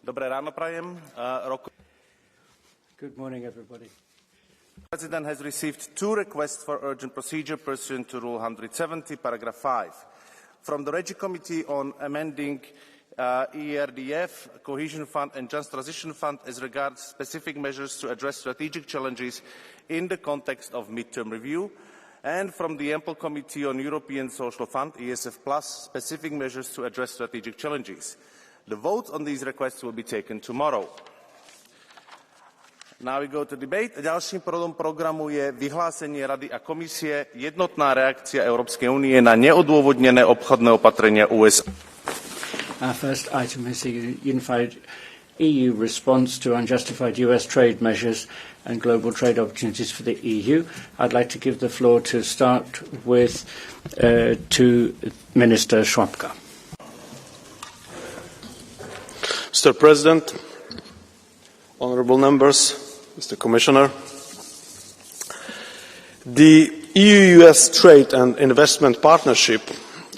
Dobré ráno prajem. Good morning, everybody. The President has received 2 requests for urgent procedure pursuant to Rule 170, paragraph 5. From the Regi Committee on amending ERDF, Cohesion Fund and Just Transition Fund as regards specific measures to address strategic challenges in the context of mid-term review, and from the Ample Committee on European Social Fund, ESF+, specific measures to address strategic challenges. The vote on these requests will be taken tomorrow. Now we go to debate. Ďalším bodom programu je vyhlásenie Rady a Komisie jednotná reakcia Európskej únie na neodôvodnené obchodné opatrenia USA. Our first item is the unified EU response to unjustified US trade measures and global trade opportunities for the EU. I'd like to give the floor to start with to Minister Szłapka. Mr. President, honourable members, Mr. Commissioner, the EU-US trade and investment partnership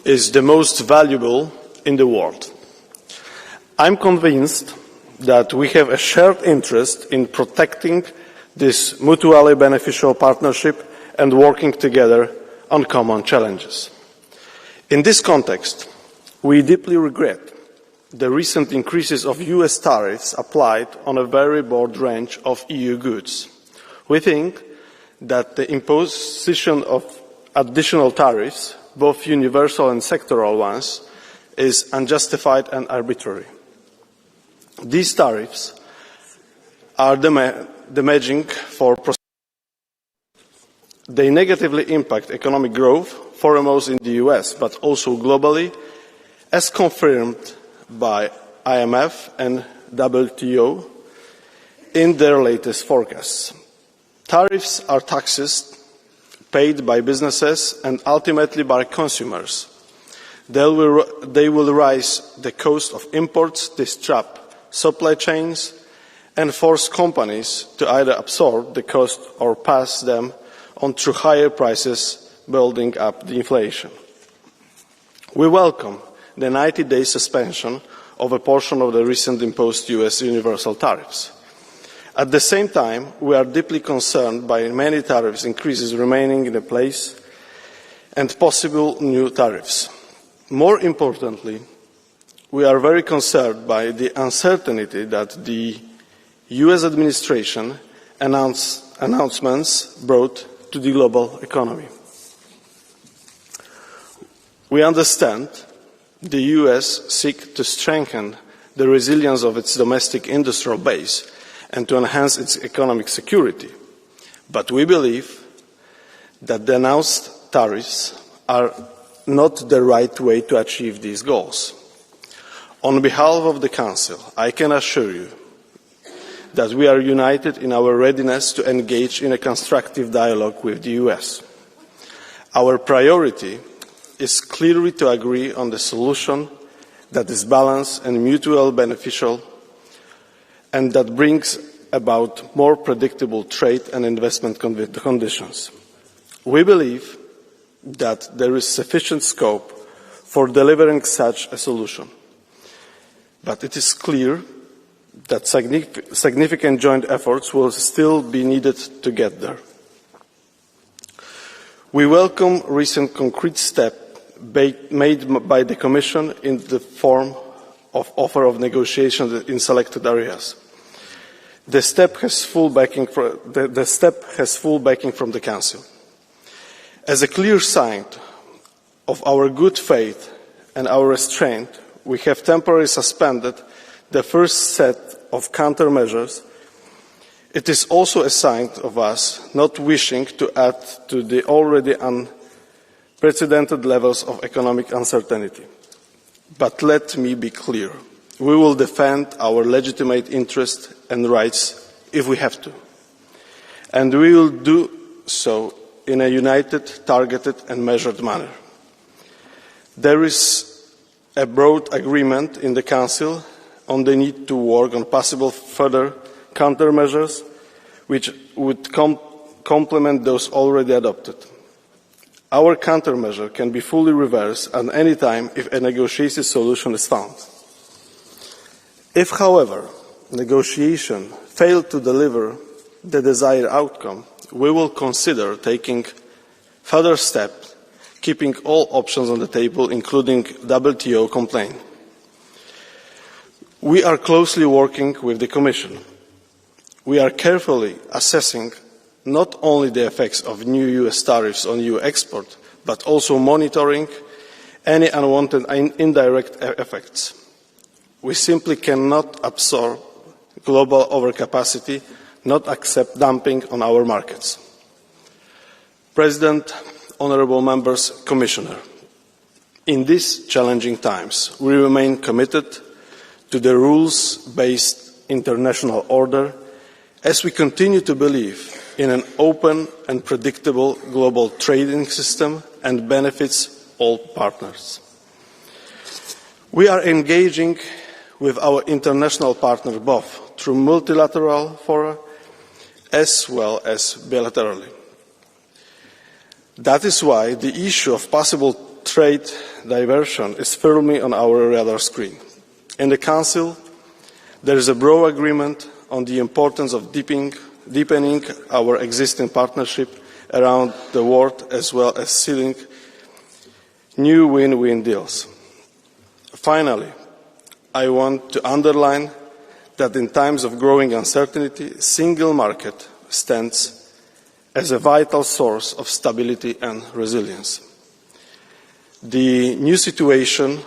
is the most valuable in the world. I'm convinced that we have a shared interest in protecting this mutually beneficial partnership and working together on common challenges. In this context, we deeply regret the recent increases of US tariffs applied on a very broad range of EU goods. We think that the imposition of additional tariffs, both universal and sectoral ones, is unjustified and arbitrary. These tariffs are damaging for prosperity. They negatively impact economic growth, foremost in the US, but also globally, as confirmed by IMF and WTO in their latest forecasts. Tariffs are taxes paid by businesses and ultimately by consumers. They will raise the cost of imports, disrupt supply chains, and force companies to either absorb the cost or pass them on through higher prices, building up the inflation. We welcome the 90-day suspension of a portion of the recent imposed US universal tariffs. At the same time, we are deeply concerned by many tariffs increases remaining in place and possible new tariffs. More importantly, we are very concerned by the uncertainty that the US administration announcements brought to the global economy. We understand the US seeks to strengthen the resilience of its domestic industrial base and to enhance its economic security. But we believe that the announced tariffs are not the right way to achieve these goals. On behalf of the Council, I can assure you that we are united in our readiness to engage in a constructive dialogue with the US. Our priority is clearly to agree on the solution that is balanced and mutually beneficial and that brings about more predictable trade and investment conditions. We believe that there is sufficient scope for delivering such a solution, but it is clear that significant joint efforts will still be needed to get there. We welcome recent concrete steps made by the Commission in the form of offer of negotiations in selected areas. The step has full backing from the Council. As a clear sign of our good faith and our restraint, we have temporarily suspended the first set of countermeasures. It is also a sign of us not wishing to add to the already unprecedented levels of economic uncertainty. But let me be clear. We will defend our legitimate interests and rights if we have to. And we will do so in a united, targeted and measured manner. There is a broad agreement in the Council on the need to work on possible further countermeasures which would complement those already adopted. Our countermeasure can be fully reversed at any time if a negotiated solution is found. If, however, negotiation failed to deliver the desired outcome, we will consider taking further steps, keeping all options on the table, including WTO complaint. We are closely working with the Commission. We are carefully assessing not only the effects of new US tariffs on EU export, but also monitoring any unwanted and indirect effects. We simply cannot absorb global overcapacity, not accept dumping on our markets. President, honourable members, Commissioner, in these challenging times, we remain committed to the rules-based international order as we continue to believe in an open and predictable global trading system and benefits all partners. We are engaging with our international partners both through multilateral fora as well as bilaterally. That is why the issue of possible trade diversion is firmly on our radar screen. In the Council, there is a broad agreement on the importance of deepening our existing partnership around the world, as well as sealing new win-win deals. Finally, I want to underline that in times of growing uncertainty, the single market stands as a vital source of stability and resilience. The new situation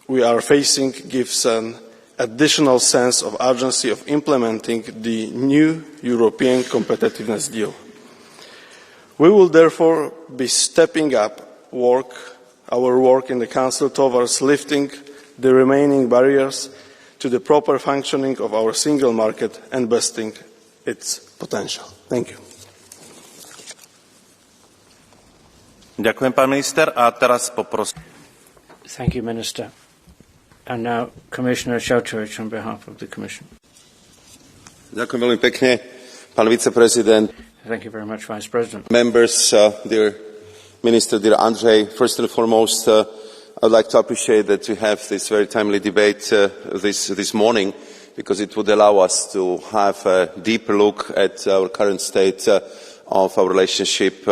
we are facing gives an additional sense of urgency of implementing the new European competitiveness deal. We will therefore be stepping up our work in the Council towards lifting the remaining barriers to the proper functioning of our single market and boosting its potential. Thank you. Ďakujem, pán minister. A teraz poprosím. Thank you, Minister. And now, Commissioner Šefčovič on behalf of the Commission. Ďakujem veľmi pekne, pán viceprezident. Thank you very much, Vice President. Members, dear Minister, dear Andrzej, first and foremost, I would like to appreciate that we have this very timely debate this morning, because it would allow us to have a deeper look at our current state of our relationship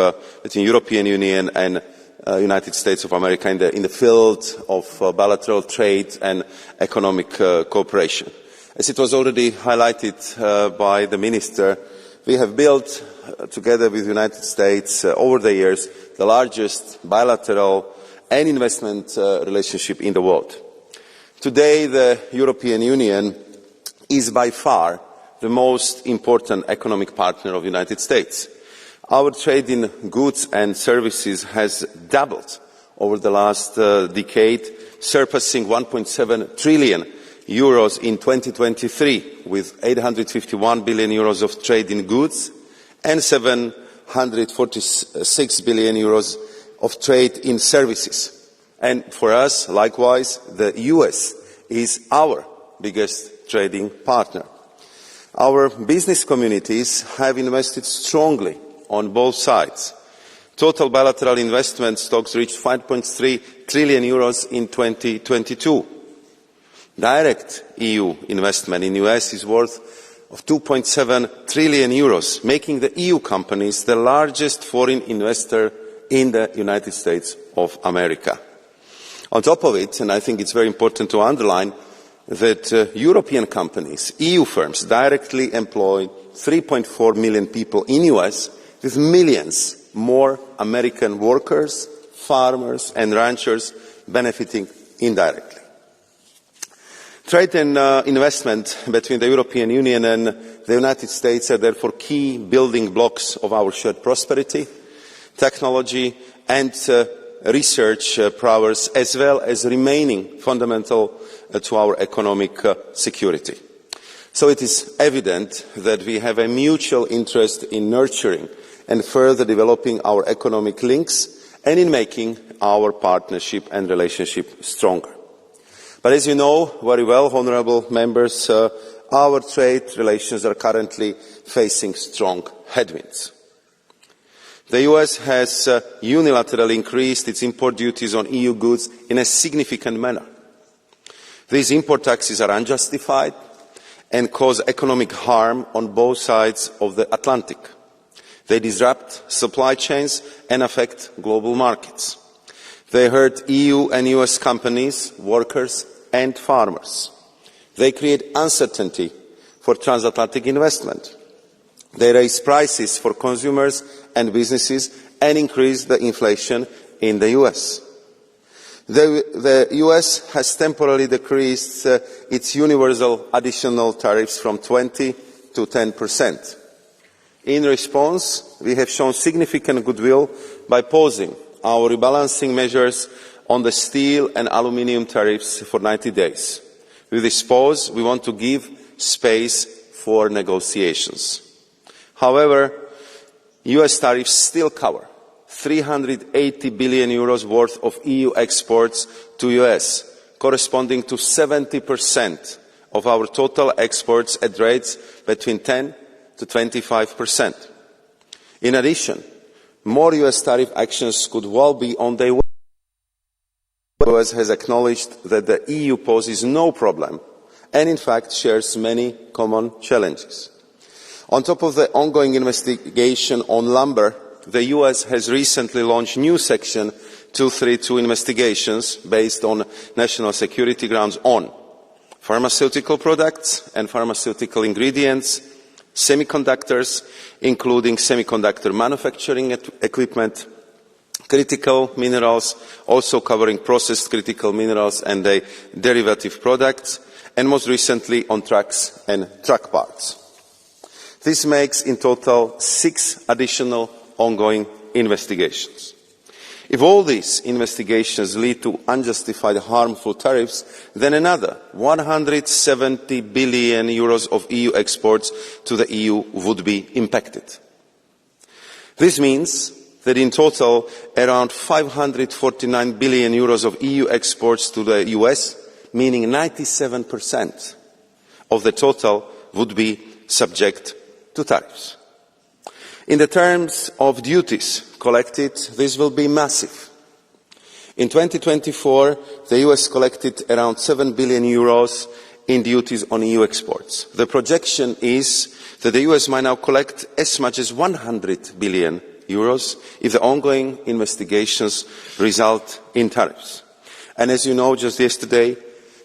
between European Union and United States of America in the field of bilateral trade and economic cooperation. As it was already highlighted by the Minister, we have built, together with the United States, over the years, the largest bilateral and investment relationship in the world. Today, the European Union is by far the most important economic partner of the United States. Our trade in goods and services has doubled over the last decade, surpassing 1.7 trillion euros in 2023, with 851 billion euros of trade in goods and 746 billion euros of trade in services. And for us, likewise, the US is our biggest trading partner. Our business communities have invested strongly on both sides. Total bilateral investment stocks reached 5.3 trillion euros in 2022. Direct EU investment in the US is worth of 2.7 trillion euros, making the EU companies the largest foreign investor in the United States of America. On top of it, and I think it's very important to underline, that European companies, EU firms, directly employ 3.4 million people in the US, with millions more American workers, farmers and ranchers benefiting indirectly. Trade and investment between the European Union and the United States are therefore key building blocks of our shared prosperity, technology and research prowess, as well as remaining fundamental to our economic security. So it is evident that we have a mutual interest in nurturing and further developing our economic links and in making our partnership and relationship stronger. But as you know very well, honourable members, our trade relations are currently facing strong headwinds. The US has unilaterally increased its import duties on EU goods in a significant manner. These import taxes are unjustified and cause economic harm on both sides of the Atlantic. They disrupt supply chains and affect global markets. They hurt EU and US companies, workers and farmers. They create uncertainty for transatlantic investment. They raise prices for consumers and businesses and increase the inflation in the US. The US has temporarily decreased its universal additional tariffs from 20 to 10%. In response, we have shown significant goodwill by pausing our rebalancing measures on the steel and aluminium tariffs for 90 days. With this pause, we want to give space for negotiations. However, US tariffs still cover €380 billion worth of EU exports to US, corresponding to 70% of our total exports at rates between 10 to 25%. In addition, more US tariff actions could well be on their way. The US has acknowledged that the EU poses no problem and in fact shares many common challenges. On top of the ongoing investigation on lumber, the US has recently launched new Section 232 investigations based on national security grounds on pharmaceutical products and pharmaceutical ingredients, semiconductors, including semiconductor manufacturing equipment, critical minerals, also covering processed critical minerals and their derivative products, and most recently on trucks and truck parts. This makes in total 6 additional ongoing investigations. If all these investigations lead to unjustified harmful tariffs, then another €170 billion of EU exports to the EU would be impacted. This means that in total around €549 billion of EU exports to the US, meaning 97% of the total, would be subject to tariffs. In the terms of duties collected, this will be massive. In 2024, the US collected around €7 billion in duties on EU exports. The projection is that the US might now collect as much as €100 billion if the ongoing investigations result in tariffs. And as you know, just yesterday,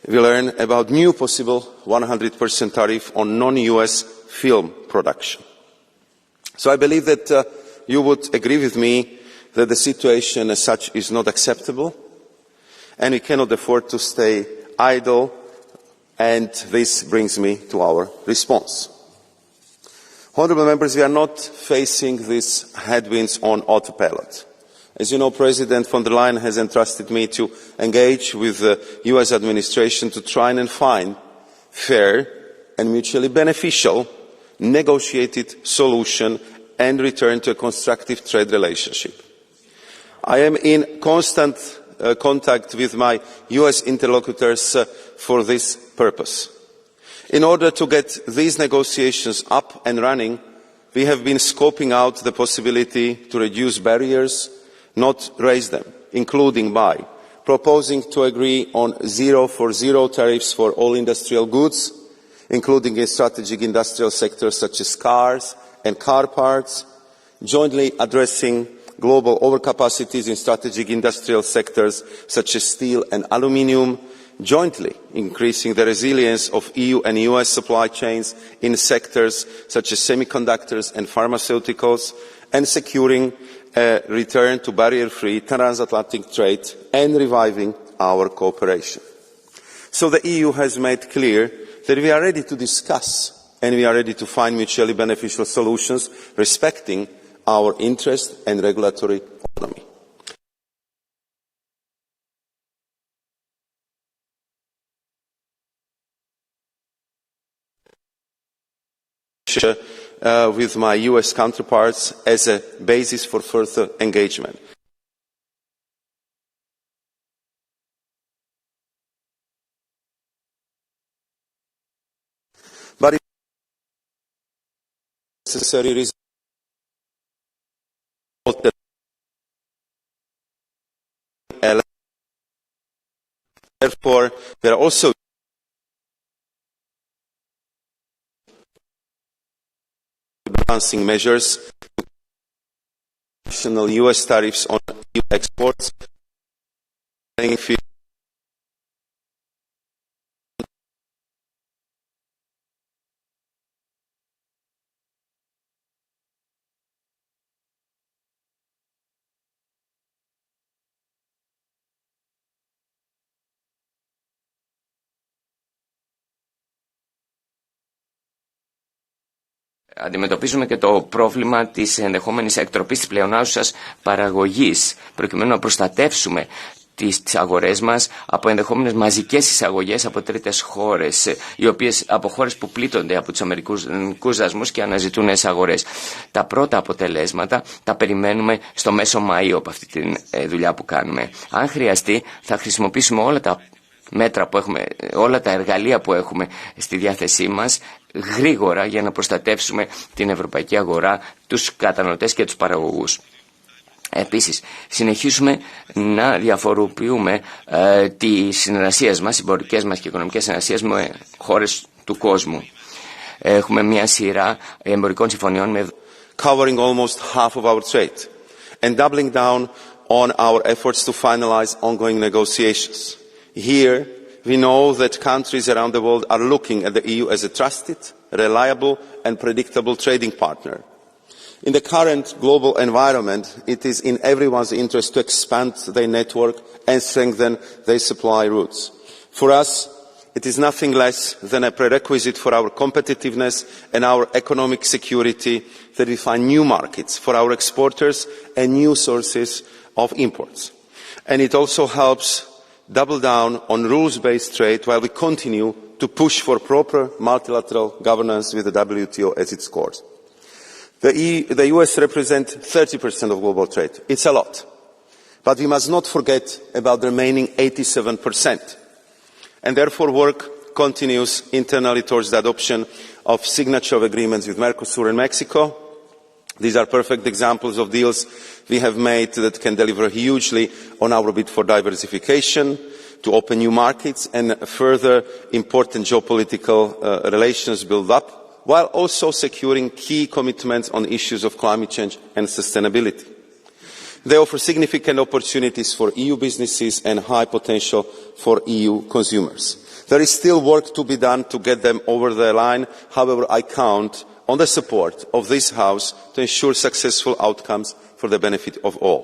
we learned about new possible 100% tariff on non-US film production. So I believe that you would agree with me that the situation as such is not acceptable and we cannot afford to stay idle, and this brings me to our response. Honourable members, we are not facing these headwinds on autopilot. As you know, President von der Leyen has entrusted me to engage with the US administration to try and find fair and mutually beneficial negotiated solution and return to a constructive trade relationship. I am in constant contact with my US interlocutors for this purpose. In order to get these negotiations up and running, we have been scoping out the possibility to reduce barriers, not raise them, including by proposing to agree on 0 for 0 tariffs for all industrial goods, including in strategic industrial sectors such as cars and car parts, jointly addressing global overcapacities in strategic industrial sectors such as steel and aluminium, jointly increasing the resilience of EU and US supply chains in sectors such as semiconductors and pharmaceuticals, and securing a return to barrier-free transatlantic trade and reviving our cooperation. So the EU has made clear that we are ready to discuss and we are ready to find mutually beneficial solutions respecting our interest and regulatory autonomy. With my US counterparts as a basis for further engagement. But if necessary reason, therefore there are also balancing measures, additional US tariffs on EU exports, Αντιμετωπίζουμε και το πρόβλημα της ενδεχόμενης εκτροπής της πλεονάζουσας παραγωγής, προκειμένου να προστατεύσουμε τις αγορές μας από ενδεχόμενες μαζικές εισαγωγές από τρίτες χώρες, από χώρες που πλήττονται από τους αμερικανικούς δασμούς και αναζητούν νέες αγορές. Τα πρώτα αποτελέσματα τα περιμένουμε στο μέσο Μαΐο από αυτή τη δουλειά που κάνουμε. Αν χρειαστεί, θα χρησιμοποιήσουμε όλα τα μέτρα που έχουμε, όλα τα εργαλεία που έχουμε στη διάθεσή μας γρήγορα για να προστατεύσουμε την ευρωπαϊκή αγορά, τους καταναλωτές και τους παραγωγούς. Επίσης, συνεχίσουμε να διαφοροποιούμε τις συνεργασίες μας, εμπορικές μας και οικονομικές συνεργασίες με χώρες του κόσμου. Έχουμε μια σειρά εμπορικών συμφωνιών με covering almost half of our trade and doubling down on our efforts to finalize ongoing negotiations. Here, we know that countries around the world are looking at the EU as a trusted, reliable and predictable trading partner. In the current global environment, it is in everyone's interest to expand their network and strengthen their supply routes. For us, it is nothing less than a prerequisite for our competitiveness and our economic security that we find new markets for our exporters and new sources of imports. And it also helps double down on rules-based trade while we continue to push for proper multilateral governance with the WTO as its core. The US represents 30% of global trade. It's a lot. But we must not forget about the remaining 87%. And therefore work continues internally towards the adoption of signature of agreements with Mercosur and Mexico. These are perfect examples of deals we have made that can deliver hugely on our bid for diversification, to open new markets and further important geopolitical relations build up, while also securing key commitments on issues of climate change and sustainability. They offer significant opportunities for EU businesses and high potential for EU consumers. There is still work to be done to get them over the line. However, I count on the support of this House to ensure successful outcomes for the benefit of all.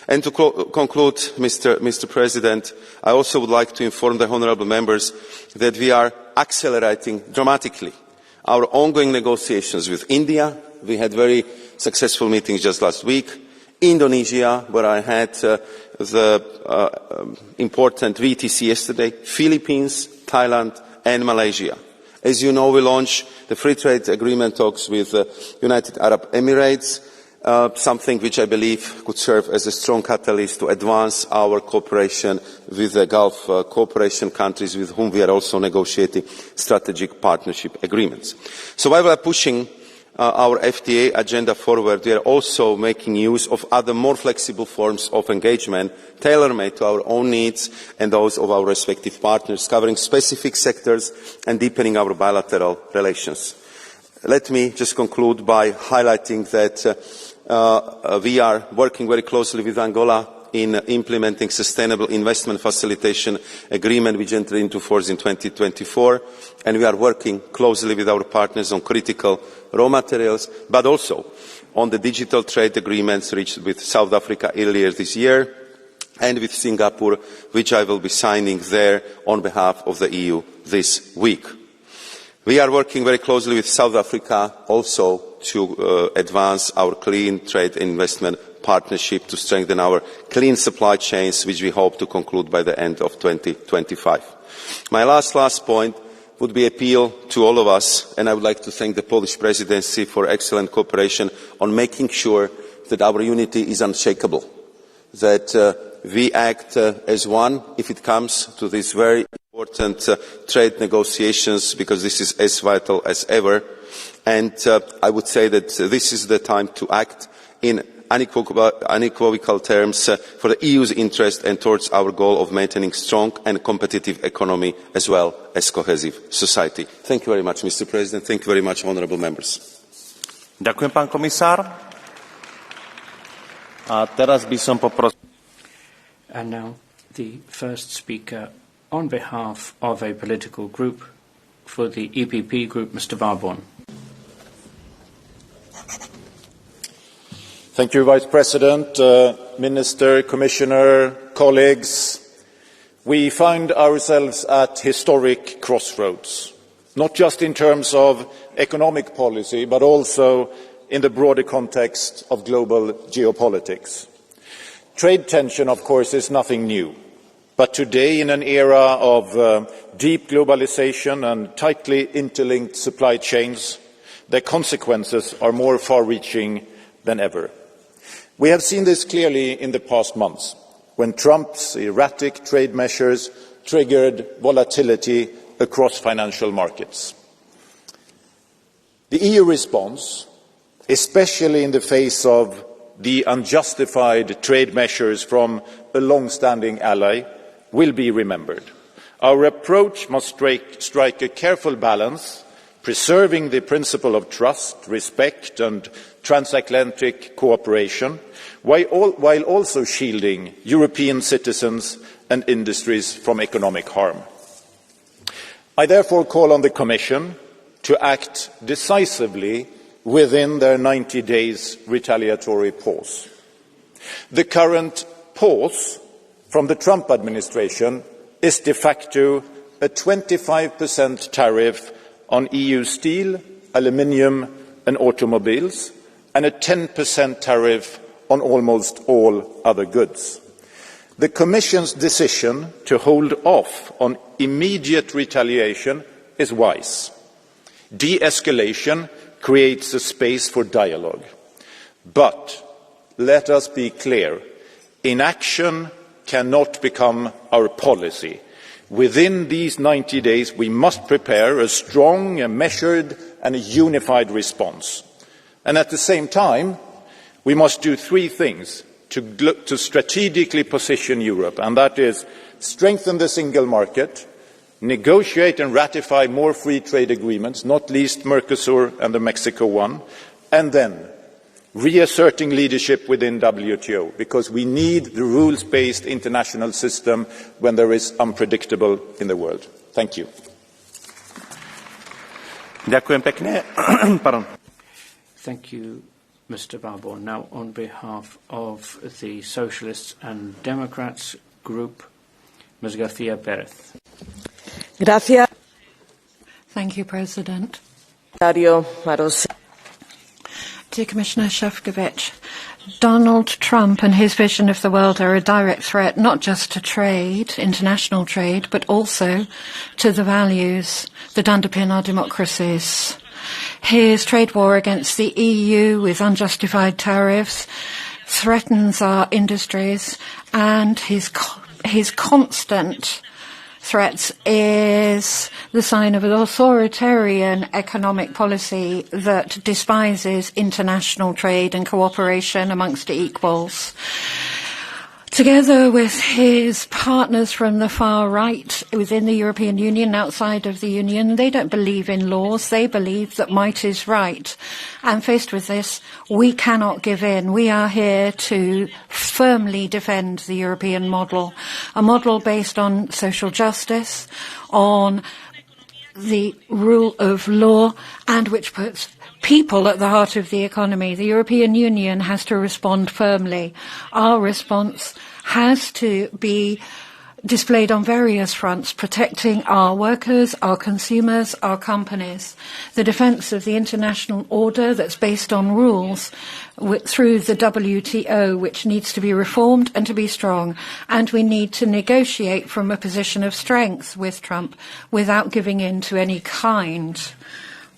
And to conclude, Mr. President, I also would like to inform the honourable members that we are accelerating dramatically our ongoing negotiations with India. We had very successful meetings just last week. Indonesia, where I had the important VTC yesterday. Philippines, Thailand and Malaysia. As you know, we launched the free trade agreement talks with the United Arab Emirates, something which I believe could serve as a strong catalyst to advance our cooperation with the Gulf cooperation countries with whom we are also negotiating strategic partnership agreements. So while we are pushing our FTA agenda forward, we are also making use of other more flexible forms of engagement, tailor-made to our own needs and those of our respective partners, covering specific sectors and deepening our bilateral relations. Let me just conclude by highlighting that we are working very closely with Angola in implementing sustainable investment facilitation agreement which entered into force in 2024, and we are working closely with our partners on critical raw materials, but also on the digital trade agreements reached with South Africa earlier this year and with Singapore, which I will be signing there on behalf of the EU this week. We are working very closely with South Africa also to advance our clean trade investment partnership to strengthen our clean supply chains, which we hope to conclude by the end of 2025. My last point would be appeal to all of us, and I would like to thank the Polish presidency for excellent cooperation on making sure that our unity is unshakable, that we act as one if it comes to these very important trade negotiations, because this is as vital as ever. And I would say that this is the time to act in unequivocal terms for the EU's interest and towards our goal of maintaining strong and competitive economy as well as cohesive society. Thank you very much, Mr. President. Thank you very much, honourable members. Ďakujem, pán komisár. A teraz by som poprosil... And now the first speaker on behalf of a political group for the EPP group, Mr. Warborn. Thank you, Vice President, Minister, Commissioner, colleagues. We find ourselves at historic crossroads, not just in terms of economic policy, but also in the broader context of global geopolitics. Trade tension, of course, is nothing new, but today, in an era of deep globalization and tightly interlinked supply chains, the consequences are more far-reaching than ever. We have seen this clearly in the past months, when Trump's erratic trade measures triggered volatility across financial markets. The EU response, especially in the face of the unjustified trade measures from a long-standing ally, will be remembered. Our approach must strike a careful balance, preserving the principle of trust, respect and transatlantic cooperation, while also shielding European citizens and industries from economic harm. I therefore call on the Commission to act decisively within their 90 days retaliatory pause. The current pause from the Trump administration is de facto a 25% tariff on EU steel, aluminium and automobiles, and a 10% tariff on almost all other goods. The Commission's decision to hold off on immediate retaliation is wise. De-escalation creates a space for dialogue. But let us be clear, inaction cannot become our policy. Within these 90 days, we must prepare a strong, a measured and a unified response. And at the same time, we must do three things to strategically position Europe, and that is strengthen the single market, negotiate and ratify more free trade agreements, not least Mercosur and the Mexico one, and then reasserting leadership within WTO, because we need the rules-based international system when there is unpredictable in the world. Thank you. Ďakujem pekne. Pardon. Thank you, Mr. Warborn. Now, on behalf of the Socialists and Democrats group, Ms. García Pérez. Gracias. Thank you, President. Maroš. Dear Commissioner Šefčovič, Donald Trump and his vision of the world are a direct threat not just to trade, international trade, but also to the values that underpin our democracies. His trade war against the EU with unjustified tariffs threatens our industries, and his constant threats is the sign of an authoritarian economic policy that despises international trade and cooperation amongst equals. Together with his partners from the far right within the European Union and outside of the Union, they don't believe in laws, they believe that might is right. And faced with this, we cannot give in. We are here to firmly defend the European model, a model based on social justice, on the rule of law, and which puts people at the heart of the economy. The European Union has to respond firmly. Our response has to be displayed on various fronts, protecting our workers, our consumers, our companies, the defence of the international order that's based on rules through the WTO, which needs to be reformed and to be strong. And we need to negotiate from a position of strength with Trump without giving in to any kind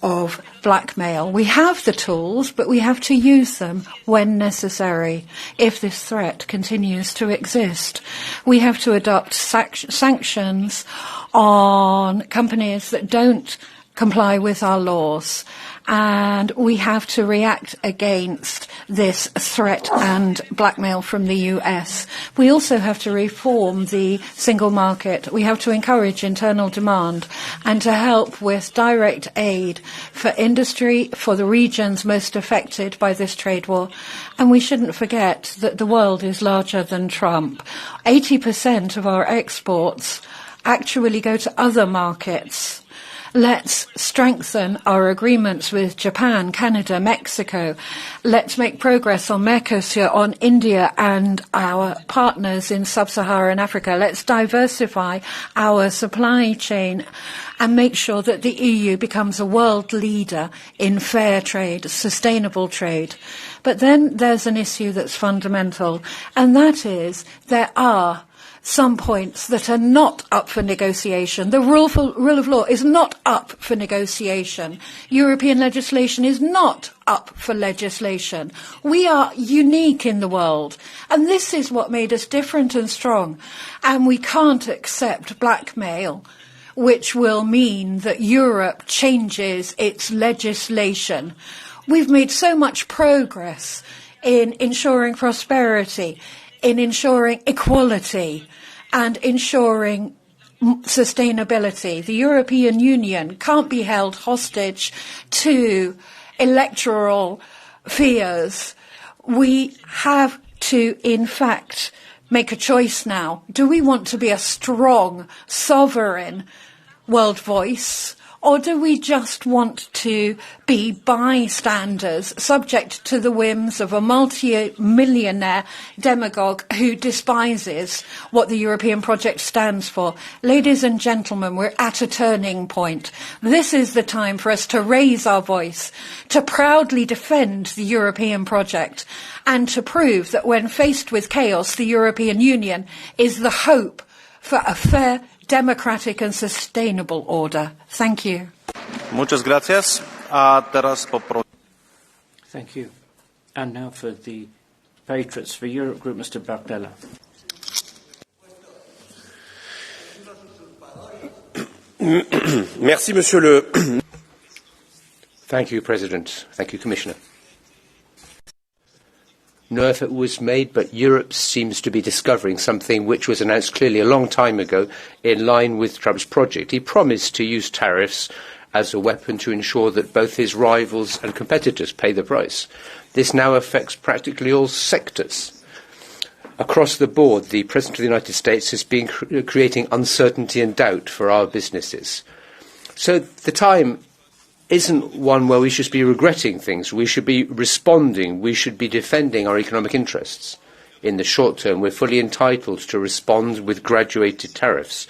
of blackmail. We have the tools, but we have to use them when necessary. If this threat continues to exist, we have to adopt sanctions on companies that don't comply with our laws. And we have to react against this threat and blackmail from the US. We also have to reform the single market. We have to encourage internal demand and to help with direct aid for industry, for the regions most affected by this trade war. And we shouldn't forget that the world is larger than Trump. 80% of our exports actually go to other markets. Let's strengthen our agreements with Japan, Canada, Mexico. Let's make progress on Mercosur, on India and our partners in sub-Saharan Africa. Let's diversify our supply chain and make sure that the EU becomes a world leader in fair trade, sustainable trade. But then there's an issue that's fundamental, and that is there are some points that are not up for negotiation. The rule of law is not up for negotiation. European legislation is not up for legislation. We are unique in the world, and this is what made us different and strong. And we can't accept blackmail, which will mean that Europe changes its legislation. We've made so much progress in ensuring prosperity, in ensuring equality and ensuring sustainability. The European Union can't be held hostage to electoral fears. We have to, in fact, make a choice now. Do we want to be a strong, sovereign world voice, or do we just want to be bystanders, subject to the whims of a multi-millionaire demagogue who despises what the European project stands for? Ladies and gentlemen, we're at a turning point. This is the time for us to raise our voice, to proudly defend the European project, and to prove that when faced with chaos, the European Union is the hope for a fair, democratic and sustainable order. Thank you. Muchas gracias. Thank you. And now for the Patriots for Europe Group, Mr. Bardella. Merci, Monsieur le. Thank you, President. Thank you, Commissioner. No effort was made, but Europe seems to be discovering something which was announced clearly a long time ago in line with Trump's project. He promised to use tariffs as a weapon to ensure that both his rivals and competitors pay the price. This now affects practically all sectors. Across the board, the President of the United States has been creating uncertainty and doubt for our businesses. So the time isn't one where we should be regretting things. We should be responding. We should be defending our economic interests. In the short term, we're fully entitled to respond with graduated tariffs.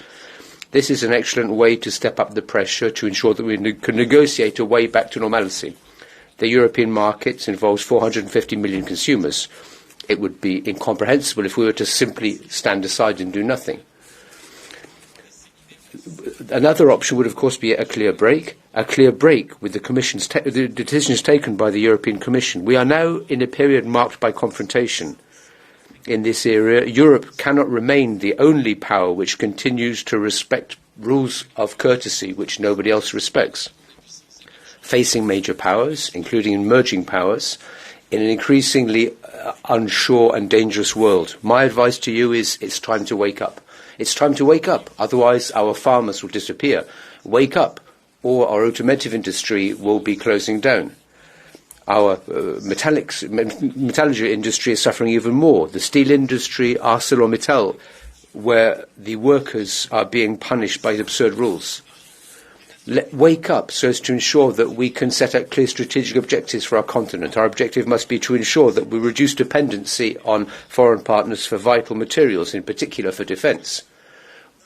This is an excellent way to step up the pressure to ensure that we can negotiate a way back to normality. The European market involves 450 million consumers. It would be incomprehensible if we were to simply stand aside and do nothing. Another option would, of course, be a clear break with the decisions taken by the European Commission. We are now in a period marked by confrontation. In this area, Europe cannot remain the only power which continues to respect rules of courtesy which nobody else respects. Facing major powers, including emerging powers, in an increasingly unsure and dangerous world, my advice to you is it's time to wake up. It's time to wake up, otherwise our farmers will disappear. Wake up, or our automotive industry will be closing down. Our metallurgy industry is suffering even more. The steel industry, ArcelorMittal, where the workers are being punished by absurd rules. Wake up so as to ensure that we can set out clear strategic objectives for our continent. Our objective must be to ensure that we reduce dependency on foreign partners for vital materials, in particular for defence.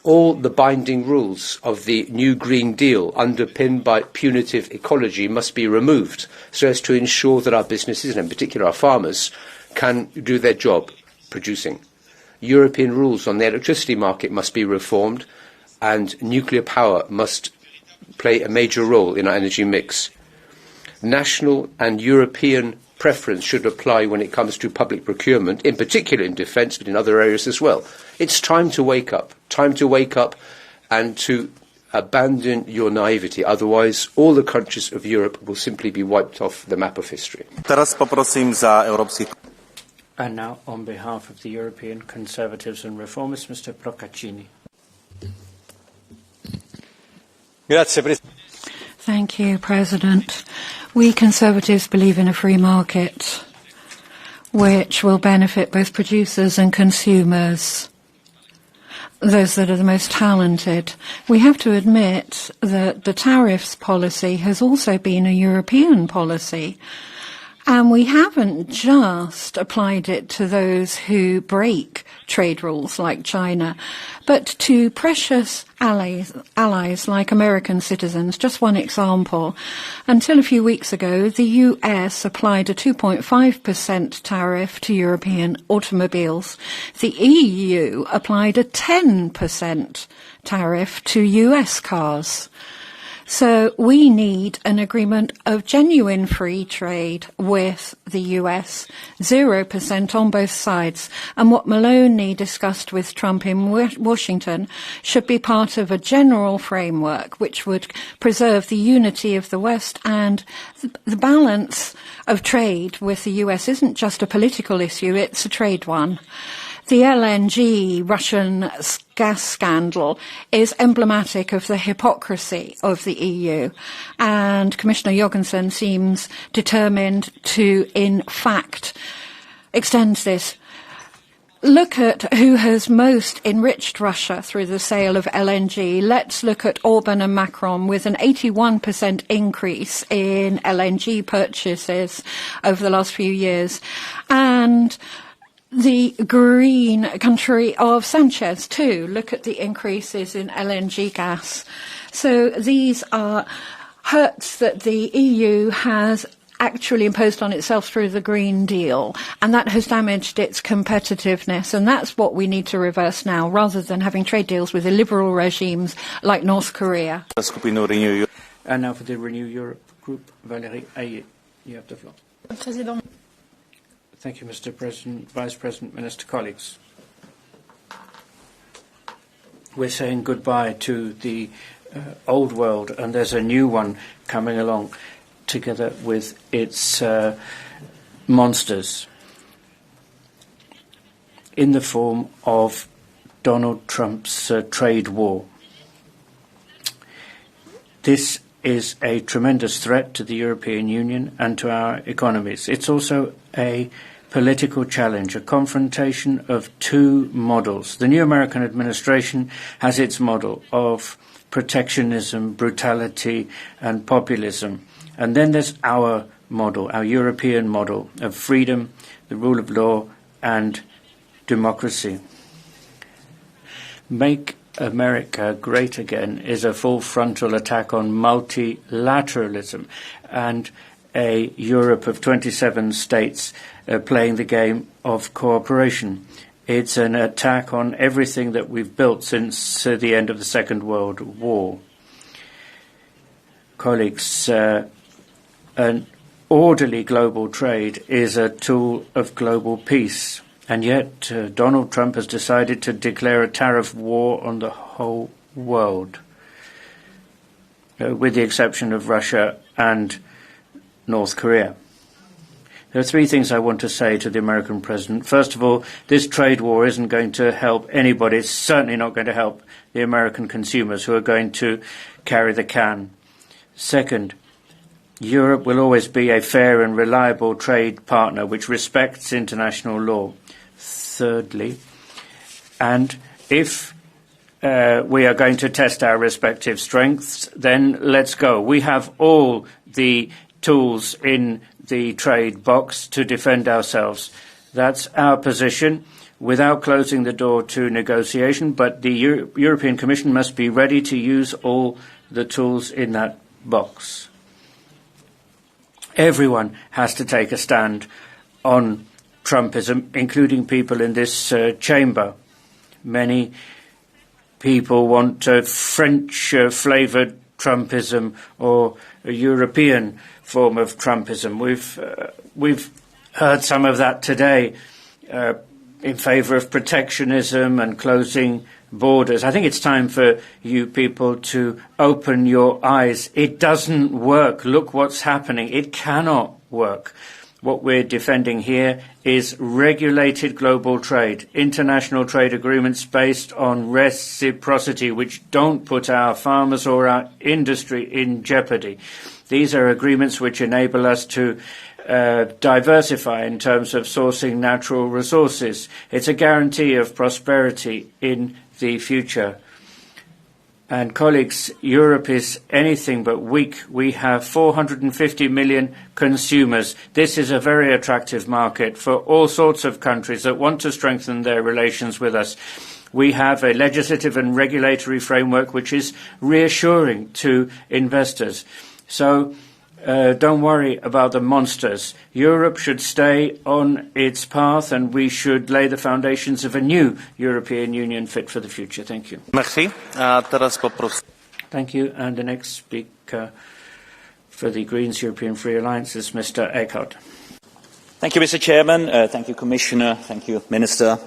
All the binding rules of the new Green Deal, underpinned by punitive ecology, must be removed so as to ensure that our businesses, and in particular our farmers, can do their job producing. European rules on the electricity market must be reformed, and nuclear power must play a major role in our energy mix. National and European preference should apply when it comes to public procurement, in particular in defence, but in other areas as well. It's time to wake up and to abandon your naivety. Otherwise, all the countries of Europe will simply be wiped off the map of history. Teraz poprosím za Európsky. And now, on behalf of the European Conservatives and Reformists, Mr. Procaccini. Thank you, President. We Conservatives believe in a free market which will benefit both producers and consumers, those that are the most talented. We have to admit that the tariffs policy has also been a European policy, and we haven't just applied it to those who break trade rules like China, but to precious allies like American citizens. Just one example. Until a few weeks ago, the US applied a 2.5% tariff to European automobiles. The EU applied a 10% tariff to US cars. So we need an agreement of genuine free trade with the US, 0% on both sides. And what Maloney discussed with Trump in Washington should be part of a general framework which would preserve the unity of the West, and the balance of trade with the US isn't just a political issue, it's a trade one. The LNG Russian gas scandal is emblematic of the hypocrisy of the EU, and Commissioner Jorgensen seems determined to, in fact, extend this. Look at who has most enriched Russia through the sale of LNG. Let's look at Orban and Macron with an 81% increase in LNG purchases over the last few years. And the green country of Sanchez, too. Look at the increases in LNG gas. So these are hurts that the EU has actually imposed on itself through the Green Deal, and that has damaged its competitiveness, and that's what we need to reverse now, rather than having trade deals with illiberal regimes like North Korea. And now for the Renew Europe group, Valérie Ayé. You have the floor. Thank you, Mr. President, Vice President, Minister, colleagues. We're saying goodbye to the old world, and there's a new one coming along, together with its monsters, in the form of Donald Trump's trade war. This is a tremendous threat to the European Union and to our economies. It's also a political challenge, a confrontation of two models. The new American administration has its model of protectionism, brutality, and populism. And then there's our model, our European model of freedom, the rule of law, and democracy. Make America Great Again is a full frontal attack on multilateralism and a Europe of 27 states playing the game of cooperation. It's an attack on everything that we've built since the end of the Second World War. Colleagues, an orderly global trade is a tool of global peace. And yet, Donald Trump has decided to declare a tariff war on the whole world, with the exception of Russia and North Korea. There are three things I want to say to the American president. First of all, this trade war isn't going to help anybody. It's certainly not going to help the American consumers who are going to carry the can. Second, Europe will always be a fair and reliable trade partner which respects international law. Thirdly, and if we are going to test our respective strengths, then let's go. We have all the tools in the trade box to defend ourselves. That's our position, without closing the door to negotiation, but the European Commission must be ready to use all the tools in that box. Everyone has to take a stand on Trumpism, including people in this chamber. Many people want French-flavoured Trumpism or a European form of Trumpism. We've heard some of that today in favour of protectionism and closing borders. I think it's time for you people to open your eyes. It doesn't work. Look what's happening. It cannot work. What we're defending here is regulated global trade, international trade agreements based on reciprocity, which don't put our farmers or our industry in jeopardy. These are agreements which enable us to diversify in terms of sourcing natural resources. It's a guarantee of prosperity in the future. And colleagues, Europe is anything but weak. We have 450 million consumers. This is a very attractive market for all sorts of countries that want to strengthen their relations with us. We have a legislative and regulatory framework which is reassuring to investors. So don't worry about the monsters. Europe should stay on its path, and we should lay the foundations of a new European Union fit for the future. Thank you. Merci. Thank you. And the next speaker for the Greens European Free Alliance is Mr. Eickhout. Thank you, Mr. Chairman. Thank you, Commissioner. Thank you, Minister.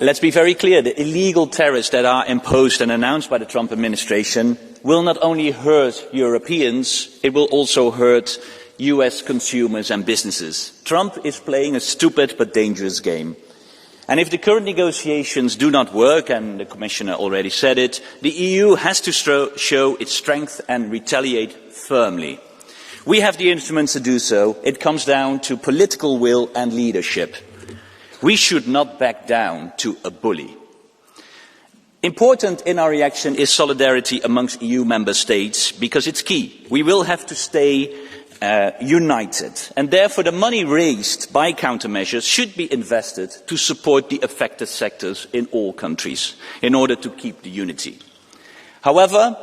Let's be very clear. The illegal tariffs that are imposed and announced by the Trump administration will not only hurt Europeans, it will also hurt US consumers and businesses. Trump is playing a stupid but dangerous game. And if the current negotiations do not work, and the Commissioner already said it, the EU has to show its strength and retaliate firmly. We have the instruments to do so. It comes down to political will and leadership. We should not back down to a bully. Important in our reaction is solidarity amongst EU member states, because it's key. We will have to stay united, and therefore the money raised by countermeasures should be invested to support the affected sectors in all countries in order to keep the unity. However,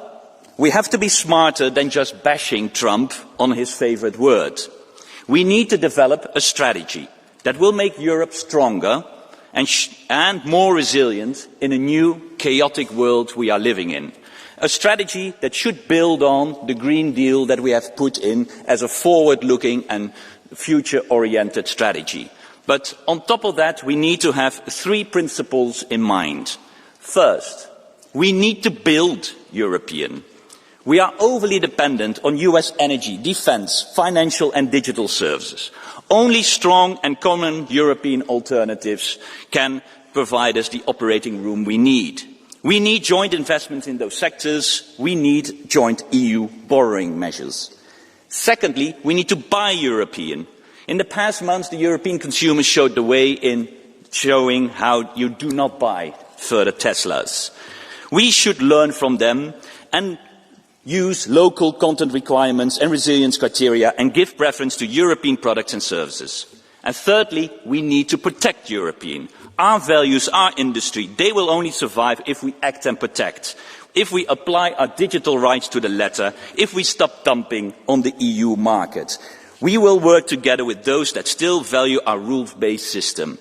we have to be smarter than just bashing Trump on his favourite word. We need to develop a strategy that will make Europe stronger and more resilient in a new chaotic world we are living in. A strategy that should build on the Green Deal that we have put in as a forward-looking and future-oriented strategy. But on top of that, we need to have 3 principles in mind. First, we need to build European. We are overly dependent on US energy, defence, financial and digital services. Only strong and common European alternatives can provide us the operating room we need. We need joint investments in those sectors. We need joint EU borrowing measures. Secondly, we need to buy European. In the past months, the European consumers showed the way in showing how you do not buy further Teslas. We should learn from them and use local content requirements and resilience criteria and give preference to European products and services. And thirdly, we need to protect European. Our values, our industry, they will only survive if we act and protect, if we apply our digital rights to the letter, if we stop dumping on the EU market. We will work together with those that still value our rules-based system.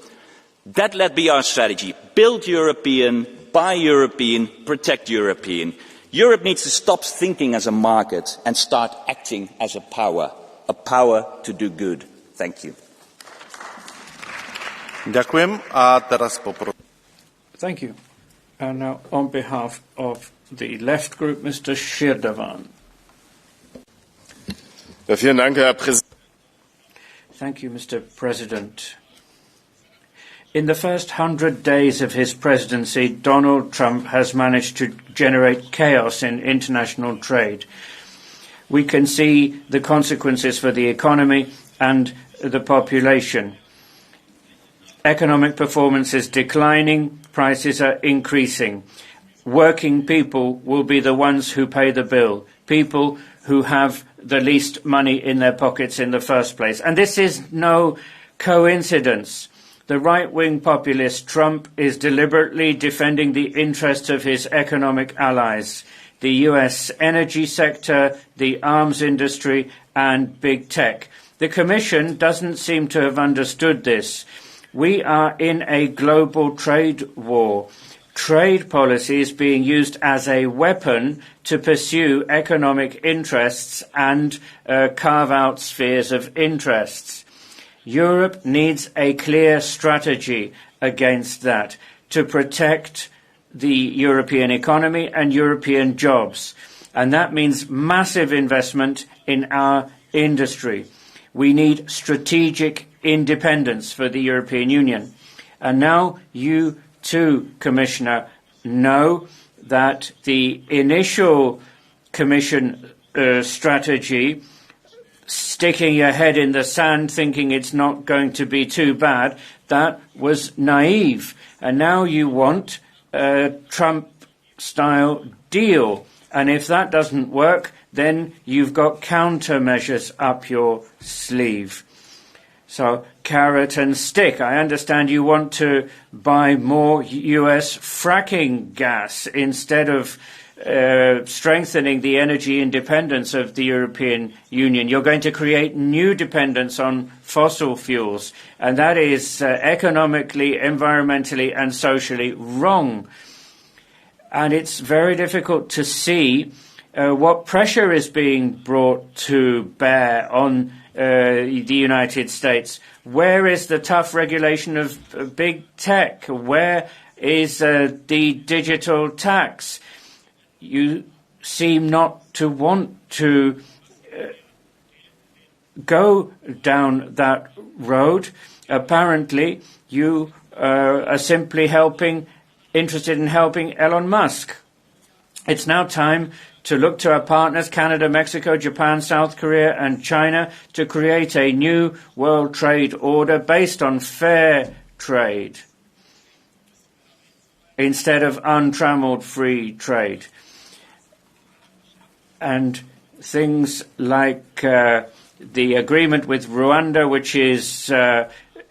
That let be our strategy. Build European, buy European, protect European. Europe needs to stop thinking as a market and start acting as a power to do good. Thank you. Thank you. And now, on behalf of the left group, Mr. Shirdavan. Thank you, Mr. President. In the first 100 days of his presidency, Donald Trump has managed to generate chaos in international trade. We can see the consequences for the economy and the population. Economic performance is declining, prices are increasing. Working people will be the ones who pay the bill, people who have the least money in their pockets in the first place. And this is no coincidence. The right-wing populist Trump is deliberately defending the interests of his economic allies, the US energy sector, the arms industry, and big tech. The Commission doesn't seem to have understood this. We are in a global trade war. Trade policy is being used as a weapon to pursue economic interests and carve out spheres of interests. Europe needs a clear strategy against that to protect the European economy and European jobs. And that means massive investment in our industry. We need strategic independence for the European Union. And now you too, Commissioner, know that the initial Commission strategy, sticking your head in the sand thinking it's not going to be too bad, that was naive. And now you want a Trump-style deal. And if that doesn't work, then you've got countermeasures up your sleeve. So, carrot and stick. I understand you want to buy more US fracking gas instead of strengthening the energy independence of the European Union. You're going to create new dependence on fossil fuels, and that is economically, environmentally, and socially wrong. And it's very difficult to see what pressure is being brought to bear on the United States. Where is the tough regulation of big tech? Where is the digital tax? You seem not to want to go down that road. Apparently, you are simply interested in helping Elon Musk. It's now time to look to our partners, Canada, Mexico, Japan, South Korea, and China, to create a new world trade order based on fair trade instead of untrammeled free trade. And things like the agreement with Rwanda, which is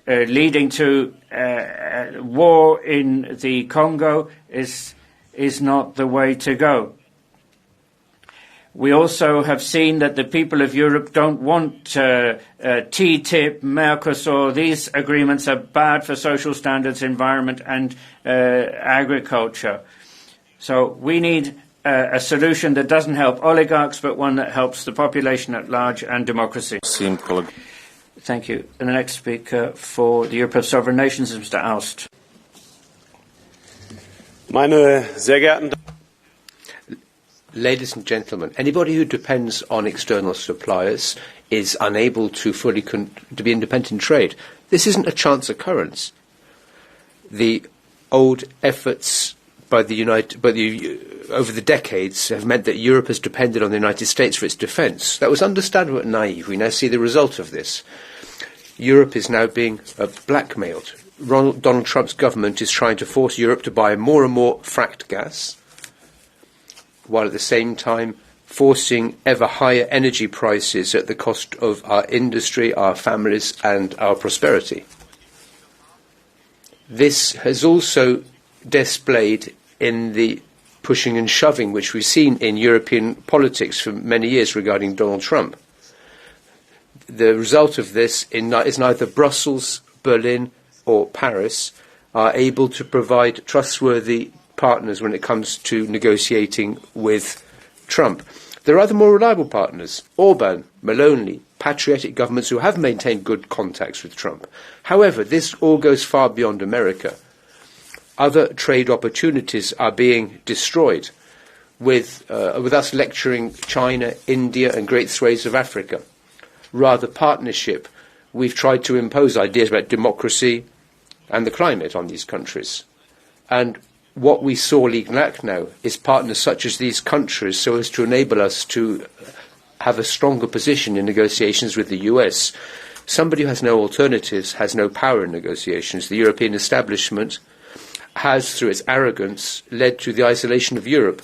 leading to war in the Congo, is not the way to go. We also have seen that the people of Europe don't want TTIP, Mercosur. These agreements are bad for social standards, environment, and agriculture. So we need a solution that doesn't help oligarchs, but one that helps the population at large and democracy. Thank you. And the next speaker for the Europe of Sovereign Nations is Mr. Aust. Meine sehr geehrten Ladies and gentlemen, anybody who depends on external suppliers is unable to fully to be independent in trade. This isn't a chance occurrence. The old efforts over the decades have meant that Europe has depended on the United States for its defence. That was understandable but naive. We now see the result of this. Europe is now being blackmailed. Donald Trump's government is trying to force Europe to buy more and more fracked gas, while at the same time forcing ever higher energy prices at the cost of our industry, our families, and our prosperity. This has also displayed in the pushing and shoving which we've seen in European politics for many years regarding Donald Trump. The result of this is neither Brussels, Berlin, or Paris are able to provide trustworthy partners when it comes to negotiating with Trump. There are other more reliable partners, Orban, Meloni, patriotic governments who have maintained good contacts with Trump. However, this all goes far beyond America. Other trade opportunities are being destroyed, with us lecturing China, India and great swathes of Africa. Rather partnership, we've tried to impose ideas about democracy and the climate on these countries. And what we sorely lack now is partners such as these countries so as to enable us to have a stronger position in negotiations with the US. Somebody who has no alternatives has no power in negotiations. The European establishment has, through its arrogance, led to the isolation of Europe.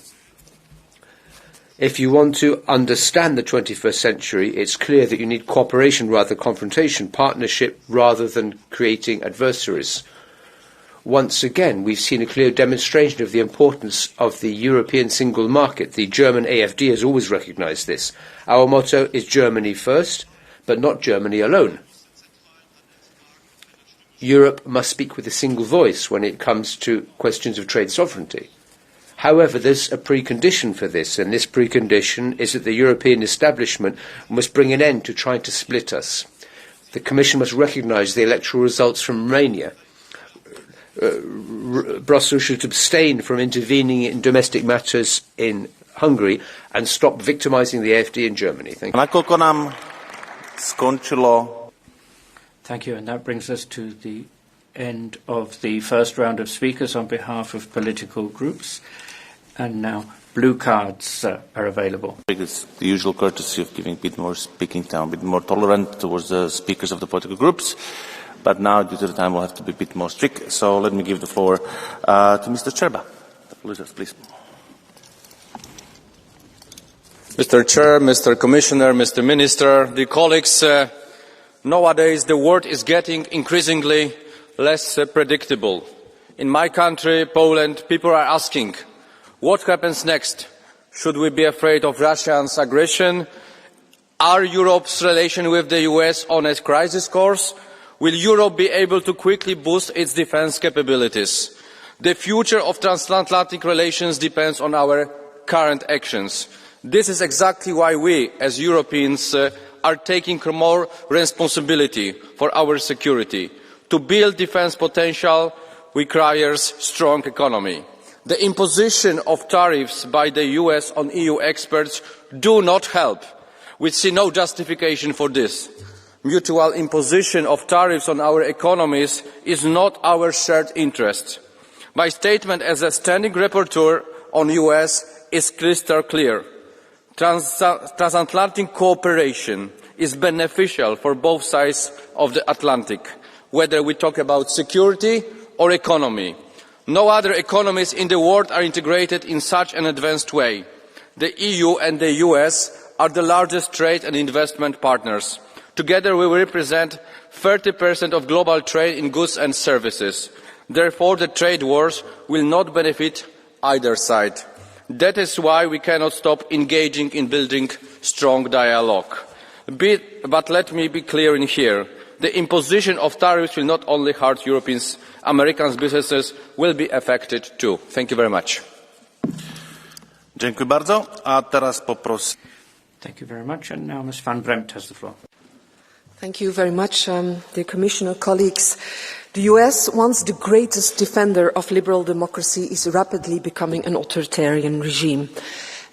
If you want to understand the 21st century, it's clear that you need cooperation rather than confrontation, partnership rather than creating adversaries. Once again, we've seen a clear demonstration of the importance of the European single market. The German AfD has always recognised this. Our motto is Germany first, but not Germany alone. Europe must speak with a single voice when it comes to questions of trade sovereignty. However, there's a precondition for this, and this precondition is that the European establishment must bring an end to trying to split us. The Commission must recognise the electoral results from Romania. Brussels should abstain from intervening in domestic matters in Hungary and stop victimizing the AfD in Germany. Thank you. Nakoľko nám skončilo. Thank you, and that brings us to the end of the first round of speakers on behalf of political groups. And now blue cards are available. It's the usual courtesy of giving a bit more speaking time, a bit more tolerant towards the speakers of the political groups. But now, due to the time, we'll have to be a bit more strict. So let me give the floor to Mr. Čerba. Please. Mr. Chair, Mr. Commissioner, Mr. Minister, dear colleagues, nowadays the world is getting increasingly less predictable. In my country, Poland, people are asking, what happens next? Should we be afraid of Russia's aggression? Are Europe's relations with the US on a crisis course? Will Europe be able to quickly boost its defence capabilities? The future of transatlantic relations depends on our current actions. This is exactly why we, as Europeans, are taking more responsibility for our security. To build defence potential requires strong economy. The imposition of tariffs by the US on EU exports do not help. We see no justification for this. Mutual imposition of tariffs on our economies is not our shared interest. My statement as a standing rapporteur on US is crystal clear. Transatlantic cooperation is beneficial for both sides of the Atlantic, whether we talk about security or economy. No other economies in the world are integrated in such an advanced way. The EU and the US are the largest trade and investment partners. Together we represent 30% of global trade in goods and services. Therefore, the trade wars will not benefit either side. That is why we cannot stop engaging in building strong dialogue. But let me be clear in here. The imposition of tariffs will not only hurt Europeans, American businesses will be affected too. Thank you very much. Dziękuję bardzo. A teraz poproszę. Thank you very much. And now Ms. Van Bremt has the floor. Thank you very much, dear Commissioner, colleagues. The US, once the greatest defender of liberal democracy, is rapidly becoming an authoritarian regime.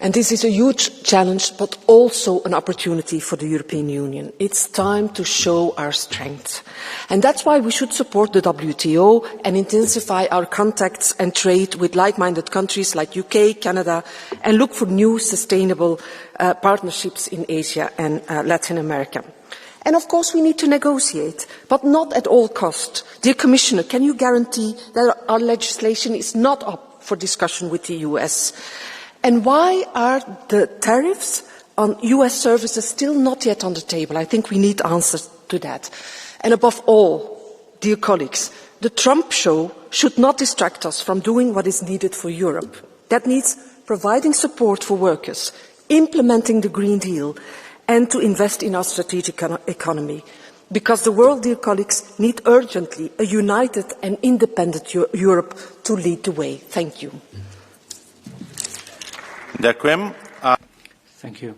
And this is a huge challenge, but also an opportunity for the European Union. It's time to show our strength. And that's why we should support the WTO and intensify our contacts and trade with like-minded countries like UK, Canada, and look for new sustainable partnerships in Asia and Latin America. And of course we need to negotiate, but not at all cost. Dear Commissioner, can you guarantee that our legislation is not up for discussion with the US? And why are the tariffs on US services still not yet on the table? I think we need answers to that. And above all, dear colleagues, the Trump show should not distract us from doing what is needed for Europe. That means providing support for workers, implementing the Green Deal, and to invest in our strategic economy. Because the world, dear colleagues, needs urgently a united and independent Europe to lead the way. Thank you. Thank you.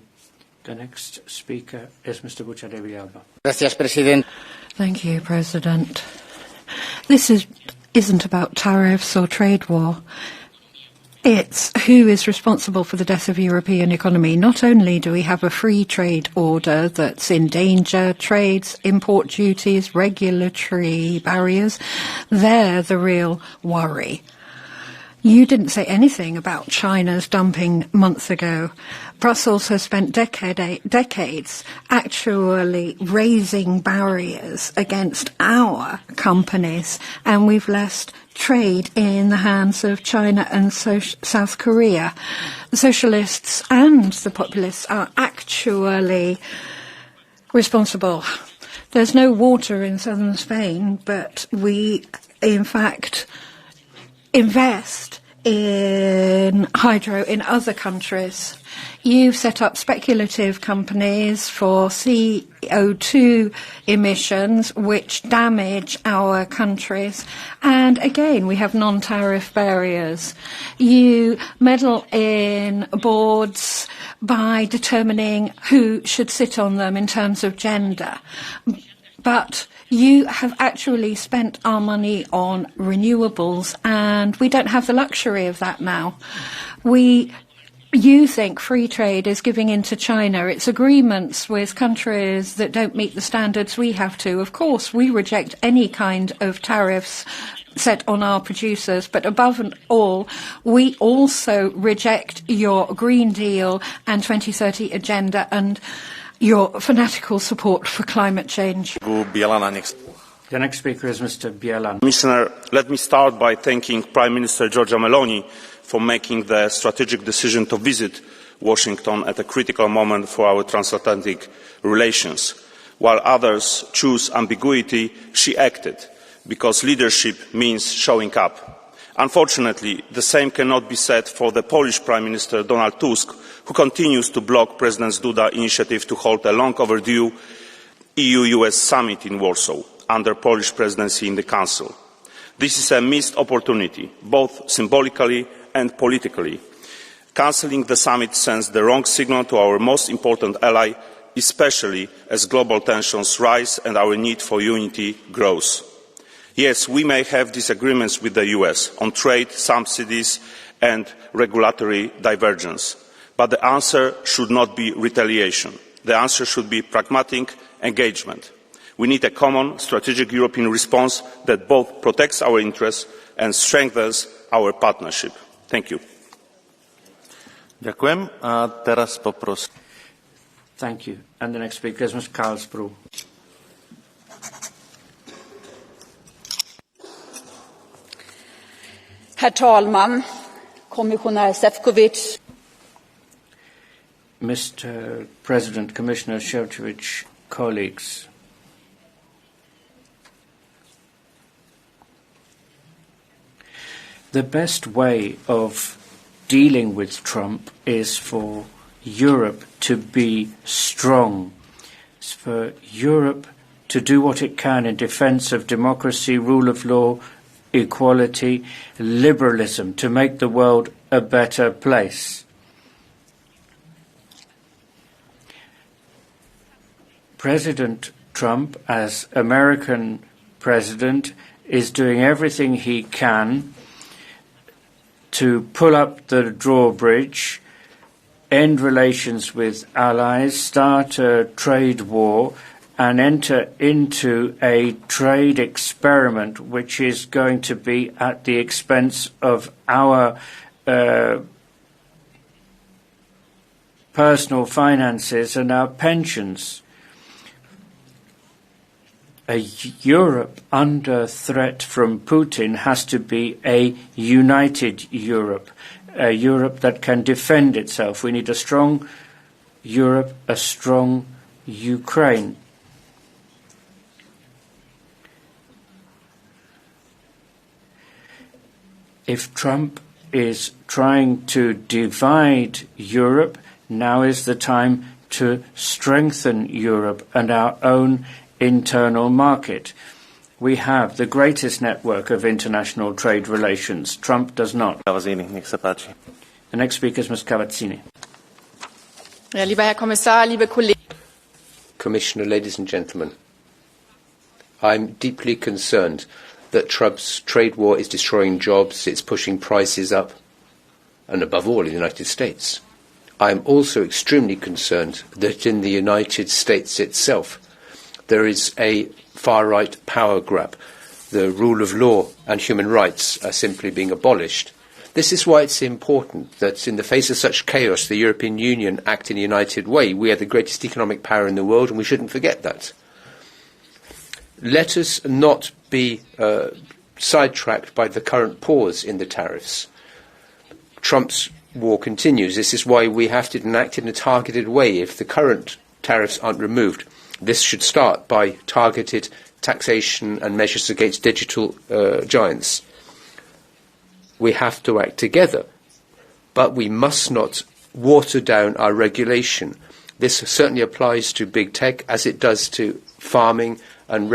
The next speaker is Mr. Buccia de Villalba. Thank you, President. This isn't about tariffs or trade war. It's who is responsible for the death of the European economy. Not only do we have a free trade order that's in danger, trades, import duties, regulatory barriers, they're the real worry. You didn't say anything about China's dumping months ago. Brussels has spent decades actually raising barriers against our companies, and we've left trade in the hands of China and South Korea. The socialists and the populists are actually responsible. There's no water in southern Spain, but we, in fact, invest in hydro in other countries. You've set up speculative companies for CO2 emissions, which damage our countries. And again, we have non-tariff barriers. You meddle in boards by determining who should sit on them in terms of gender. but you have actually spent our money on renewables, and we don't have the luxury of that now. You think free trade is giving in to China. It's agreements with countries that don't meet the standards we have to. Of course, we reject any kind of tariffs set on our producers, but above all, we also reject your Green Deal and 2030 agenda and your fanatical support for climate change. The next speaker is Mr. Bielan. Commissioner, let me start by thanking Prime Minister Giorgia Meloni for making the strategic decision to visit Washington at a critical moment for our transatlantic relations. While others choose ambiguity, she acted, because leadership means showing up. Unfortunately, the same cannot be said for the Polish Prime Minister Donald Tusk, who continues to block President Duda's initiative to hold a long overdue EU-US summit in Warsaw under Polish presidency in the Council. This is a missed opportunity, both symbolically and politically. Cancelling the summit sends the wrong signal to our most important ally, especially as global tensions rise and our need for unity grows. Yes, we may have disagreements with the US on trade, subsidies and regulatory divergence, but the answer should not be retaliation. The answer should be pragmatic engagement. We need a common strategic European response that both protects our interests and strengthens our partnership. Thank you. Ďakujem. A teraz poprosím. Thank you. And the next speaker is Ms. Karlsbro. Herr talman, kommissionär Šefčovič. Mr. President, Commissioner Šefčovič, colleagues. The best way of dealing with Trump is for Europe to be strong. It's for Europe to do what it can in defense of democracy, rule of law, equality, liberalism, to make the world a better place. President Trump, as American president, is doing everything he can to pull up the drawbridge, end relations with allies, start a trade war, and enter into a trade experiment which is going to be at the expense of our personal finances and our pensions. A Europe under threat from Putin has to be a united Europe, a Europe that can defend itself. We need a strong Europe, a strong Ukraine. If Trump is trying to divide Europe, now is the time to strengthen Europe and our own internal market. We have the greatest network of international trade relations. Trump does not. The next speaker is Ms. Cavazzini. Lieber Herr Kommissar, liebe Kollegen. Commissioner, ladies and gentlemen, I'm deeply concerned that Trump's trade war is destroying jobs, it's pushing prices up, and above all in the United States. I am also extremely concerned that in the United States itself there is a far-right power grab. The rule of law and human rights are simply being abolished. This is why it's important that in the face of such chaos, the European Union act in a united way. We are the greatest economic power in the world, and we shouldn't forget that. Let us not be sidetracked by the current pause in the tariffs. Trump's war continues. This is why we have to enact it in a targeted way if the current tariffs aren't removed. This should start by targeted taxation and measures against digital giants. We have to act together, but we must not water down our regulation. This certainly applies to big tech as it does to farming and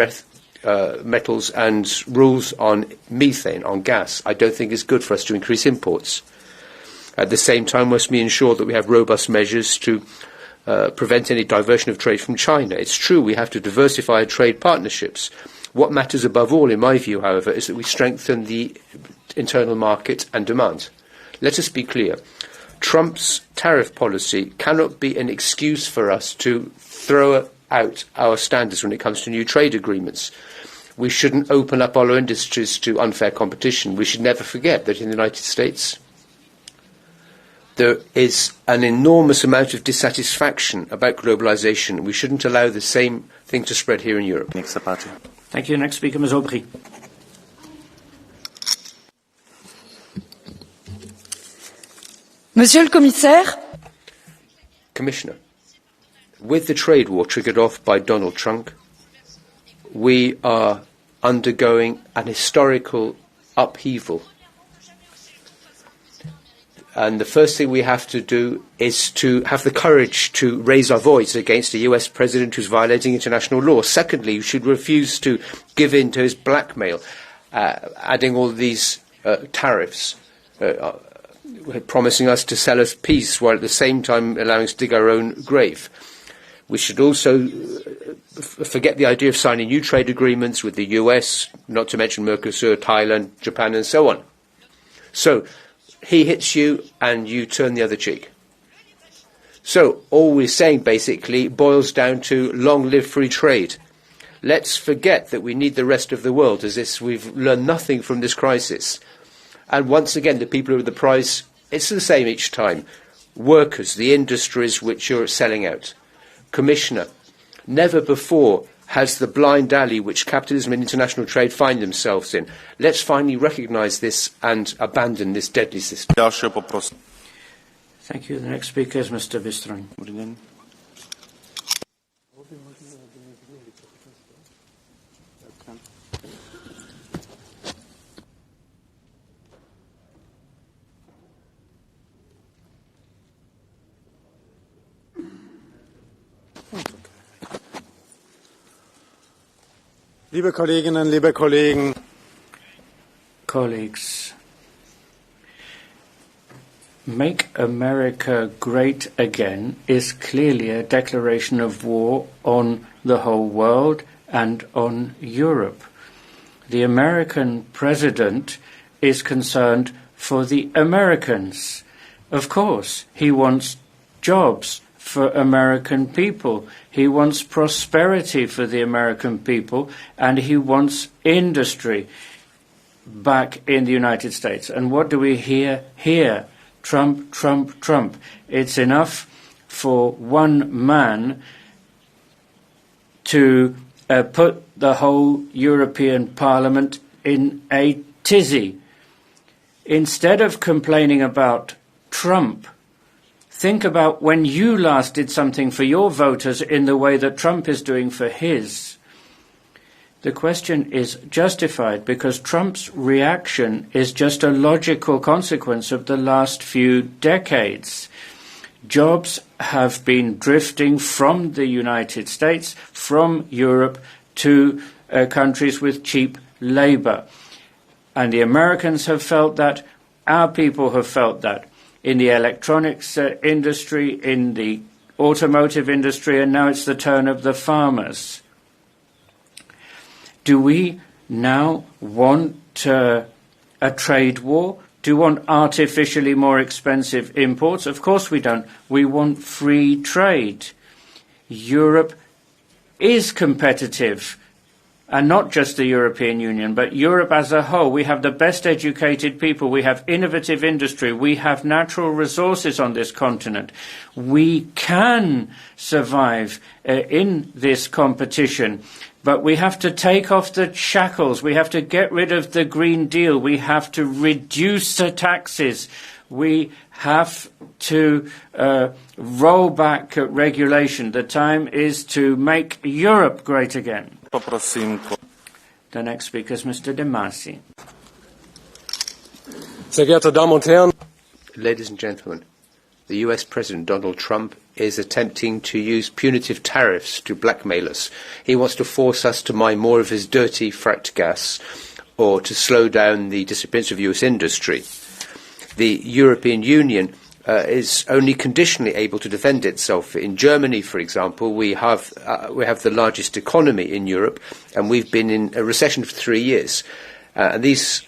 metals and rules on methane, on gas. I don't think it's good for us to increase imports. At the same time, must we ensure that we have robust measures to prevent any diversion of trade from China. It's true we have to diversify our trade partnerships. What matters above all, in my view, however, is that we strengthen the internal market and demand. Let us be clear. Trump's tariff policy cannot be an excuse for us to throw out our standards when it comes to new trade agreements. We shouldn't open up our industries to unfair competition. We should never forget that in the United States there is an enormous amount of dissatisfaction about globalization. We shouldn't allow the same thing to spread here in Europe. Thank you. Next speaker, Ms. Aubry. Monsieur le Commissaire, Commissioner, with the trade war triggered off by Donald Trump, we are undergoing an historical upheaval. And the first thing we have to do is to have the courage to raise our voice against a US president who's violating international law. Secondly, you should refuse to give in to his blackmail, adding all these tariffs, promising us to sell us peace while at the same time allowing us to dig our own grave. We should also forget the idea of signing new trade agreements with the US, not to mention Mercosur, Thailand, Japan, and so on. So, he hits you and you turn the other cheek. So, all we're saying basically boils down to long live free trade. Let's forget that we need the rest of the world, as if we've learned nothing from this crisis. And once again, the people who are the prize, it's the same each time. Workers, the industries which you're selling out. Commissioner, never before has the blind alley which capitalism and international trade find themselves in. Let's finally recognise this and abandon this deadly system. Thank you. The next speaker is Mr. Bistron. Liebe Kolleginnen, liebe Kollegen. Colleagues, Make America Great Again is clearly a declaration of war on the whole world and on Europe. The American president is concerned for the Americans. Of course, he wants jobs for American people. He wants prosperity for the American people, and he wants industry back in the United States. And what do we hear here? Trump, Trump, Trump. It's enough for one man to put the whole European Parliament in a tizzy. Instead of complaining about Trump, think about when you last did something for your voters in the way that Trump is doing for his. The question is justified because Trump's reaction is just a logical consequence of the last few decades. Jobs have been drifting from the United States, from Europe, to countries with cheap labor. And the Americans have felt that, our people have felt that. In the electronics industry, in the automotive industry, and now it's the turn of the farmers. Do we now want a trade war? Do we want artificially more expensive imports? Of course we don't. We want free trade. Europe is competitive. And not just the European Union, but Europe as a whole. We have the best educated people. We have innovative industry. We have natural resources on this continent. We can survive in this competition. But we have to take off the shackles. We have to get rid of the Green Deal. We have to reduce the taxes. We have to roll back regulation. The time is to make Europe great again. The next speaker is Mr. De Masi. Sehr geehrte Damen und Herren. Ladies and gentlemen, the US President Donald Trump is attempting to use punitive tariffs to blackmail us. He wants to force us to mine more of his dirty fracked gas or to slow down the disappearance of US industry. The European Union is only conditionally able to defend itself. In Germany, for example, we have the largest economy in Europe, and we've been in a recession for 3 years. And these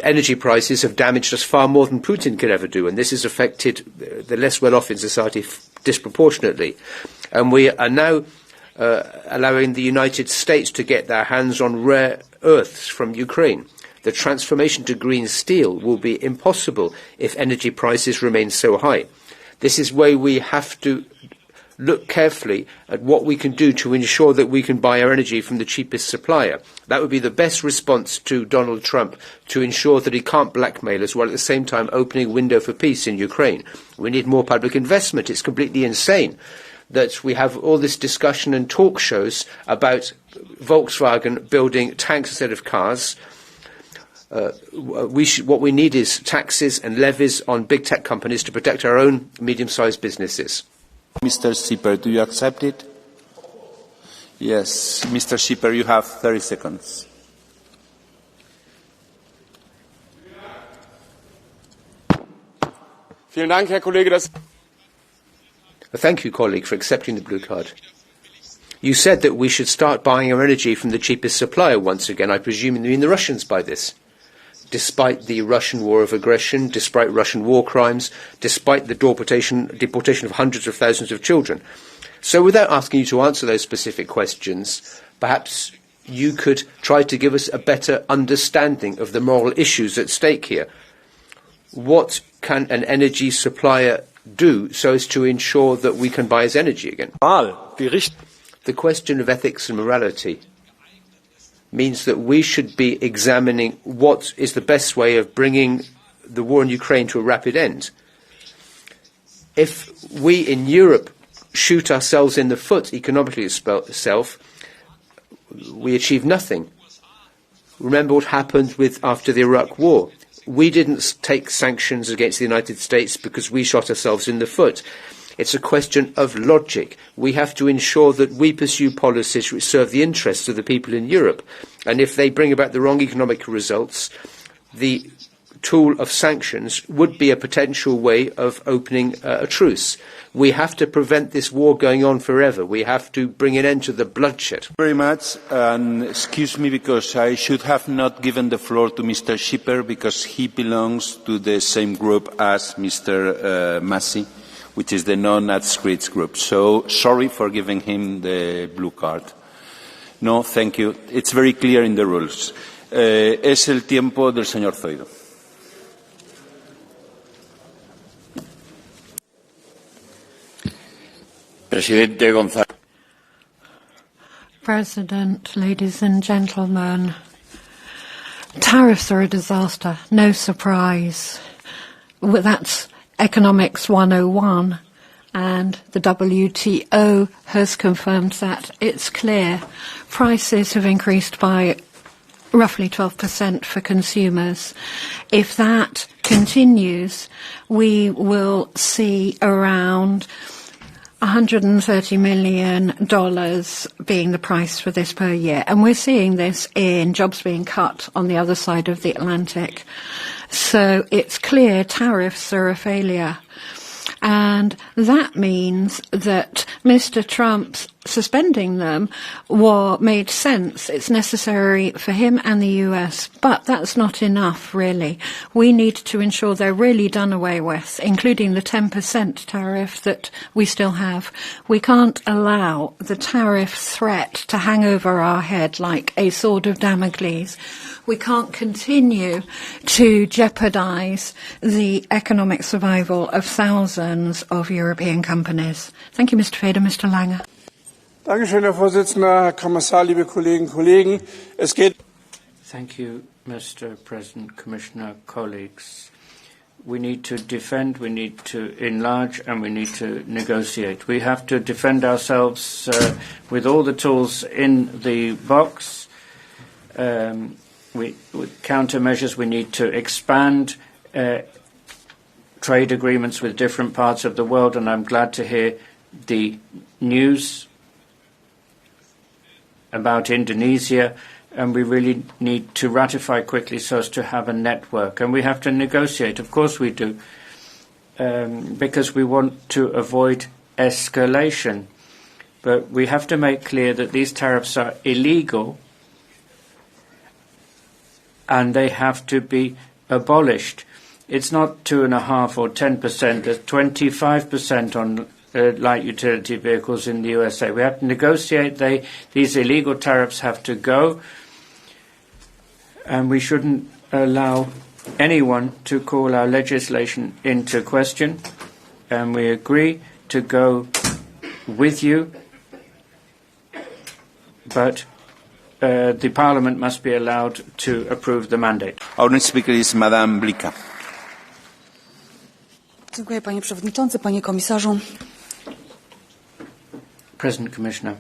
energy prices have damaged us far more than Putin could ever do, and this has affected the less well-off in society disproportionately. And we are now allowing the United States to get their hands on rare earths from Ukraine. The transformation to green steel will be impossible if energy prices remain so high. This is why we have to look carefully at what we can do to ensure that we can buy our energy from the cheapest supplier. That would be the best response to Donald Trump, to ensure that he can't blackmail us while at the same time opening a window for peace in Ukraine. We need more public investment. It's completely insane that we have all this discussion and talk shows about Volkswagen building tanks instead of cars. What we need is taxes and levies on big tech companies to protect our own medium-sized businesses. Mr. Schipper, do you accept it? Yes. Mr. Schipper, you have 30 seconds. Vielen Dank, Herr Kollege. Thank you, colleague, for accepting the blue card. You said that we should start buying our energy from the cheapest supplier once again. I presume you mean the Russians by this. Despite the Russian war of aggression, despite Russian war crimes, despite the deportation of hundreds of thousands of children. So without asking you to answer those specific questions, perhaps you could try to give us a better understanding of the moral issues at stake here. What can an energy supplier do so as to ensure that we can buy his energy again? The question of ethics and morality means that we should be examining what is the best way of bringing the war in Ukraine to a rapid end. If we in Europe shoot ourselves in the foot economically itself, we achieve nothing. Remember what happened after the Iraq War. We didn't take sanctions against the United States because we shot ourselves in the foot. It's a question of logic. We have to ensure that we pursue policies which serve the interests of the people in Europe. And if they bring about the wrong economic results, the tool of sanctions would be a potential way of opening a truce. We have to prevent this war going on forever. We have to bring an end to the bloodshed. Very much. And excuse me, because I should have not given the floor to Mr. Schipper, because he belongs to the same group as Mr. Massey, which is the non-adscripts group. So sorry for giving him the blue card. No, thank you. It's very clear in the rules. Es el tiempo del señor Zoido. President, ladies and gentlemen, tariffs are a disaster, no surprise. Well, that's Economics 101, and the WTO has confirmed that. It's clear. Prices have increased by roughly 12% for consumers. If that continues, we will see around $130 million being the price for this per year. And we're seeing this in jobs being cut on the other side of the Atlantic. So it's clear tariffs are a failure. And that means that Mr. Trump's suspending them made sense. It's necessary for him and the US, but that's not enough, really. We need to ensure they're really done away with, including the 10% tariff that we still have. We can't allow the tariff threat to hang over our head like a sword of Damocles. We can't continue to jeopardize the economic survival of thousands of European companies. Thank you, Mr. Feder. Mr. Lange. Dankeschön, Herr Vorsitzender, Herr Kommissar, liebe Kolleginnen und Kollegen. Es geht. Thank you, Mr. President, Commissioner, colleagues. We need to defend, we need to enlarge, and we need to negotiate. We have to defend ourselves with all the tools in the box. With countermeasures, we need to expand trade agreements with different parts of the world, and I'm glad to hear the news about Indonesia, and we really need to ratify quickly so as to have a network. And we have to negotiate, of course we do. because we want to avoid escalation. But we have to make clear that these tariffs are illegal and they have to be abolished. It's not 2.5% or 10%, there's 25% on light utility vehicles in the USA. We have to negotiate. These illegal tariffs have to go, and we shouldn't allow anyone to call our legislation into question. And we agree to go with you, but the Parliament must be allowed to approve the mandate. Our next speaker is Madame Blika. Dziękuję, panie przewodniczący, panie komisarzu. President, Commissioner.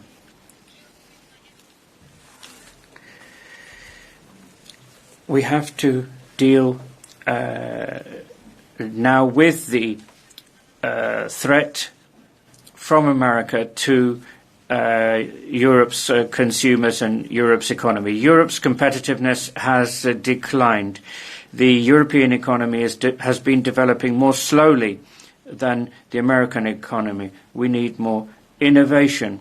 We have to deal now with the threat from America to Europe's consumers and Europe's economy. Europe's competitiveness has declined. The European economy has been developing more slowly than the American economy. We need more innovation.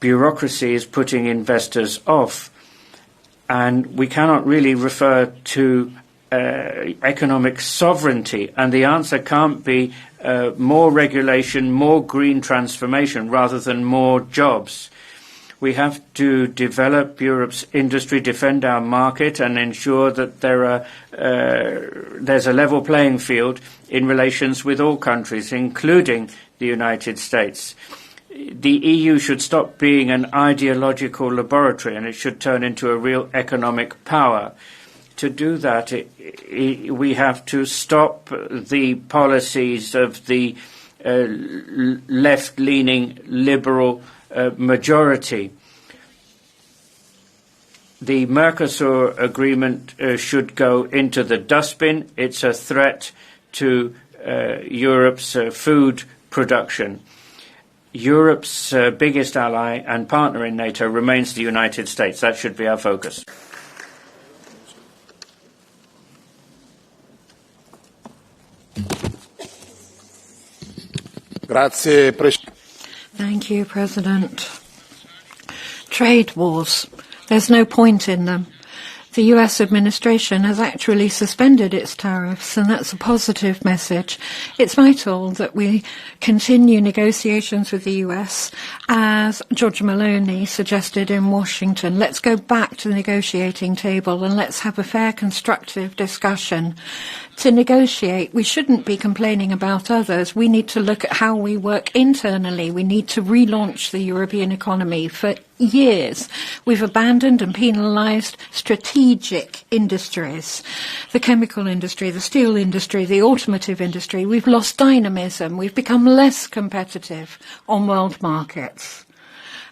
Bureaucracy is putting investors off, and we cannot really refer to economic sovereignty, and the answer can't be more regulation, more green transformation, rather than more jobs. We have to develop Europe's industry, defend our market, and ensure that there's a level playing field in relations with all countries, including the United States. The EU should stop being an ideological laboratory, and it should turn into a real economic power. To do that, we have to stop the policies of the left-leaning liberal majority. The Mercosur agreement should go into the dustbin. It's a threat to Europe's food production. Europe's biggest ally and partner in NATO remains the United States. That should be our focus. Thank you, President. Trade wars. There's no point in them. The US administration has actually suspended its tariffs, and that's a positive message. It's vital that we continue negotiations with the US, as Giorgia Meloni suggested in Washington. Let's go back to the negotiating table and let's have a fair, constructive discussion. To negotiate, we shouldn't be complaining about others. We need to look at how we work internally. We need to relaunch the European economy. For years, we've abandoned and penalised strategic industries. The chemical industry, the steel industry, the automotive industry. We've lost dynamism. We've become less competitive on world markets.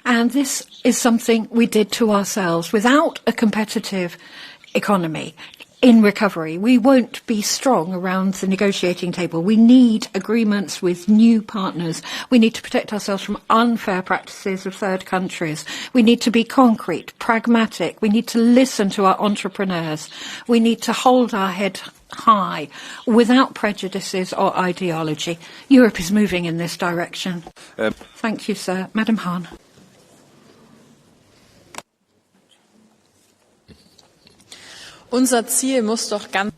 And this is something we did to ourselves. Without a competitive economy in recovery, we won't be strong around the negotiating table. We need agreements with new partners. We need to protect ourselves from unfair practices of third countries. We need to be concrete, pragmatic. We need to listen to our entrepreneurs. We need to hold our head high without prejudices or ideology. Europe is moving in this direction. Thank you, sir. Madam Hahn. Unser Ziel muss doch ganz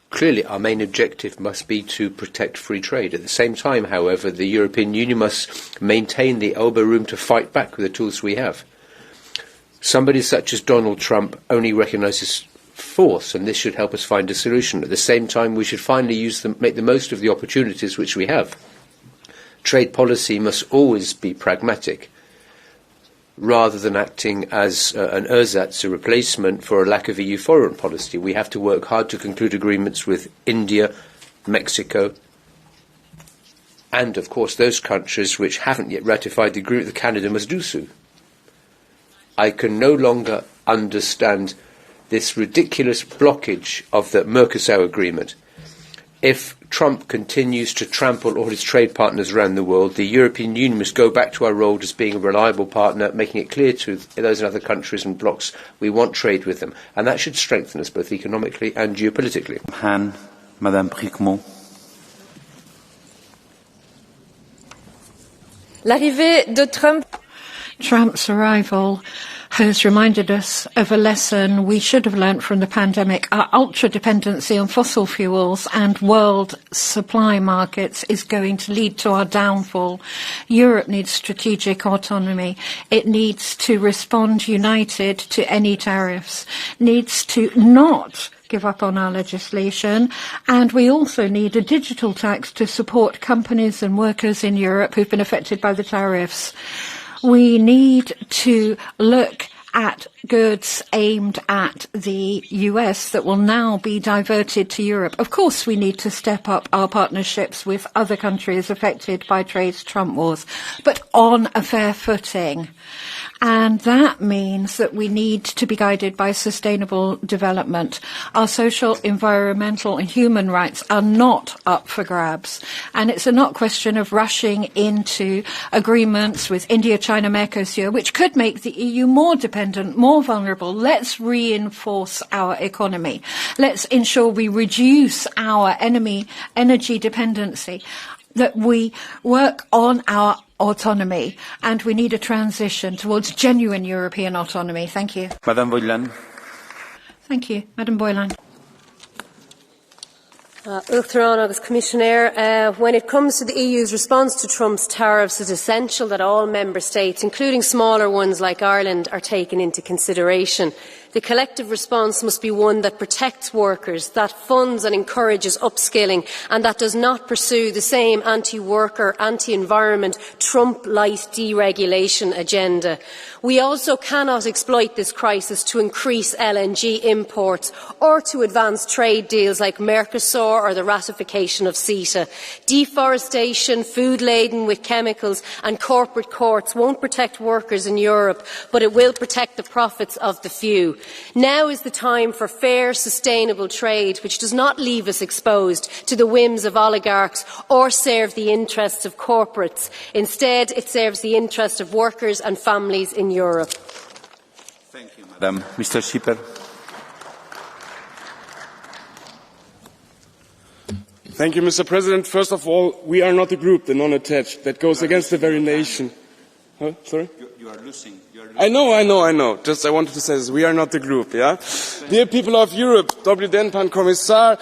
Clearly, our main objective must be to protect free trade. At the same time, however, the European Union must maintain the elbow room to fight back with the tools we have. Somebody such as Donald Trump only recognises force, and this should help us find a solution. At the same time, we should finally make the most of the opportunities which we have. Trade policy must always be pragmatic, rather than acting as an ersatz, a replacement for a lack of EU foreign policy. We have to work hard to conclude agreements with India, Mexico, and, of course, those countries which haven't yet ratified the agreement that Canada must do so. I can no longer understand this ridiculous blockage of the Mercosur agreement. If Trump continues to trample all his trade partners around the world, the European Union must go back to our role as being a reliable partner, making it clear to those in other countries and blocs we want trade with them. And that should strengthen us both economically and geopolitically. Han, Madame Bricmont. L'arrivée de Trump. Trump's arrival has reminded us of a lesson we should have learnt from the pandemic. Our ultra-dependency on fossil fuels and world supply markets is going to lead to our downfall. Europe needs strategic autonomy. It needs to respond united to any tariffs, needs to not give up on our legislation, and we also need a digital tax to support companies and workers in Europe who've been affected by the tariffs. We need to look at goods aimed at the US that will now be diverted to Europe. Of course, we need to step up our partnerships with other countries affected by trade's Trump wars, but on a fair footing. And that means that we need to be guided by sustainable development. Our social, environmental and human rights are not up for grabs. And it's not a question of rushing into agreements with India, China, Mercosur, which could make the EU more dependent, more vulnerable. Let's reinforce our economy. Let's ensure we reduce our energy dependency, that we work on our autonomy, and we need a transition towards genuine European autonomy. Thank you. Madame Boylan. Thank you. Madame Boylan. Commissioner, when it comes to the EU's response to Trump's tariffs, it is essential that all member states, including smaller ones like Ireland, are taken into consideration. The collective response must be one that protects workers, that funds and encourages upskilling, and that does not pursue the same anti-worker, anti-environment, Trump-light deregulation agenda. We also cannot exploit this crisis to increase LNG imports or to advance trade deals like Mercosur or the ratification of CETA. Deforestation, food laden with chemicals and corporate courts won't protect workers in Europe, but it will protect the profits of the few. Now is the time for fair, sustainable trade, which does not leave us exposed to the whims of oligarchs or serve the interests of corporates. Instead, it serves the interests of workers and families in Europe. Thank you, Madam. Mr. Schipper. Thank you, Mr. President. First of all, we are not a group, the non-attached. That goes against the very nation. Huh? Sorry? You are losing. I know. Just I wanted to say this. We are not the group, yeah? Dear people of Europe, Pan Kommissar,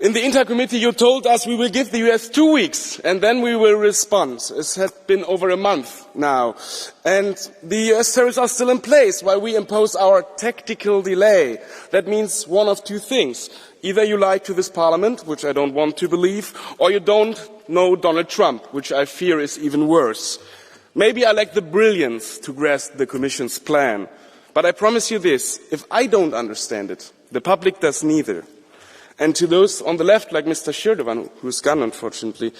in the Inter Committee you told us we will give the US 2 weeks and then we will respond. It has been over a month now. And the US tariffs are still in place while we impose our tactical delay. That means one of two things. Either you lie to this Parliament, which I don't want to believe, or you don't know Donald Trump, which I fear is even worse. Maybe I lack the brilliance to grasp the Commission's plan, but I promise you this, if I don't understand it, the public does neither. And to those on the left, like Mr. Shirdovan, who's gone unfortunately,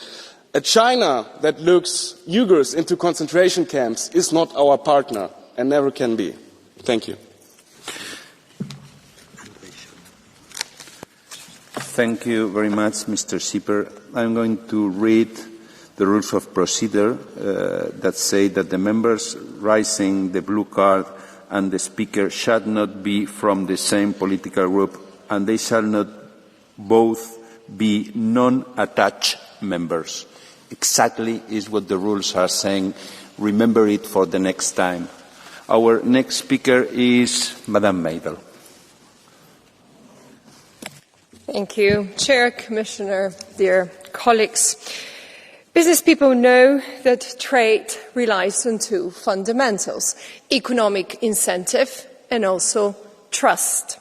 a China that looks Uyghurs into concentration camps is not our partner and never can be. Thank you. Thank you very much, Mr. Schipper. I'm going to read the rules of procedure that say that the members raising the blue card and the speaker shall not be from the same political group and they shall not both be non-attached members. Exactly is what the rules are saying. Remember it for the next time. Our next speaker is Madame Maidel. Thank you, Chair, Commissioner, dear colleagues. Business people know that trade relies on two fundamentals, economic incentive and also trust.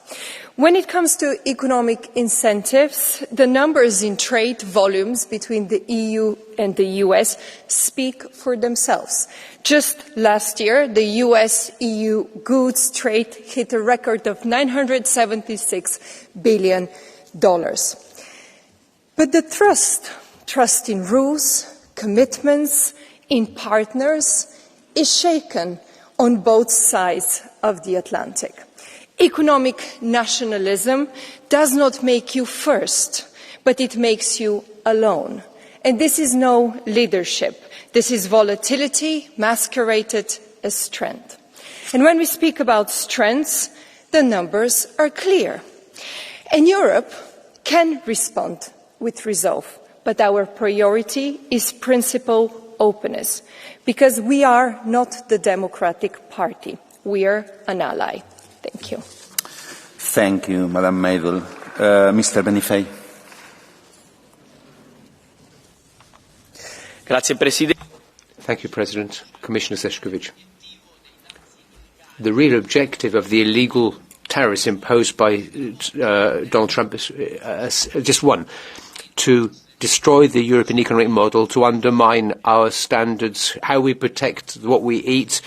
When it comes to economic incentives, the numbers in trade volumes between the EU and the US speak for themselves. Just last year, the US-EU goods trade hit a record of $976 billion. But the trust in rules, commitments, in partners is shaken on both sides of the Atlantic. Economic nationalism does not make you first, but it makes you alone. And this is no leadership. This is volatility masqueraded as strength. And when we speak about strengths, the numbers are clear. And Europe can respond with resolve, but our priority is principal openness, because we are not the Democratic Party. We are an ally. Thank you. Thank you, Madam Mabel. Mr. Benifei. Thank you, President. Commissioner Šefčovič. The real objective of the illegal tariffs imposed by Donald Trump is just one: to destroy the European economic model, to undermine our standards, how we protect what we eat,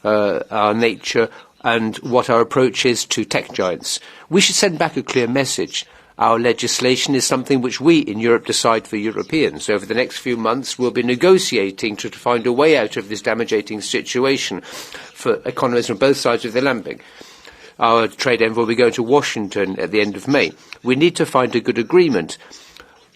our nature, and what our approach is to tech giants. We should send back a clear message. Our legislation is something which we in Europe decide for Europeans. Over the next few months, we'll be negotiating to find a way out of this damaging situation for economies from both sides of the Atlantic. Our trade envoy will be going to Washington at the end of May. We need to find a good agreement.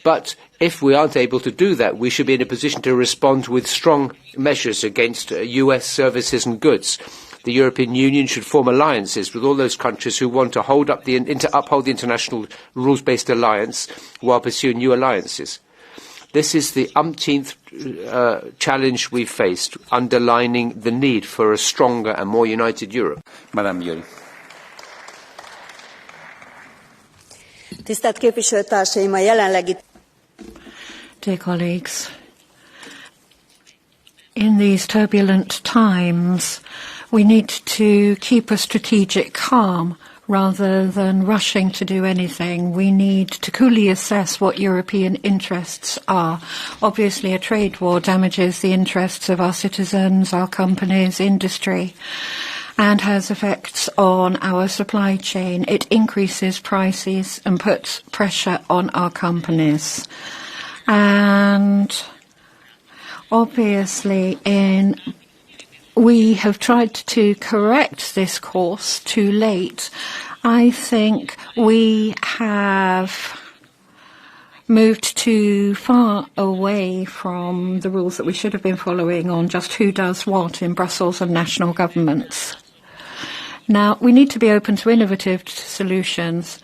But if we aren't able to do that, we should be in a position to respond with strong measures against US services and goods. The European Union should form alliances with all those countries who want to uphold the international rules-based alliance while pursuing new alliances. This is the umpteenth challenge we've faced, underlining the need for a stronger and more united Europe. Madam Yuri. Tisztelt képviselőtársaim, a jelenlegi... Dear colleagues, in these turbulent times, we need to keep a strategic calm rather than rushing to do anything. We need to coolly assess what European interests are. Obviously, a trade war damages the interests of our citizens, our companies, industry, and has effects on our supply chain. It increases prices and puts pressure on our companies. And obviously, we have tried to correct this course too late. I think we have moved too far away from the rules that we should have been following on just who does what in Brussels and national governments. Now, we need to be open to innovative solutions.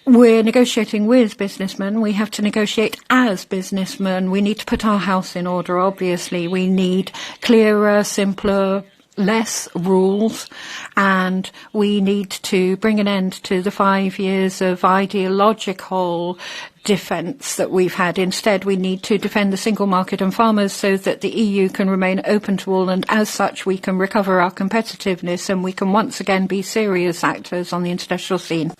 We're negotiating with businessmen. We have to negotiate as businessmen. We need to put our house in order, obviously. We need clearer, simpler, less rules, and we need to bring an end to the 5 years of ideological defence that we've had. Instead, we need to defend the single market and farmers so that the EU can remain open to all, and as such we can recover our competitiveness and we can once again be serious actors on the international scene.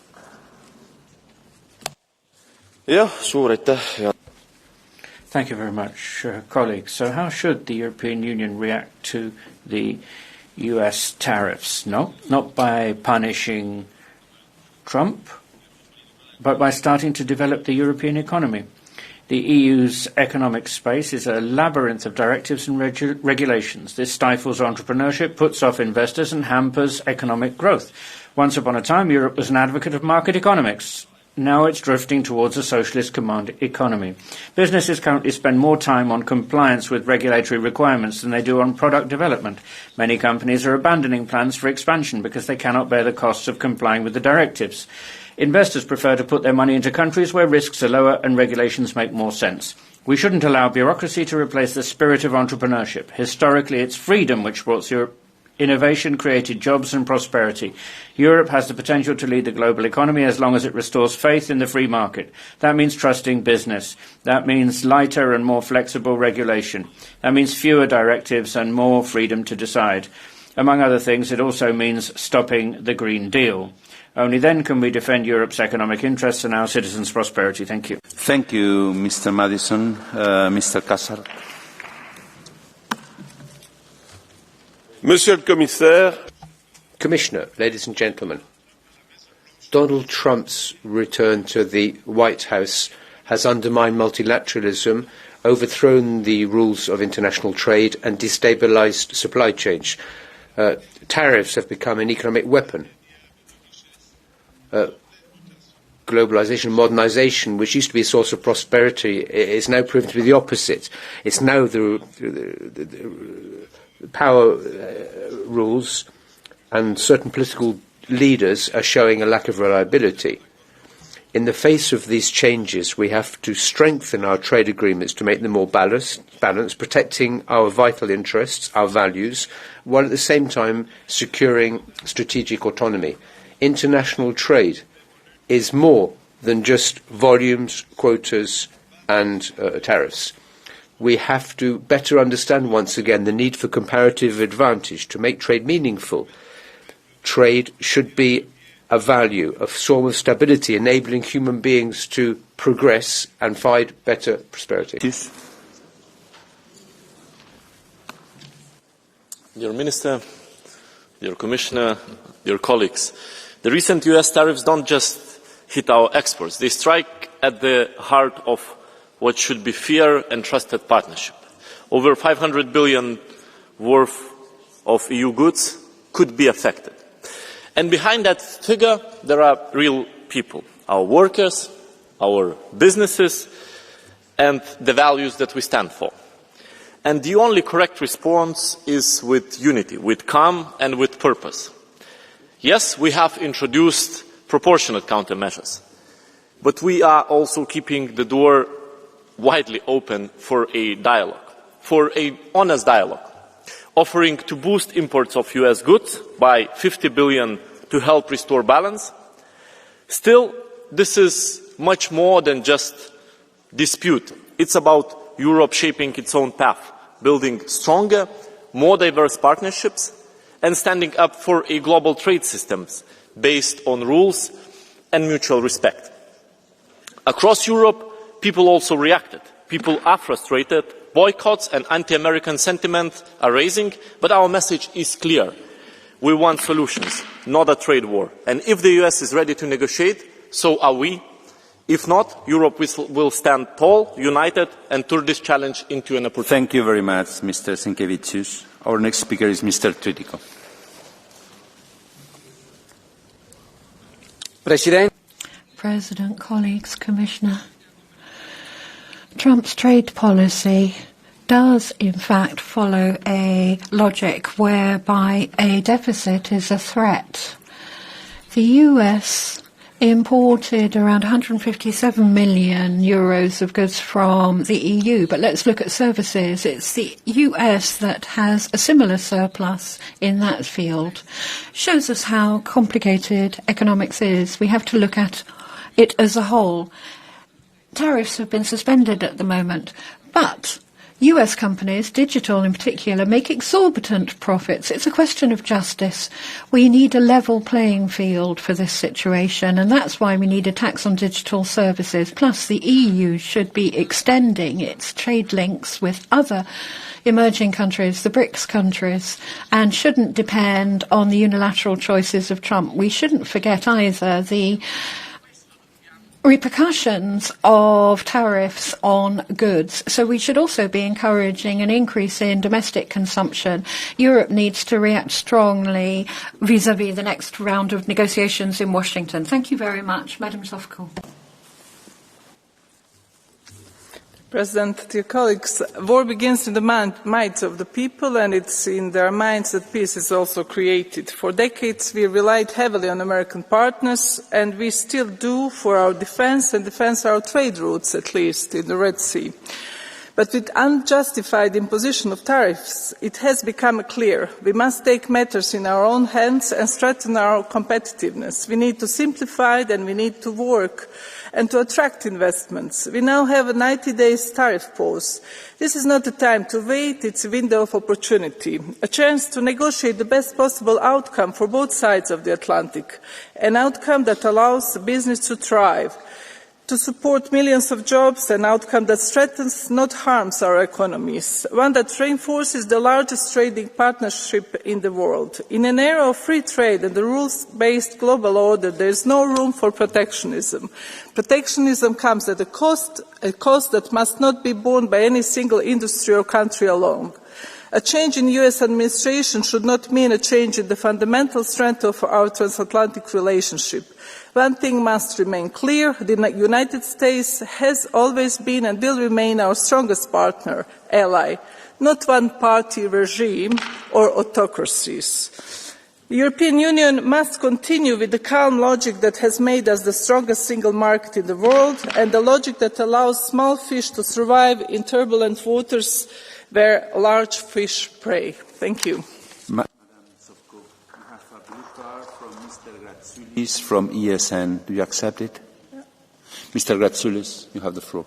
Thank you very much, colleagues. So how should the European Union react to the US tariffs? No, not by punishing Trump, but by starting to develop the European economy. The EU's economic space is a labyrinth of directives and regulations. This stifles entrepreneurship, puts off investors, and hampers economic growth. Once upon a time, Europe was an advocate of market economics. Now it's drifting towards a socialist command economy. Businesses currently spend more time on compliance with regulatory requirements than they do on product development. Many companies are abandoning plans for expansion because they cannot bear the costs of complying with the directives. Investors prefer to put their money into countries where risks are lower and regulations make more sense. We shouldn't allow bureaucracy to replace the spirit of entrepreneurship. Historically, it's freedom which brought Europe. Innovation created jobs and prosperity. Europe has the potential to lead the global economy as long as it restores faith in the free market. That means trusting business. That means lighter and more flexible regulation. That means fewer directives and more freedom to decide. Among other things, it also means stopping the Green Deal. Only then can we defend Europe's economic interests and our citizens' prosperity. Thank you. Thank you, Mr. Madison. Mr. Kassar. Monsieur le Commissaire, Commissioner, ladies and gentlemen, Donald Trump's return to the White House has undermined multilateralism, overthrown the rules of international trade and destabilized supply chains. Tariffs have become an economic weapon. Globalization, modernization, which used to be a source of prosperity, is now proven to be the opposite. It's now the power rules, and certain political leaders are showing a lack of reliability. In the face of these changes, we have to strengthen our trade agreements to make them more balanced, protecting our vital interests, our values, while at the same time securing strategic autonomy. International trade is more than just volumes, quotas and tariffs. We have to better understand once again the need for comparative advantage to make trade meaningful. Trade should be a value, a form of stability, enabling human beings to progress and find better prosperity. Dear Minister, dear Commissioner, dear colleagues, the recent US tariffs don't just hit our exports, they strike at the heart of what should be fair and trusted partnership. Over 500 billion worth of EU goods could be affected. And behind that figure, there are real people, our workers, our businesses, and the values that we stand for. And the only correct response is with unity, with calm and with purpose. Yes, we have introduced proportionate countermeasures, but we are also keeping the door widely open for a dialogue, for an honest dialogue, offering to boost imports of US goods by 50 billion to help restore balance. Still, this is much more than just dispute. It's about Europe shaping its own path, building stronger, more diverse partnerships, and standing up for a global trade system based on rules and mutual respect. Across Europe, people also reacted. People are frustrated. Boycotts and anti-American sentiment are rising, but our message is clear. We want solutions, not a trade war. And if the US is ready to negotiate, so are we. If not, Europe will stand tall, united, and turn this challenge into an opportunity. Thank you very much, Mr. Sienkiewicz. Our next speaker is Mr. Tritico. President, colleagues, Commissioner. Trump's trade policy does, in fact, follow a logic whereby a deficit is a threat. The US imported around 157 million euros of goods from the EU, but let's look at services. It's the US that has a similar surplus in that field. Shows us how complicated economics is. We have to look at it as a whole. Tariffs have been suspended at the moment, but US companies, digital in particular, make exorbitant profits. It's a question of justice. We need a level playing field for this situation, and that's why we need a tax on digital services. Plus, the EU should be extending its trade links with other emerging countries, the BRICS countries, and shouldn't depend on the unilateral choices of Trump. We shouldn't forget either the repercussions of tariffs on goods. So we should also be encouraging an increase in domestic consumption. Europe needs to react strongly vis-à-vis the next round of negotiations in Washington. Thank you very much. Madam Szłapka. President, dear colleagues, war begins in the minds of the people, and it's in their minds that peace is also created. For decades, we relied heavily on American partners, and we still do for our defense and defense our trade routes, at least in the Red Sea. But with unjustified imposition of tariffs, it has become clear we must take matters in our own hands and strengthen our competitiveness. We need to simplify and we need to work and to attract investments. We now have a 90-day tariff pause. This is not a time to wait, it's a window of opportunity, a chance to negotiate the best possible outcome for both sides of the Atlantic, an outcome that allows business to thrive, to support millions of jobs, an outcome that strengthens, not harms our economies, one that reinforces the largest trading partnership in the world. In an era of free trade and the rules-based global order, there is no room for protectionism. Protectionism comes at a cost that must not be borne by any single industry or country alone. A change in US administration should not mean a change in the fundamental strength of our transatlantic relationship. One thing must remain clear, the United States has always been and will remain our strongest partner, ally, not one-party regime or autocracies. The European Union must continue with the calm logic that has made us the strongest single market in the world and the logic that allows small fish to survive in turbulent waters where large fish prey. Thank you. Madam Sofko, you have a blue card from Mr. Gratsoulis from ESN. Do you accept it? Yeah. Mr. Gratsoulis, you have the floor.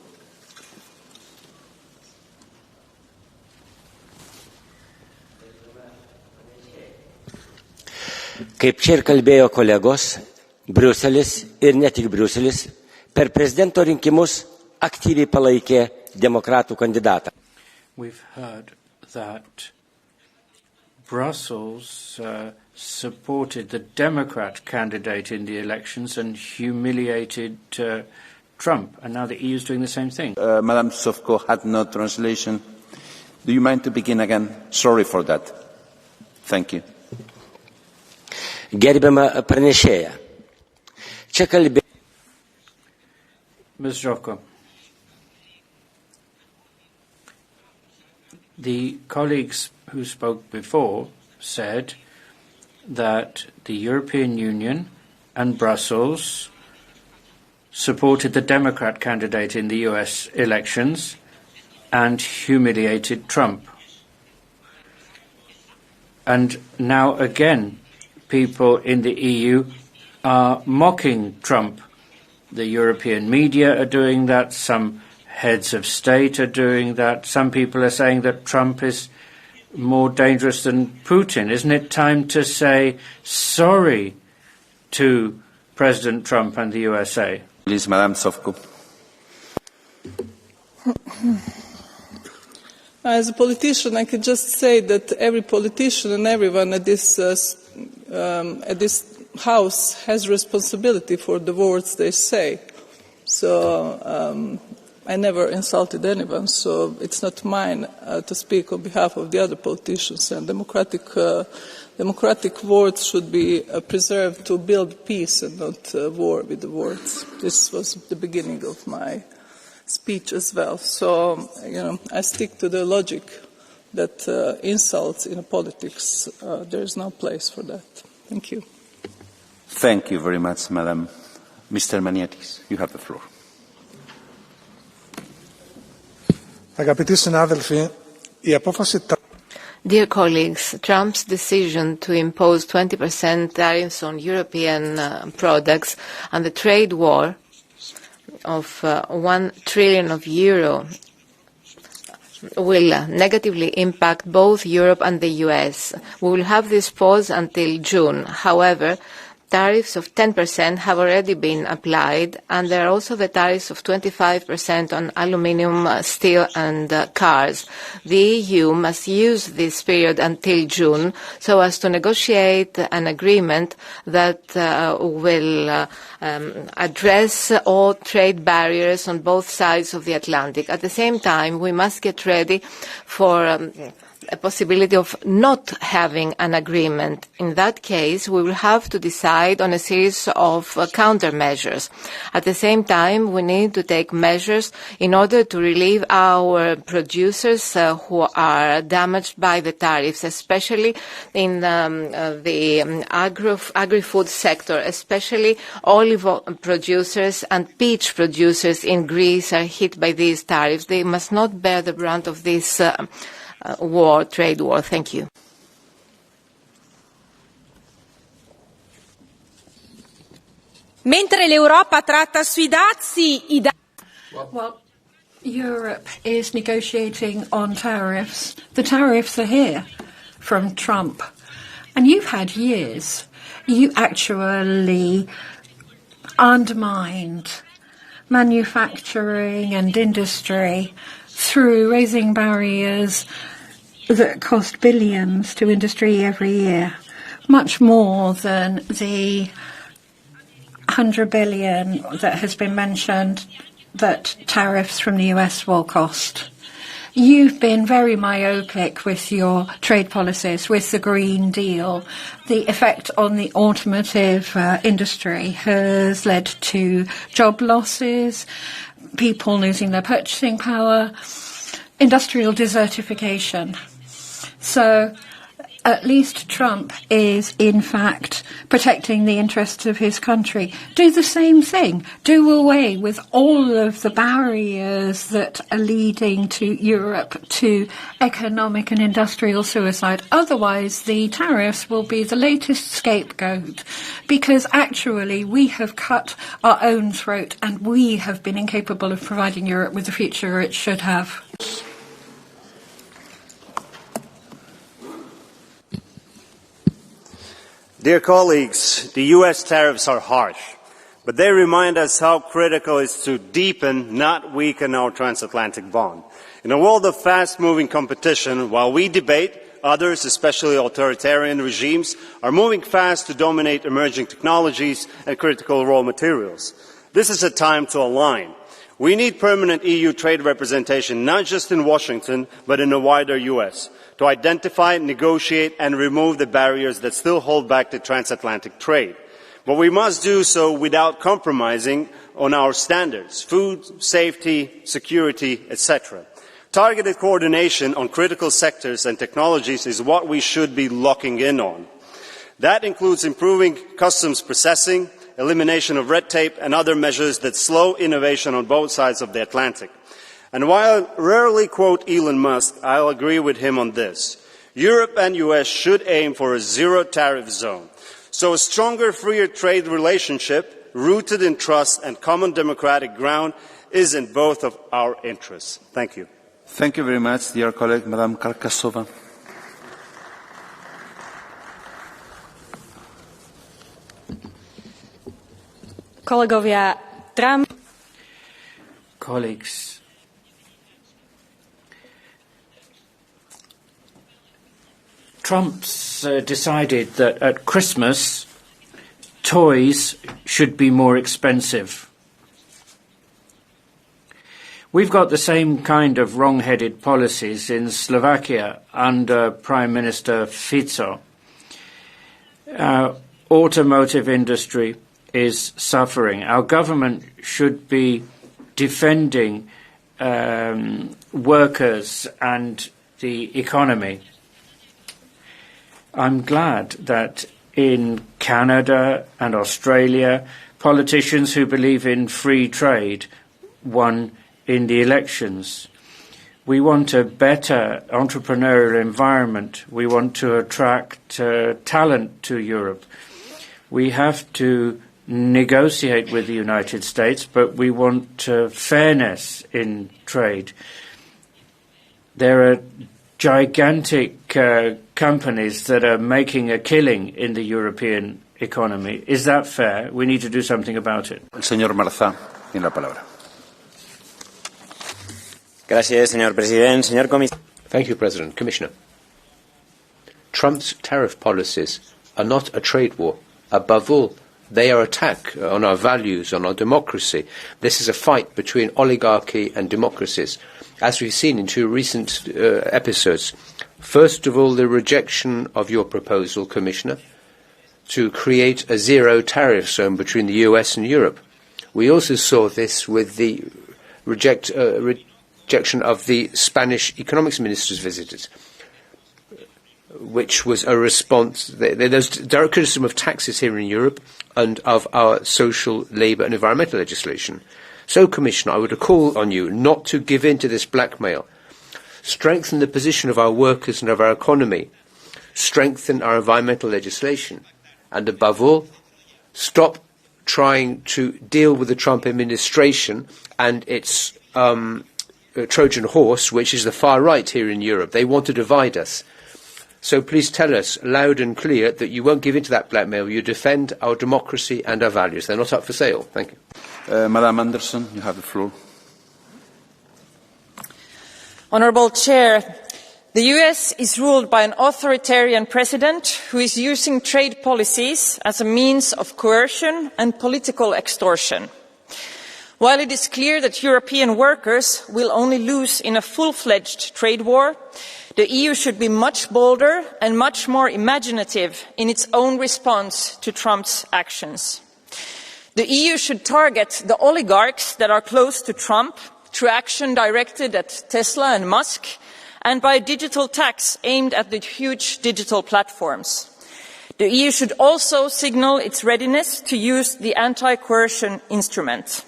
Kaip čia ir kalbėjo kolegos, Briuselis ir ne tik Briuselis per prezidento rinkimus aktyviai palaikė demokratų kandidatą. We've heard that Brussels supported the Democrat candidate in the elections and humiliated Trump, and now the EU is doing the same thing. Madam Sofko had no translation. Do you mind to begin again? Sorry for that. Thank you. Gerbiama pranešėja, čia kalbėjo. Ms. Zhovko, the colleagues who spoke before said that the European Union and Brussels supported the Democrat candidate in the US elections and humiliated Trump. And now again, people in the EU are mocking Trump. The European media are doing that. Some heads of state are doing that. Some people are saying that Trump is more dangerous than Putin. Isn't it time to say sorry to President Trump and the USA? Please, Madam Sofko. As a politician, I could just say that every politician and everyone at this House has responsibility for the words they say. So I never insulted anyone, so it's not mine to speak on behalf of the other politicians. And democratic words should be preserved to build peace and not war with the words. This was the beginning of my speech as well. So, I stick to the logic that insults in politics, there is no place for that. Thank you. Thank you very much, Madam. Mr. Maniatis, you have the floor. Dear colleagues, Trump's decision to impose 20% tariffs on European products and the trade war of €1 trillion will negatively impact both Europe and the US. We will have this pause until June. However, tariffs of 10% have already been applied, and there are also the tariffs of 25% on aluminium, steel and cars. The EU must use this period until June so as to negotiate an agreement that will address all trade barriers on both sides of the Atlantic. At the same time, we must get ready for a possibility of not having an agreement. In that case, we will have to decide on a series of countermeasures. At the same time, we need to take measures in order to relieve our producers who are damaged by the tariffs, especially in the agri-food sector, especially olive producers and peach producers in Greece are hit by these tariffs. They must not bear the brunt of this trade war. Thank you. Mentre l'Europa tratta sui dazi Well, Europe is negotiating on tariffs. The tariffs are here from Trump. And you've had years. You actually undermined manufacturing and industry through raising barriers that cost billions to industry every year, much more than the 100 billion that has been mentioned that tariffs from the US will cost. You've been very myopic with your trade policies, with the Green Deal. The effect on the automotive industry has led to job losses, people losing their purchasing power, industrial desertification. So at least Trump is, in fact, protecting the interests of his country. Do the same thing. Do away with all of the barriers that are leading to Europe to economic and industrial suicide. Otherwise, the tariffs will be the latest scapegoat, because actually we have cut our own throat and we have been incapable of providing Europe with the future it should have. Dear colleagues, the US tariffs are harsh, but they remind us how critical it is to deepen, not weaken, our transatlantic bond. In a world of fast-moving competition, while we debate, others, especially authoritarian regimes, are moving fast to dominate emerging technologies and critical raw materials. This is a time to align. We need permanent EU trade representation, not just in Washington, but in the wider US, to identify, negotiate and remove the barriers that still hold back the transatlantic trade. But we must do so without compromising on our standards, food, safety, security, etc. Targeted coordination on critical sectors and technologies is what we should be locking in on. That includes improving customs processing, elimination of red tape and other measures that slow innovation on both sides of the Atlantic. And while I rarely quote Elon Musk, I'll agree with him on this. Europe and US should aim for a zero-tariff zone. So a stronger, freer trade relationship, rooted in trust and common democratic ground, is in both of our interests. Thank you. Thank you very much, dear colleague, Madam Karkasova. Kolegovia, Colleagues, Trump's decided that at Christmas, toys should be more expensive. We've got the same kind of wrong-headed policies in Slovakia under Prime Minister Fico. Our automotive industry is suffering. Our government should be defending workers and the economy. I'm glad that in Canada and Australia, politicians who believe in free trade won in the elections. We want a better entrepreneurial environment. We want to attract talent to Europe. We have to negotiate with the United States, but we want fairness in trade. There are gigantic companies that are making a killing in the European economy. Is that fair? We need to do something about it. El señor Marzá tiene la palabra. Gracias, señor presidente, señor comisario. Thank you, President. Commissioner. Trump's tariff policies are not a trade war. Above all, they are an attack on our values, on our democracy. This is a fight between oligarchy and democracies, as we've seen in two recent episodes. First of all, the rejection of your proposal, Commissioner, to create a zero tariff zone between the US and Europe. We also saw this with the rejection of the Spanish economics minister's visitors, which was a response. There's direct criticism of taxes here in Europe and of our social, labour and environmental legislation. So, Commissioner, I would call on you not to give in to this blackmail. Strengthen the position of our workers and of our economy. Strengthen our environmental legislation. And above all, stop trying to deal with the Trump administration and its Trojan horse, which is the far right here in Europe. They want to divide us. So please tell us loud and clear that you won't give in to that blackmail. You defend our democracy and our values. They're not up for sale. Thank you. Madam Anderson, you have the floor. Honourable Chair, the US is ruled by an authoritarian president who is using trade policies as a means of coercion and political extortion. While it is clear that European workers will only lose in a full-fledged trade war, the EU should be much bolder and much more imaginative in its own response to Trump's actions. The EU should target the oligarchs that are close to Trump through action directed at Tesla and Musk, and by a digital tax aimed at the huge digital platforms. The EU should also signal its readiness to use the anti-coercion instrument.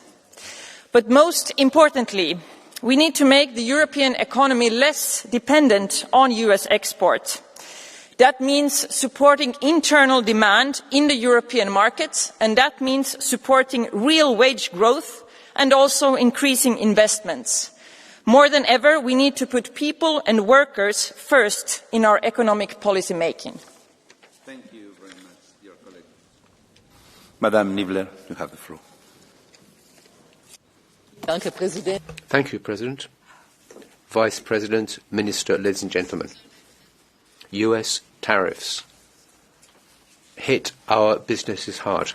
But most importantly, we need to make the European economy less dependent on US export. That means supporting internal demand in the European markets, and that means supporting real wage growth and also increasing investments. More than ever, we need to put people and workers first in our economic policy making. Thank you very much, dear colleague. Madame Niebler, you have the floor. Thank you, President. Vice President, Minister, ladies and gentlemen. US tariffs hit our businesses hard.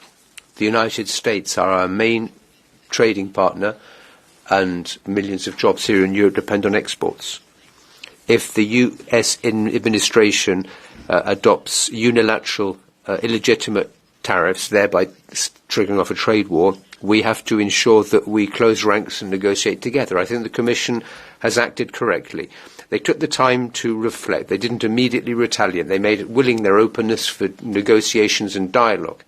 The United States are our main trading partner, and millions of jobs here in Europe depend on exports. If the US administration adopts unilateral, illegitimate tariffs, thereby triggering off a trade war, we have to ensure that we close ranks and negotiate together. I think the Commission has acted correctly. They took the time to reflect. They didn't immediately retaliate. They made it willing their openness for negotiations and dialogue.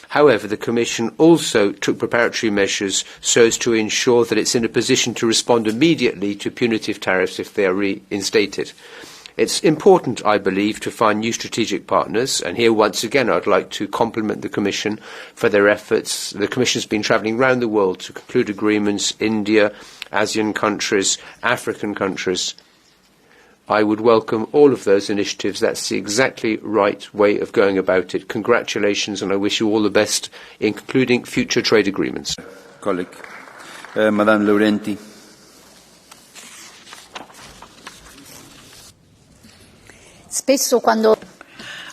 However, the Commission also took preparatory measures so as to ensure that it's in a position to respond immediately to punitive tariffs if they are reinstated. It's important, I believe, to find new strategic partners, and here once again I'd like to compliment the Commission for their efforts. The Commission has been travelling around the world to conclude agreements, India, ASEAN countries, African countries. I would welcome all of those initiatives. That's the exactly right way of going about it. Congratulations, and I wish you all the best in concluding future trade agreements. Colleague. Madame Laurenti.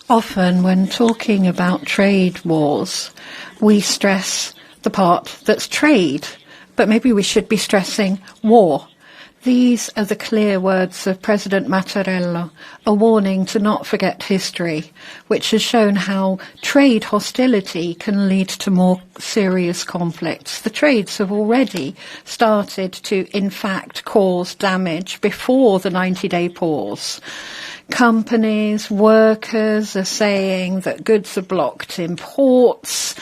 Often when talking about trade wars, we stress the part that's trade, but maybe we should be stressing war. These are the clear words of President Mattarella, a warning to not forget history, which has shown how trade hostility can lead to more serious conflicts. The trades have already started to, in fact, cause damage before the 90-day pause. Companies, workers are saying that goods are blocked in ports,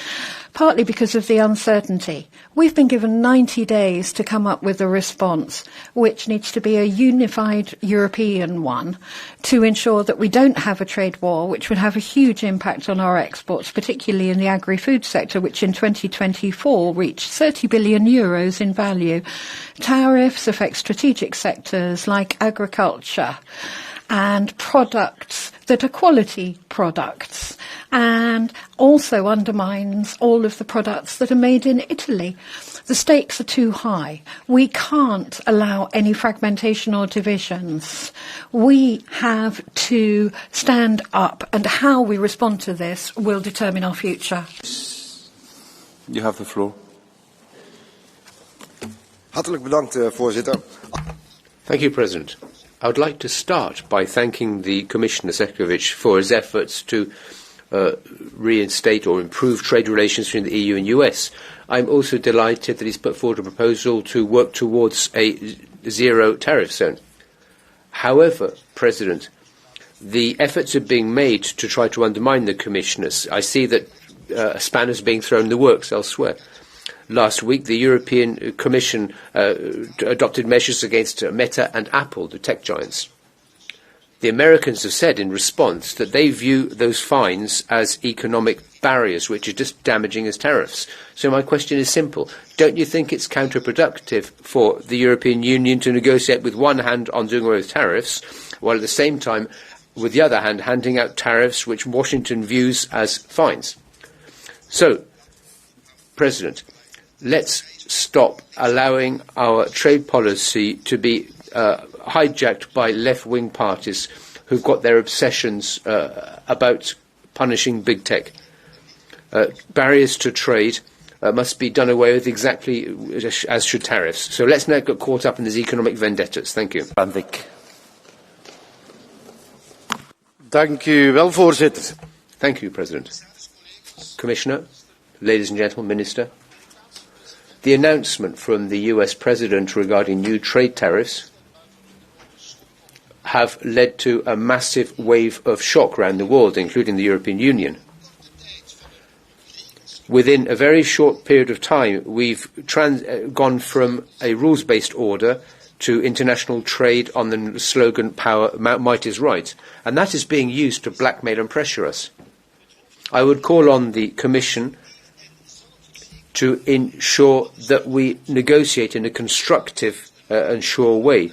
partly because of the uncertainty. We've been given 90 days to come up with a response, which needs to be a unified European one, to ensure that we don't have a trade war, which would have a huge impact on our exports, particularly in the agri-food sector, which in 2024 reached 30 billion euros in value. Tariffs affect strategic sectors like agriculture and products that are quality products, and also undermines all of the products that are made in Italy. The stakes are too high. We can't allow any fragmentation or divisions. We have to stand up, and how we respond to this will determine our future. You have the floor. Hartelijk bedankt, voorzitter. Thank you, President. I would like to start by thanking the Commissioner Šefčovič for his efforts to reinstate or improve trade relations between the EU and US. I'm also delighted that he's put forward a proposal to work towards a zero tariff zone. However, President, the efforts are being made to try to undermine the Commissioners. I see that spanners being thrown in the works elsewhere. Last week, the European Commission adopted measures against Meta and Apple, the tech giants. The Americans have said in response that they view those fines as economic barriers, which are just damaging as tariffs. So my question is simple. Don't you think it's counterproductive for the European Union to negotiate with one hand on doing away with tariffs, while at the same time, with the other hand, handing out tariffs which Washington views as fines? So, President, let's stop allowing our trade policy to be hijacked by left-wing parties who've got their obsessions about punishing big tech. Barriers to trade must be done away with exactly as should tariffs. So let's not get caught up in these economic vendettas. Thank you. Dank u wel, voorzitter. Thank you, President. Commissioner, ladies and gentlemen, Minister. The announcement from the US President regarding new trade tariffs have led to a massive wave of shock around the world, including the European Union. Within a very short period of time, we've gone from a rules-based order to international trade on the slogan, power, might is right. And that is being used to blackmail and pressure us. I would call on the Commission to ensure that we negotiate in a constructive and sure way.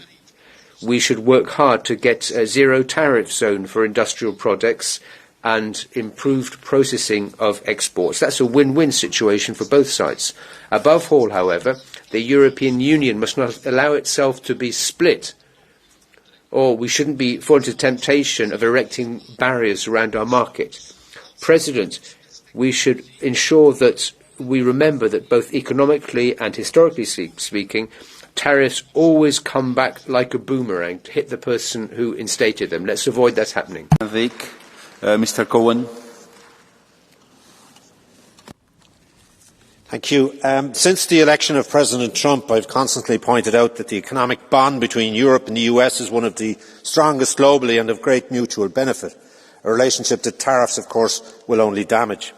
We should work hard to get a zero tariff zone for industrial products and improved processing of exports. That's a win-win situation for both sides. Above all, however, the European Union must not allow itself to be split, or we shouldn't be falling to the temptation of erecting barriers around our market. President, we should ensure that we remember that both economically and historically speaking, tariffs always come back like a boomerang to hit the person who instated them. Let's avoid that happening. Mr. Cohen. Thank you. Since the election of President Trump, I've constantly pointed out that the economic bond between Europe and the US is one of the strongest globally and of great mutual benefit, a relationship that tariffs, of course, will only damage.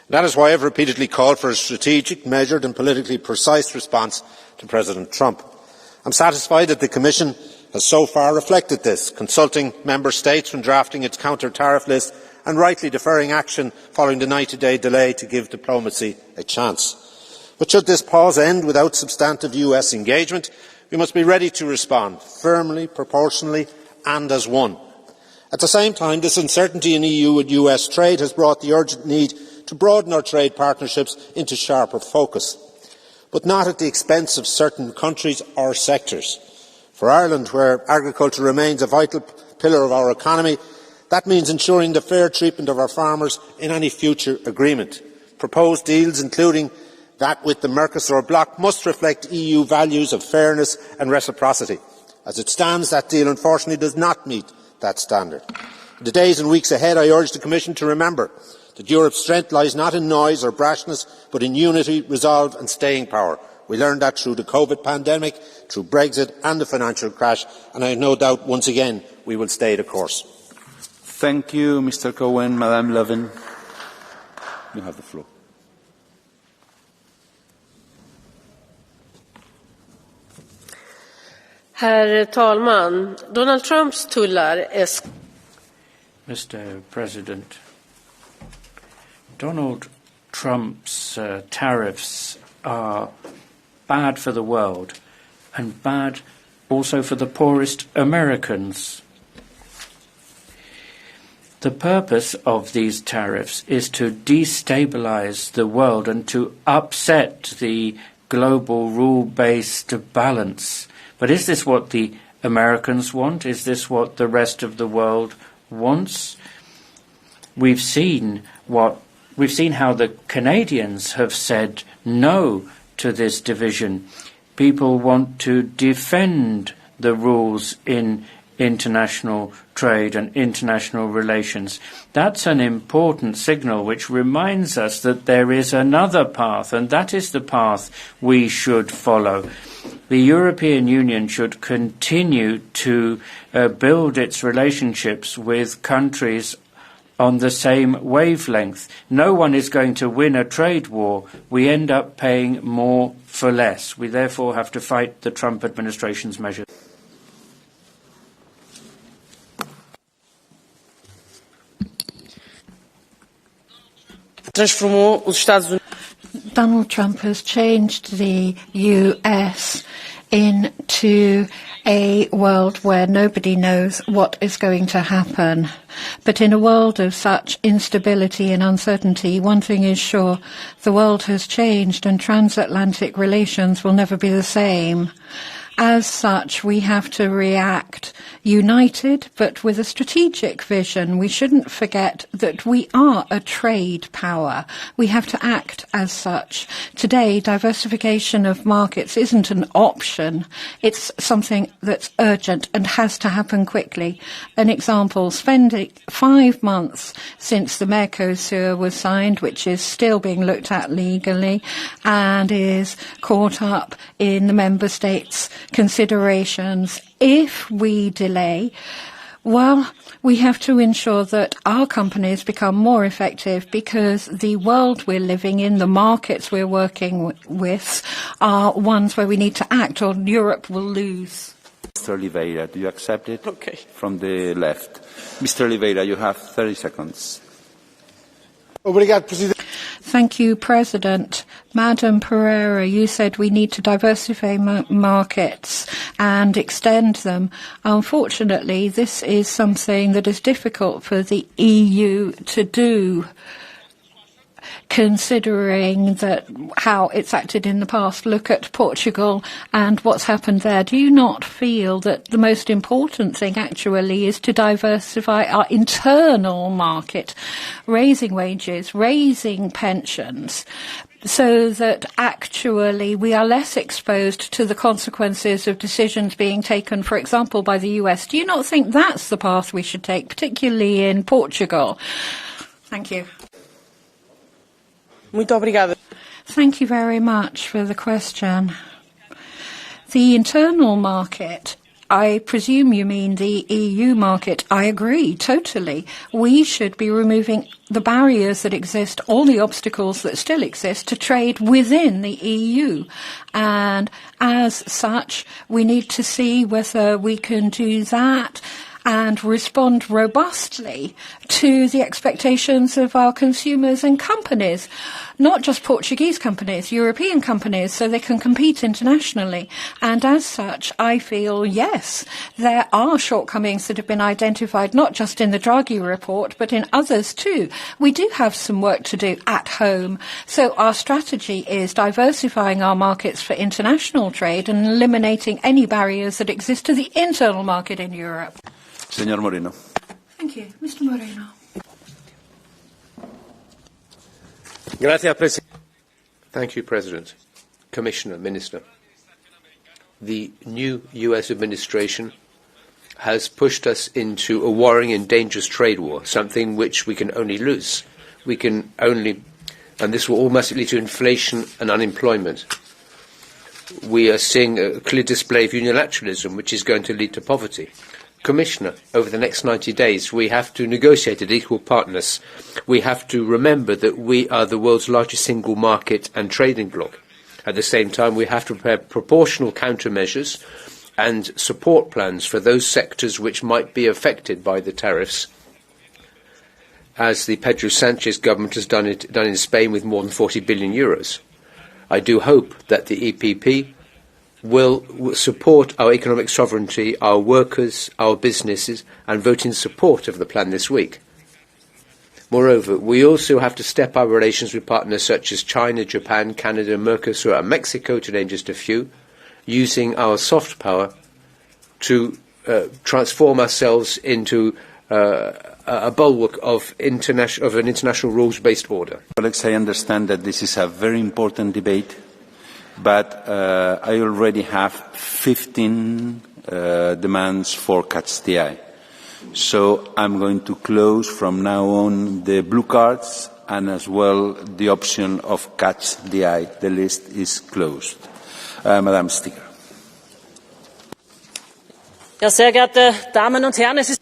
That is why I have repeatedly called for a strategic, measured and politically precise response to President Trump. I am satisfied that the Commission has so far reflected this, consulting Member States when drafting its counter-tariff list and rightly deferring action following the 90-day delay to give diplomacy a chance. But should this pause end without substantive US engagement, we must be ready to respond firmly, proportionally and as one. At the same time, this uncertainty in EU and US trade has brought the urgent need to broaden our trade partnerships into sharper focus, but not at the expense of certain countries or sectors. For Ireland, where agriculture remains a vital pillar of our economy, that means ensuring the fair treatment of our farmers in any future agreement. Proposed deals, including that with the Mercosur bloc, must reflect EU values of fairness and reciprocity. As it stands, that deal unfortunately does not meet that standard. In the days and weeks ahead, I urge the Commission to remember that Europe's strength lies not in noise or brashness, but in unity, resolve and staying power. We learned that through the COVID pandemic, through Brexit and the financial crash, and I have no doubt once again we will stay the course. Thank you, Mr. Cohen. Madame Levin, you have the floor. Herr talman, Donald Trumps tullar är... Mr. President, Donald Trump's tariffs are bad for the world and bad also for the poorest Americans. The purpose of these tariffs is to destabilize the world and to upset the global rule-based balance. But is this what the Americans want? Is this what the rest of the world wants? We've seen how the Canadians have said no to this division. People want to defend the rules in international trade and international relations. That's an important signal which reminds us that there is another path, and that is the path we should follow. The European Union should continue to build its relationships with countries on the same wavelength. No one is going to win a trade war. We end up paying more for less. We therefore have to fight the Trump administration's measures. Donald Trump has changed the US into a world where nobody knows what is going to happen. But in a world of such instability and uncertainty, one thing is sure, the world has changed and transatlantic relations will never be the same. As such, we have to react united, but with a strategic vision. We shouldn't forget that we are a trade power. We have to act as such. Today, diversification of markets isn't an option. It's something that's urgent and has to happen quickly. An example, spending 5 months since the Mercosur was signed, which is still being looked at legally and is caught up in the member states' considerations. If we delay, well, we have to ensure that our companies become more effective, because the world we're living in, the markets we're working with, are ones where we need to act, or Europe will lose. Mr. Oliveira, do you accept it? Okay. From the left. Mr. Oliveira, you have 30 seconds. Thank you, President. Madam Pereira, you said we need to diversify markets and extend them. Unfortunately, this is something that is difficult for the EU to do, considering that how it's acted in the past. Look at Portugal and what's happened there. Do you not feel that the most important thing actually is to diversify our internal market, raising wages, raising pensions, so that actually we are less exposed to the consequences of decisions being taken, for example, by the US? Do you not think that's the path we should take, particularly in Portugal? Thank you. Muito obrigada. Thank you very much for the question. The internal market, I presume you mean the EU market. I agree, totally. We should be removing the barriers that exist, all the obstacles that still exist to trade within the EU. And as such, we need to see whether we can do that and respond robustly to the expectations of our consumers and companies, not just Portuguese companies, European companies, so they can compete internationally. And as such, I feel, yes, there are shortcomings that have been identified, not just in the Draghi report, but in others too. We do have some work to do at home. So our strategy is diversifying our markets for international trade and eliminating any barriers that exist to the internal market in Europe. Señor Moreno. Thank you. Mr. Moreno. Thank you, President, Commissioner, Minister. The new US administration has pushed us into a worrying and dangerous trade war, something which we can only lose. And this will almost lead to inflation and unemployment. We are seeing a clear display of unilateralism, which is going to lead to poverty. Commissioner, over the next 90 days, we have to negotiate at equal partners. We have to remember that we are the world's largest single market and trading bloc. At the same time, we have to prepare proportional countermeasures and support plans for those sectors which might be affected by the tariffs, as the Pedro Sanchez government has done in Spain with more than 40 billion euros. I do hope that the EPP will support our economic sovereignty, our workers, our businesses, and vote in support of the plan this week. Moreover, we also have to step our relations with partners such as China, Japan, Canada, Mercosur, and Mexico, to name just a few, using our soft power to transform ourselves into a bulwark of an international rules-based order. Colleagues, I understand that this is a very important debate, but I already have 15 demands for catch the eye. So I'm going to close from now on the blue cards and as well the option of catch the eye. The list is closed. Madam Speaker. Ja, sehr geehrte Damen und Herren, es ist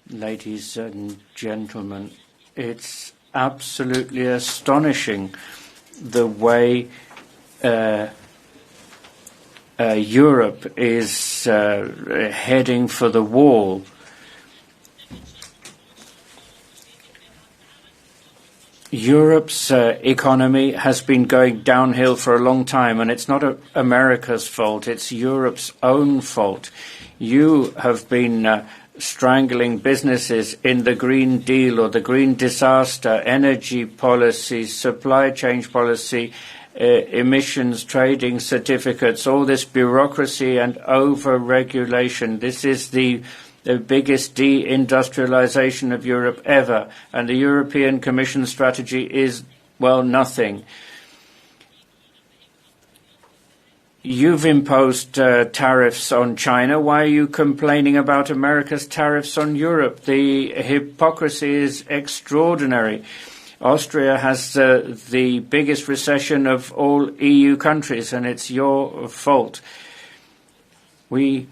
Ladies and gentlemen, it's absolutely astonishing the way Europe is heading for the wall. Europe's economy has been going downhill for a long time, and it's not America's fault, it's Europe's own fault. You have been strangling businesses in the Green Deal or the Green Disaster, energy policy, supply chain policy, emissions trading certificates, all this bureaucracy and over-regulation. This is the biggest de-industrialization of Europe ever, and the European Commission strategy is, well, nothing. You've imposed tariffs on China. Why are you complaining about America's tariffs on Europe? The hypocrisy is extraordinary. Austria has the biggest recession of all EU countries, and it's your fault. We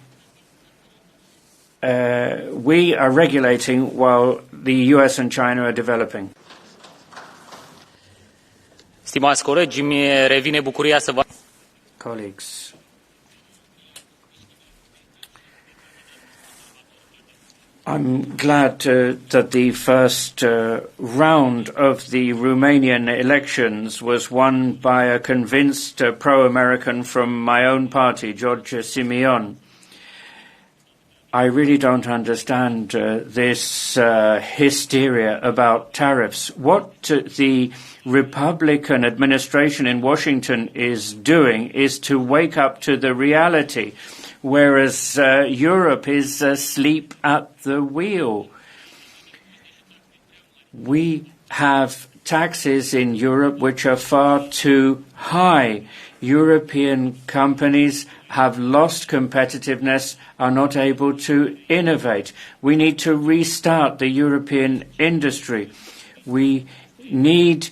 are regulating while the US and China are developing. Stimați colegi, mi revine bucuria să vă... Colleagues, I'm glad that the first round of the Romanian elections was won by a convinced pro-American from my own party, George Szymon. I really don't understand this hysteria about tariffs. What the Republican administration in Washington is doing is to wake up to the reality, whereas Europe is asleep at the wheel. We have taxes in Europe which are far too high. European companies have lost competitiveness, are not able to innovate. We need to restart the European industry. We need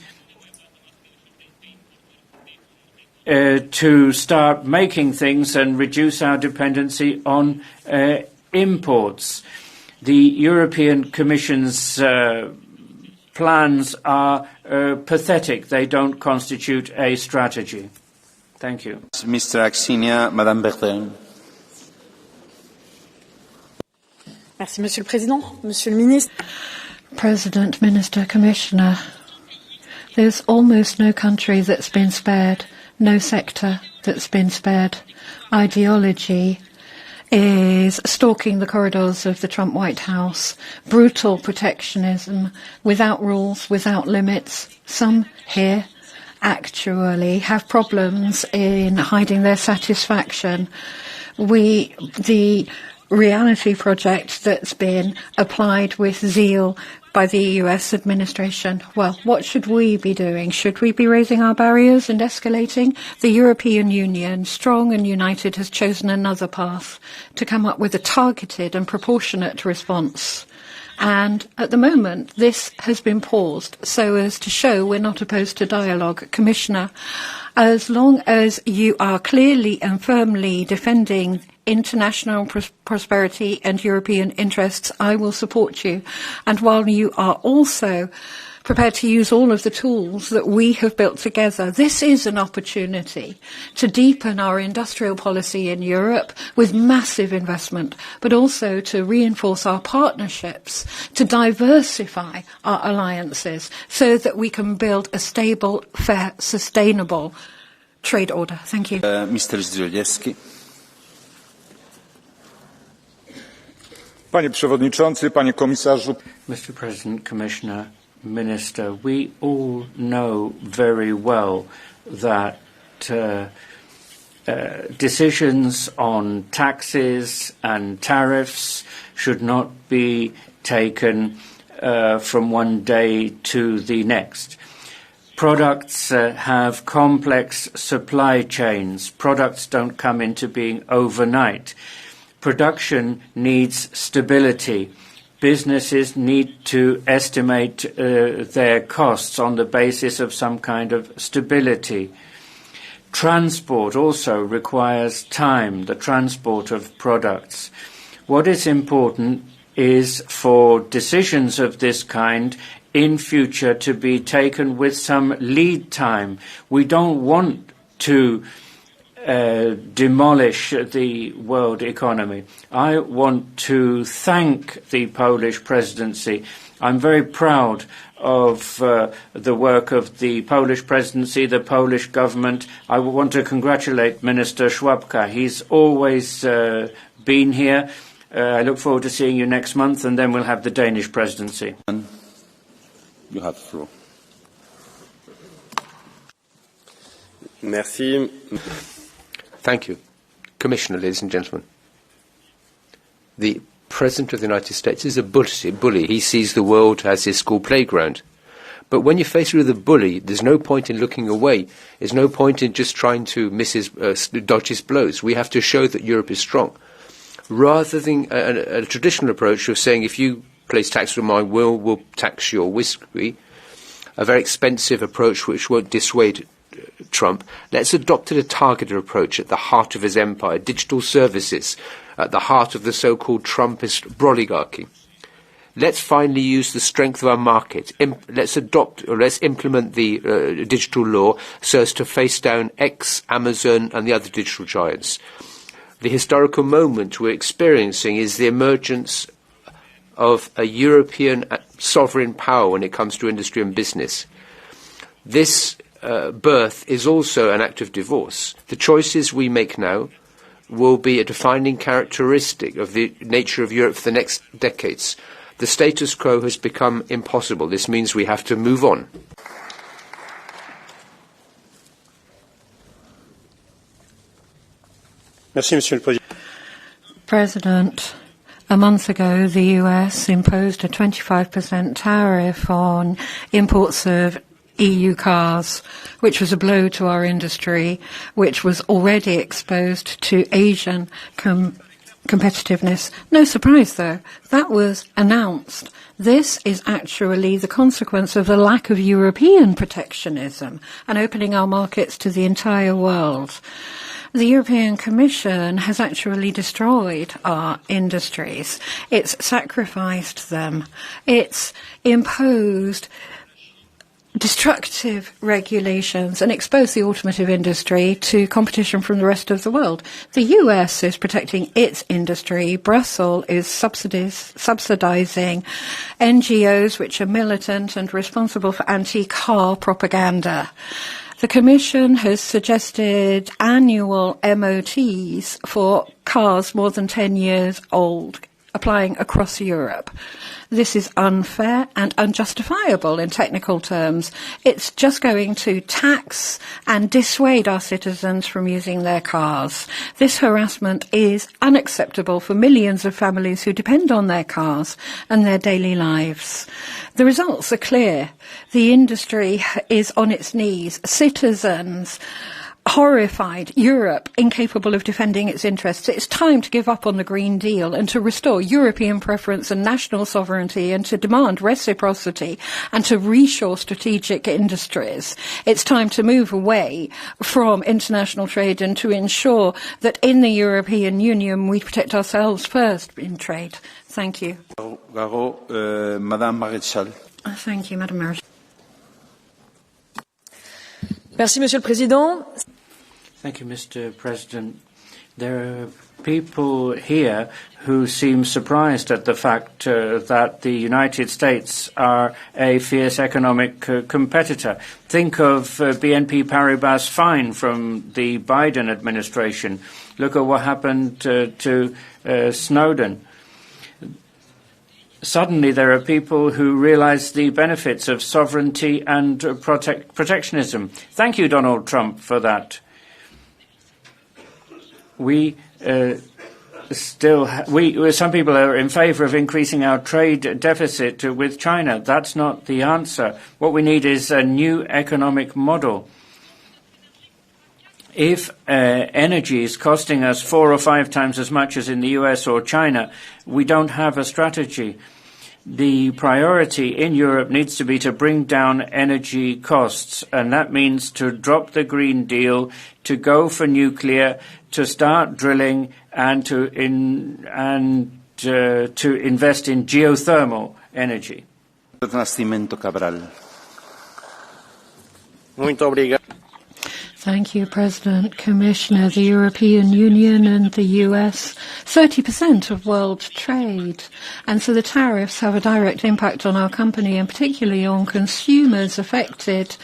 to start making things and reduce our dependency on imports. The European Commission's plans are pathetic. They don't constitute a strategy. Thank you. Mr. Axinia, Madame Bertin. Merci, Monsieur le Président. Monsieur le Ministre. President, Minister, Commissioner, there's almost no country that's been spared, no sector that's been spared. Ideology is stalking the corridors of the Trump White House, brutal protectionism, without rules, without limits. Some here actually have problems in hiding their satisfaction. The reality project that's been applied with zeal by the US administration. Well, what should we be doing? Should we be raising our barriers and escalating? The European Union, strong and united, has chosen another path to come up with a targeted and proportionate response. And at the moment, this has been paused so as to show we're not opposed to dialogue. Commissioner, as long as you are clearly and firmly defending international prosperity and European interests, I will support you. And while you are also prepared to use all of the tools that we have built together, this is an opportunity to deepen our industrial policy in Europe with massive investment, but also to reinforce our partnerships, to diversify our alliances so that we can build a stable, fair, sustainable trade order. Thank you. Mr. Zdrojewski. Panie Przewodniczący, Panie Komisarzu. Mr. President, Commissioner, Minister, we all know very well that decisions on taxes and tariffs should not be taken from one day to the next. Products have complex supply chains. Products don't come into being overnight. Production needs stability. Businesses need to estimate their costs on the basis of some kind of stability. Transport also requires time, the transport of products. What is important is for decisions of this kind in future to be taken with some lead time. We don't want to demolish the world economy. I want to thank the Polish presidency. I'm very proud of the work of the Polish presidency, the Polish government. I want to congratulate Minister Szłapka. He's always been here. I look forward to seeing you next month, and then we'll have the Danish presidency. You have the floor. Merci. Thank you. Commissioner, ladies and gentlemen. The President of the United States is a bully. He sees the world as his school playground. But when you're faced with a bully, there's no point in looking away. There's no point in just trying to dodge his blows. We have to show that Europe is strong. Rather than a traditional approach of saying, if you place tax on my will, we'll tax your whiskey, a very expensive approach which won't dissuade Trump, let's adopt a targeted approach at the heart of his empire, digital services, at the heart of the so-called Trumpist oligarchy. Let's finally use the strength of our market. Let's implement the digital law so as to face down Amazon and the other digital giants. The historical moment we're experiencing is the emergence of a European sovereign power when it comes to industry and business. This birth is also an act of divorce. The choices we make now will be a defining characteristic of the nature of Europe for the next decades. The status quo has become impossible. This means we have to move on. President, a month ago, the US imposed a 25% tariff on imports of EU cars, which was a blow to our industry, which was already exposed to Asian competitiveness. No surprise, though, that was announced. This is actually the consequence of the lack of European protectionism and opening our markets to the entire world. The European Commission has actually destroyed our industries. It's sacrificed them. It's imposed destructive regulations and expose the automotive industry to competition from the rest of the world. The US is protecting its industry. Brussels is subsidizing NGOs which are militant and responsible for anti-car propaganda. The Commission has suggested annual MOTs for cars more than 10 years old, applying across Europe. This is unfair and unjustifiable in technical terms. It's just going to tax and dissuade our citizens from using their cars. This harassment is unacceptable for millions of families who depend on their cars and their daily lives. The results are clear. The industry is on its knees. Citizens horrified, Europe incapable of defending its interests. It's time to give up on the Green Deal and to restore European preference and national sovereignty and to demand reciprocity and to reshore strategic industries. It's time to move away from international trade and to ensure that in the European Union we protect ourselves first in trade. Thank you. Madame Maréchal. Thank you, Madam Maroš. Merci, Monsieur le Président. Thank you, Mr. President. There are people here who seem surprised at the fact that the United States are a fierce economic competitor. Think of BNP Paribas' fine from the Biden administration. Look at what happened to Snowden. Suddenly there are people who realize the benefits of sovereignty and protectionism. Thank you, Donald Trump, for that. Some people are in favor of increasing our trade deficit with China. That's not the answer. What we need is a new economic model. If energy is costing us 4 or 5 times as much as in the US or China, we don't have a strategy. The priority in Europe needs to be to bring down energy costs, and that means to drop the Green Deal, to go for nuclear, to start drilling, and to invest in geothermal energy. Muito obrigado. Thank you, President, Commissioner. The European Union and the US, 30% of world trade. And so the tariffs have a direct impact on our company and particularly on consumers affected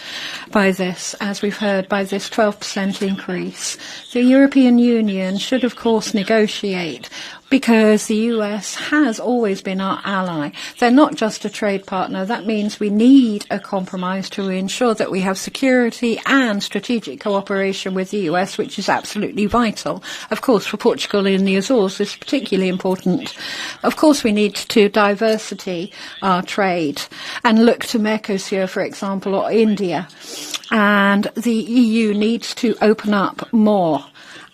by this, as we've heard, by this 12% increase. The European Union should, of course, negotiate because the US has always been our ally. They're not just a trade partner. That means we need a compromise to ensure that we have security and strategic cooperation with the US, which is absolutely vital. Of course, for Portugal in the Azores, this is particularly important. Of course, we need to diversity our trade and look to Mercosur, for example, or India. And the EU needs to open up more.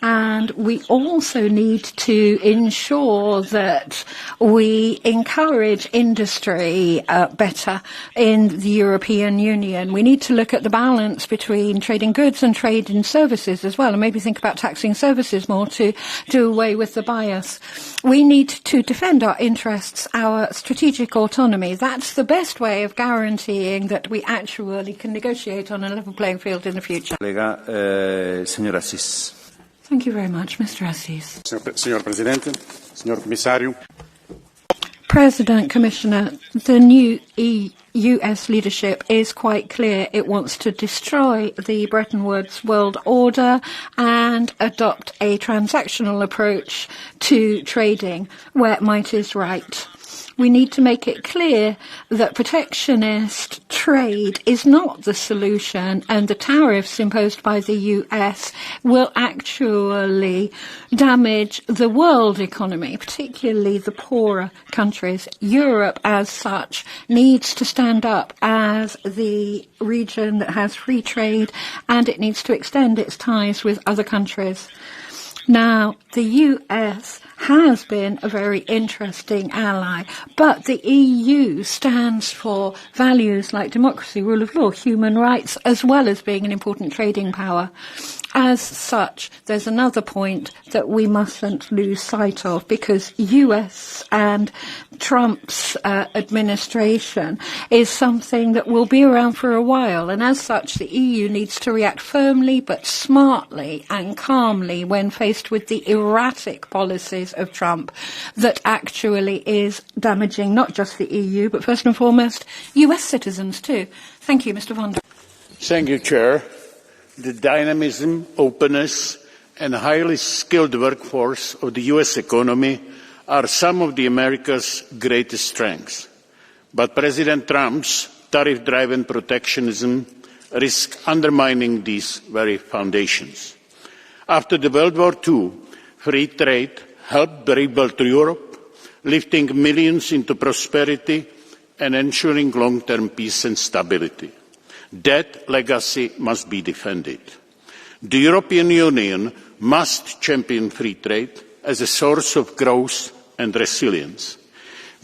And we also need to ensure that we encourage industry better in the European Union. We need to look at the balance between trade in goods and trade in services as well, and maybe think about taxing services more to do away with the bias. We need to defend our interests, our strategic autonomy. That's the best way of guaranteeing that we actually can negotiate on a level playing field in the future. Thank you very much, Mr. Assis. Signor Presidente, signor Commissario. President, Commissioner, the new US leadership is quite clear. It wants to destroy the Bretton Woods world order and adopt a transactional approach to trading where might is right. We need to make it clear that protectionist trade is not the solution, and the tariffs imposed by the US will actually damage the world economy, particularly the poorer countries. Europe, as such, needs to stand up as the region that has free trade, and it needs to extend its ties with other countries. Now, the US has been a very interesting ally, but the EU stands for values like democracy, rule of law, human rights, as well as being an important trading power. As such, there's another point that we mustn't lose sight of, because US and Trump's administration is something that will be around for a while, and as such the EU needs to react firmly but smartly and calmly when faced with the erratic policies of Trump that actually is damaging not just the EU but first and foremost US citizens too. Thank you, Mr. Von der. Thank you, Chair. The dynamism, openness and highly skilled workforce of the US economy are some of America's greatest strengths. But President Trump's tariff-driven protectionism risks undermining these very foundations. After World War II, free trade helped rebuild Europe, lifting millions into prosperity and ensuring long-term peace and stability. That legacy must be defended. The European Union must champion free trade as a source of growth and resilience.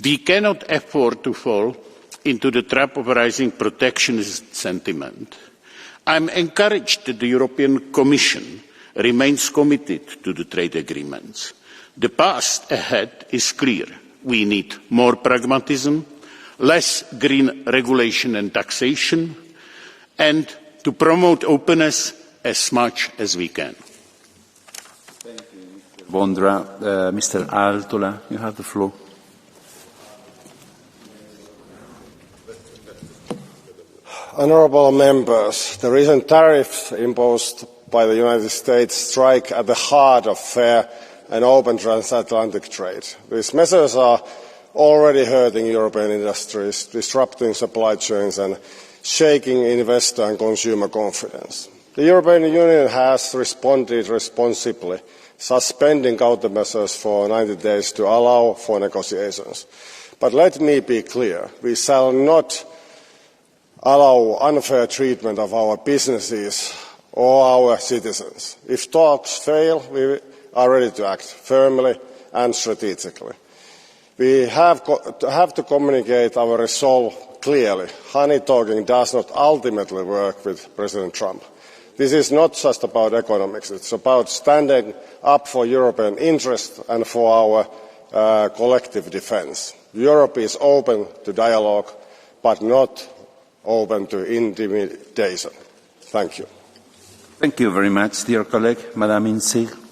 We cannot afford to fall into the trap of rising protectionist sentiment. I am encouraged that the European Commission remains committed to the trade agreements. The path ahead is clear. We need more pragmatism, less green regulation and taxation, and to promote openness as much as we can. Thank you, Mr. Vondra. Mr. Altola, you have the floor. Honourable members, the recent tariffs imposed by the United States strike at the heart of fair and open transatlantic trade. These measures are already hurting European industries, disrupting supply chains and shaking investor and consumer confidence. The European Union has responded responsibly, suspending countermeasures for 90 days to allow for negotiations. But let me be clear, we shall not allow unfair treatment of our businesses or our citizens. If talks fail, we are ready to act firmly and strategically. We have to communicate our resolve clearly. Honey talking does not ultimately work with President Trump. This is not just about economics. It's about standing up for European interests and for our collective defence. Europe is open to dialogue, but not open to intimidation. Thank you. Thank you very much, dear colleague. Madame Insi.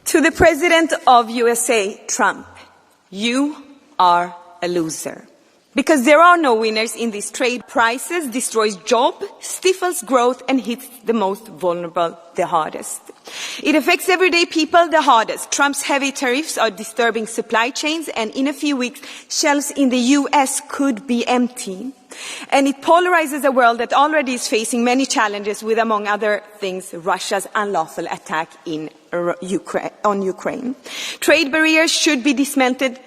To the President of USA, Trump, you are a loser. Because there are no winners in this trade. Prices destroys jobs, stifles growth and hits the most vulnerable the hardest. It affects everyday people the hardest. Trump's heavy tariffs are disturbing supply chains, and in a few weeks, shelves in the US could be empty. And it polarizes a world that already is facing many challenges with, among other things, Russia's unlawful attack on Ukraine. Trade barriers should be dismantled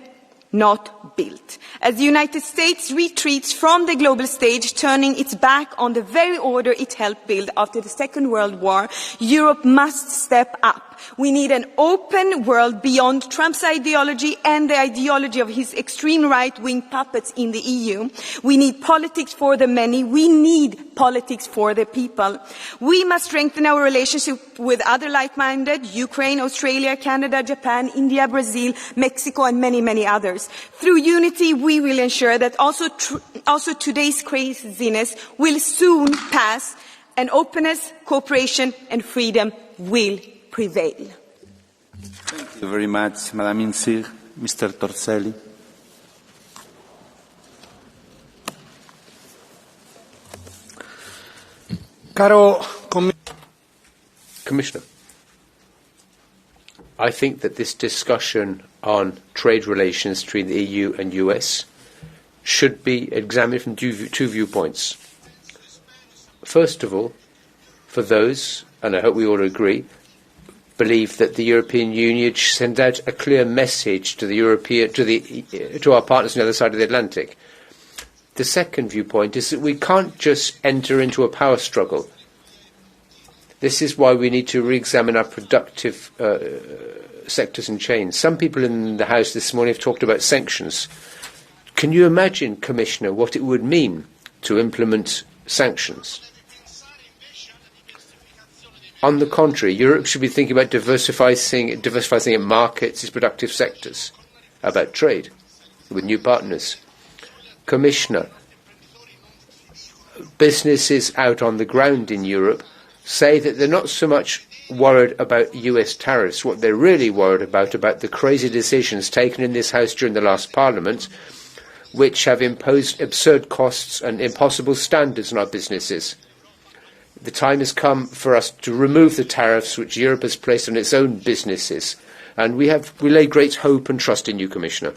not built. As the United States retreats from the global stage, turning its back on the very order it helped build after the Second World War, Europe must step up. We need an open world beyond Trump's ideology and the ideology of his extreme right-wing puppets in the EU. We need politics for the many. We need politics for the people. We must strengthen our relationship with other like-minded, Ukraine, Australia, Canada, Japan, India, Brazil, Mexico, and many, many others. Through unity, we will ensure that also today's craziness will soon pass, and openness, cooperation, and freedom will prevail. Thank you very much, Madam Insir. Mr. Torselli. Commissioner, I think that this discussion on trade relations between the EU and US should be examined from two viewpoints. First of all, for those, and I hope we all agree, believe that the European Union should send out a clear message to to our partners on the other side of the Atlantic. The second viewpoint is that we can't just enter into a power struggle. This is why we need to re-examine our productive sectors and chains. Some people in the House this morning have talked about sanctions. Can you imagine, Commissioner, what it would mean to implement sanctions? On the contrary, Europe should be thinking about diversifying its markets, its productive sectors, about trade with new partners. Commissioner, businesses out on the ground in Europe say that they're not so much worried about US tariffs. What they're really worried about the crazy decisions taken in this House during the last Parliament, which have imposed absurd costs and impossible standards on our businesses. The time has come for us to remove the tariffs which Europe has placed on its own businesses, and we lay great hope and trust in you, Commissioner.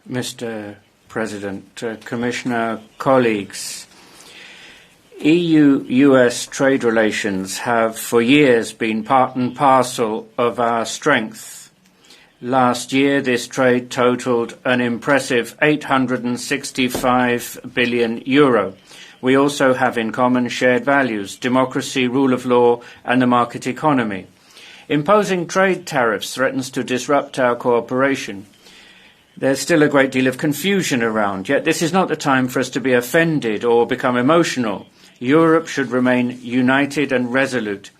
Mr. President, Commissioner, colleagues, EU-US trade relations have for years been part and parcel of our strength. Last year, this trade totaled an impressive €865 billion. We also have in common shared values, democracy, rule of law, and the market economy. Imposing trade tariffs threatens to disrupt our cooperation. There's still a great deal of confusion around, yet this is not the time for us to be offended or become emotional. Europe should remain united and resolute.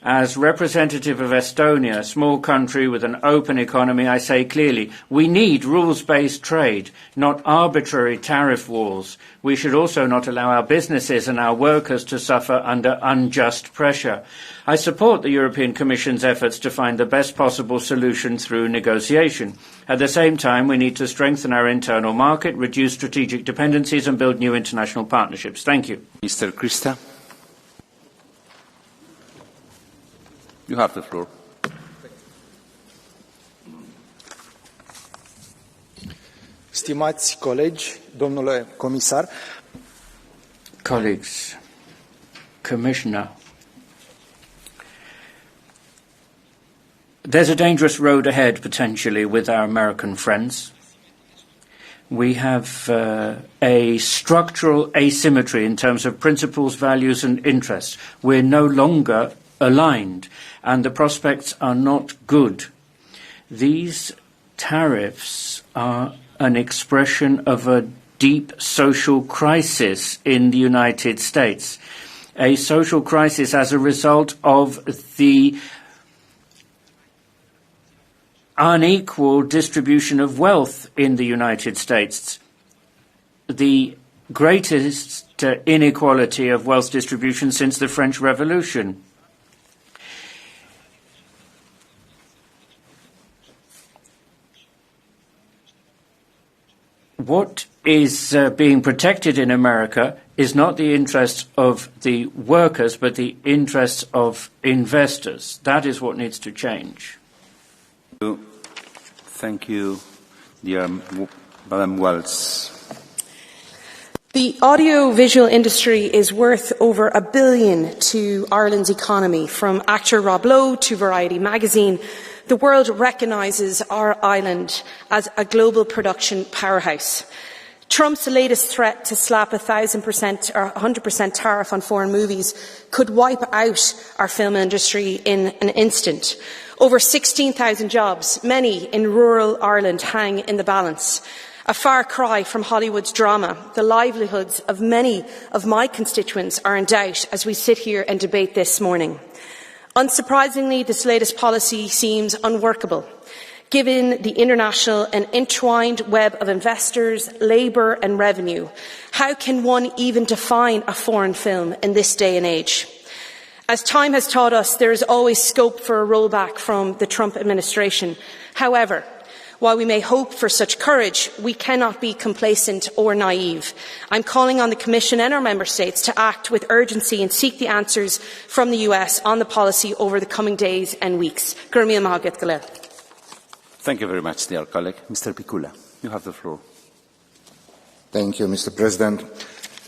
As representative of Estonia, a small country with an open economy, I say clearly, we need rules-based trade, not arbitrary tariff walls. We should also not allow our businesses and our workers to suffer under unjust pressure. I support the European Commission's efforts to find the best possible solution through negotiation. At the same time, we need to strengthen our internal market, reduce strategic dependencies and build new international partnerships. Thank you. Mr. Christa. You have the floor. Stimați colegi, domnule comisar. Colleagues, Commissioner, there's a dangerous road ahead potentially with our American friends. We have a structural asymmetry in terms of principles, values and interests. We're no longer aligned, and the prospects are not good. These tariffs are an expression of a deep social crisis in the United States, a social crisis as a result of the unequal distribution of wealth in the United States, the greatest inequality of wealth distribution since the French Revolution. What is being protected in America is not the interests of the workers, but the interests of investors. That is what needs to change. Thank you, dear Madam Wells. The audiovisual industry is worth over $1 billion to Ireland's economy. From actor Rob Lowe to Variety magazine, the world recognises our island as a global production powerhouse. Trump's latest threat to slap 1,000% or 100% tariff on foreign movies could wipe out our film industry in an instant. Over 16,000 jobs, many in rural Ireland, hang in the balance. A far cry from Hollywood's drama. The livelihoods of many of my constituents are in doubt as we sit here and debate this morning. Unsurprisingly, this latest policy seems unworkable, given the international and entwined web of investors, labour and revenue. How can one even define a foreign film in this day and age? As time has taught us, there is always scope for a rollback from the Trump administration. However, while we may hope for such courage, we cannot be complacent or naive. I'm calling on the Commission and our Member States to act with urgency and seek the answers from the US on the policy over the coming days and weeks. Thank you very much, dear colleague. Mr. Pikula, you have the floor. Thank you, Mr. President.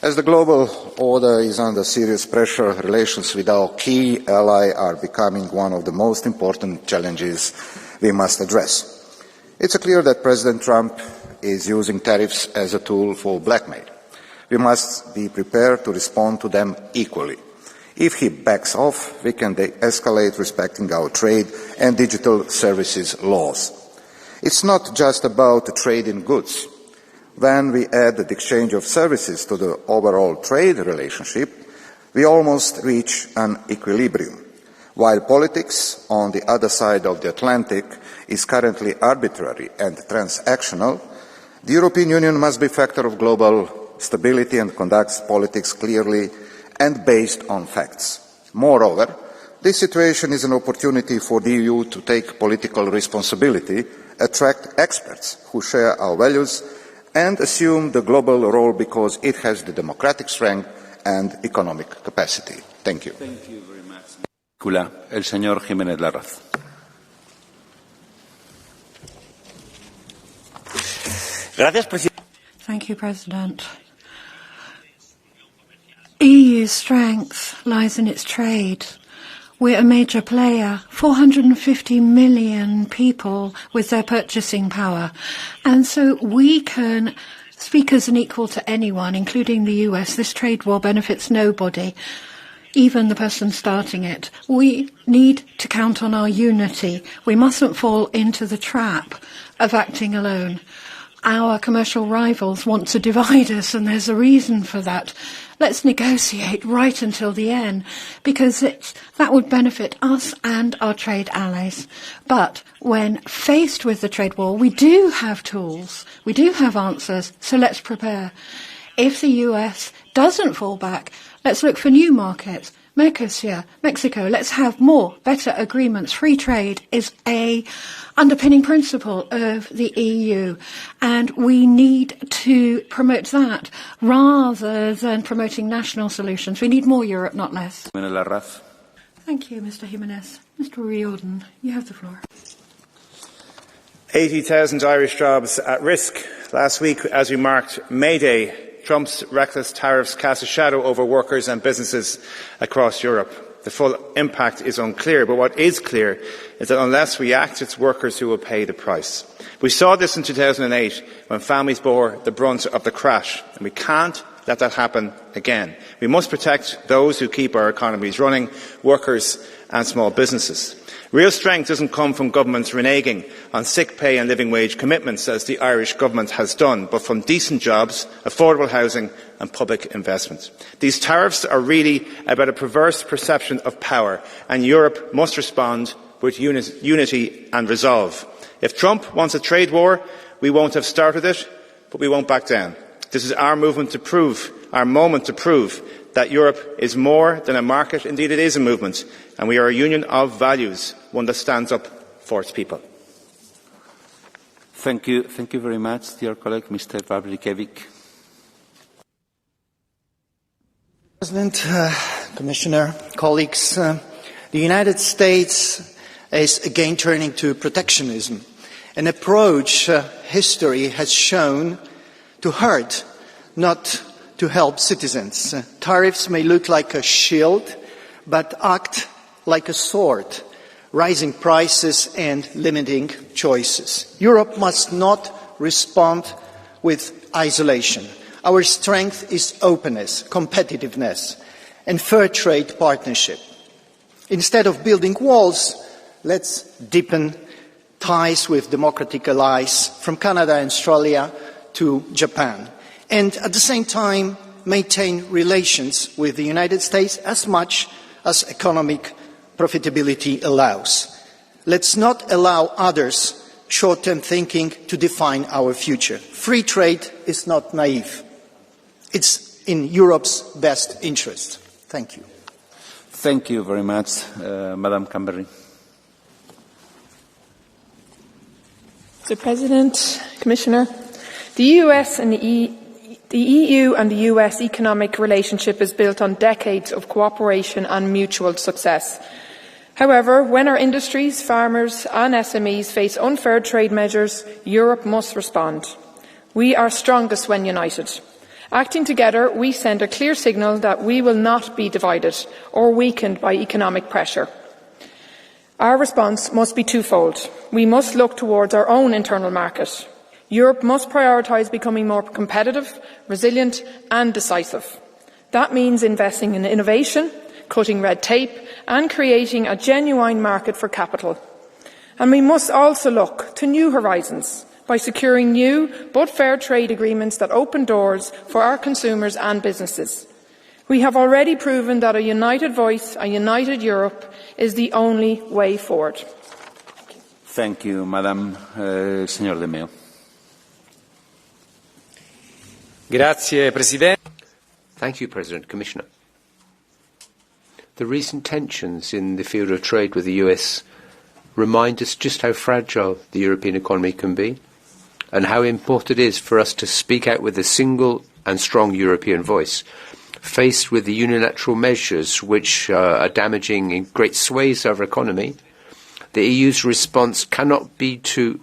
As the global order is under serious pressure, relations with our key ally are becoming one of the most important challenges we must address. It's clear that President Trump is using tariffs as a tool for blackmail. We must be prepared to respond to them equally. If he backs off, we can de-escalate respecting our trade and digital services laws. It's not just about trade in goods. When we add the exchange of services to the overall trade relationship, we almost reach an equilibrium. While politics on the other side of the Atlantic is currently arbitrary and transactional, the European Union must be a factor of global stability and conducts politics clearly and based on facts. Moreover, this situation is an opportunity for the EU to take political responsibility, attract experts who share our values, and assume the global role because it has the democratic strength and economic capacity. Thank you. Thank you very much. El señor Jiménez Larraz. Thank you, President. EU's strength lies in its trade. We're a major player, 450 million people with their purchasing power. And so we can speak as an equal to anyone, including the US. This trade war benefits nobody, even the person starting it. We need to count on our unity. We mustn't fall into the trap of acting alone. Our commercial rivals want to divide us, and there's a reason for that. Let's negotiate right until the end, because that would benefit us and our trade allies. But when faced with the trade war, we do have tools, we do have answers, so let's prepare. If the US doesn't fall back, let's look for new markets. Mercosur, Mexico, let's have more, better agreements. Free trade is a underpinning principle of the EU, and we need to promote that rather than promoting national solutions. We need more Europe, not less. Thank you, Mr. Jimenez. Mr. Riordan, you have the floor. 80,000 Irish jobs at risk. Last week, as we marked May Day, Trump's reckless tariffs cast a shadow over workers and businesses across Europe. The full impact is unclear, but what is clear is that unless we act, it's workers who will pay the price. We saw this in 2008 when families bore the brunt of the crash, and we can't let that happen again. We must protect those who keep our economies running, workers and small businesses. Real strength doesn't come from governments reneging on sick pay and living wage commitments, as the Irish government has done, but from decent jobs, affordable housing and public investment. These tariffs are really about a perverse perception of power, and Europe must respond with unity and resolve. If Trump wants a trade war, we won't have started it, but we won't back down. This is our movement to prove, our moment to prove, that Europe is more than a market. Indeed, it is a movement, and we are a union of values, one that stands up for its people. Thank you very much, dear colleague, Mr. Vabrikevic. President, Commissioner, colleagues, the United States is again turning to protectionism, an approach history has shown to hurt, not to help citizens. Tariffs may look like a shield, but act like a sword, rising prices and limiting choices. Europe must not respond with isolation. Our strength is openness, competitiveness, and fair trade partnership. Instead of building walls, let's deepen ties with democratic allies from Canada and Australia to Japan. And at the same time, maintain relations with the United States as much as economic profitability allows. Let's not allow others' short-term thinking to define our future. Free trade is not naive. It's in Europe's best interest. Thank you. Thank you very much, Madam Camberry. Mr. President, Commissioner, the EU and the US economic relationship is built on decades of cooperation and mutual success. However, when our industries, farmers and SMEs face unfair trade measures, Europe must respond. We are strongest when united. Acting together, we send a clear signal that we will not be divided or weakened by economic pressure. Our response must be twofold. We must look towards our own internal market. Europe must prioritise becoming more competitive, resilient and decisive. That means investing in innovation, cutting red tape and creating a genuine market for capital. And we must also look to new horizons by securing new but fair trade agreements that open doors for our consumers and businesses. We have already proven that a united voice, a united Europe, is the only way forward. Thank you, Madam. Señor De Meo. Grazie, Presidente. Thank you, President. Commissioner. The recent tensions in the field of trade with the US remind us just how fragile the European economy can be and how important it is for us to speak out with a single and strong European voice. Faced with the unilateral measures which are damaging in great swathes of our economy, the EU's response cannot be to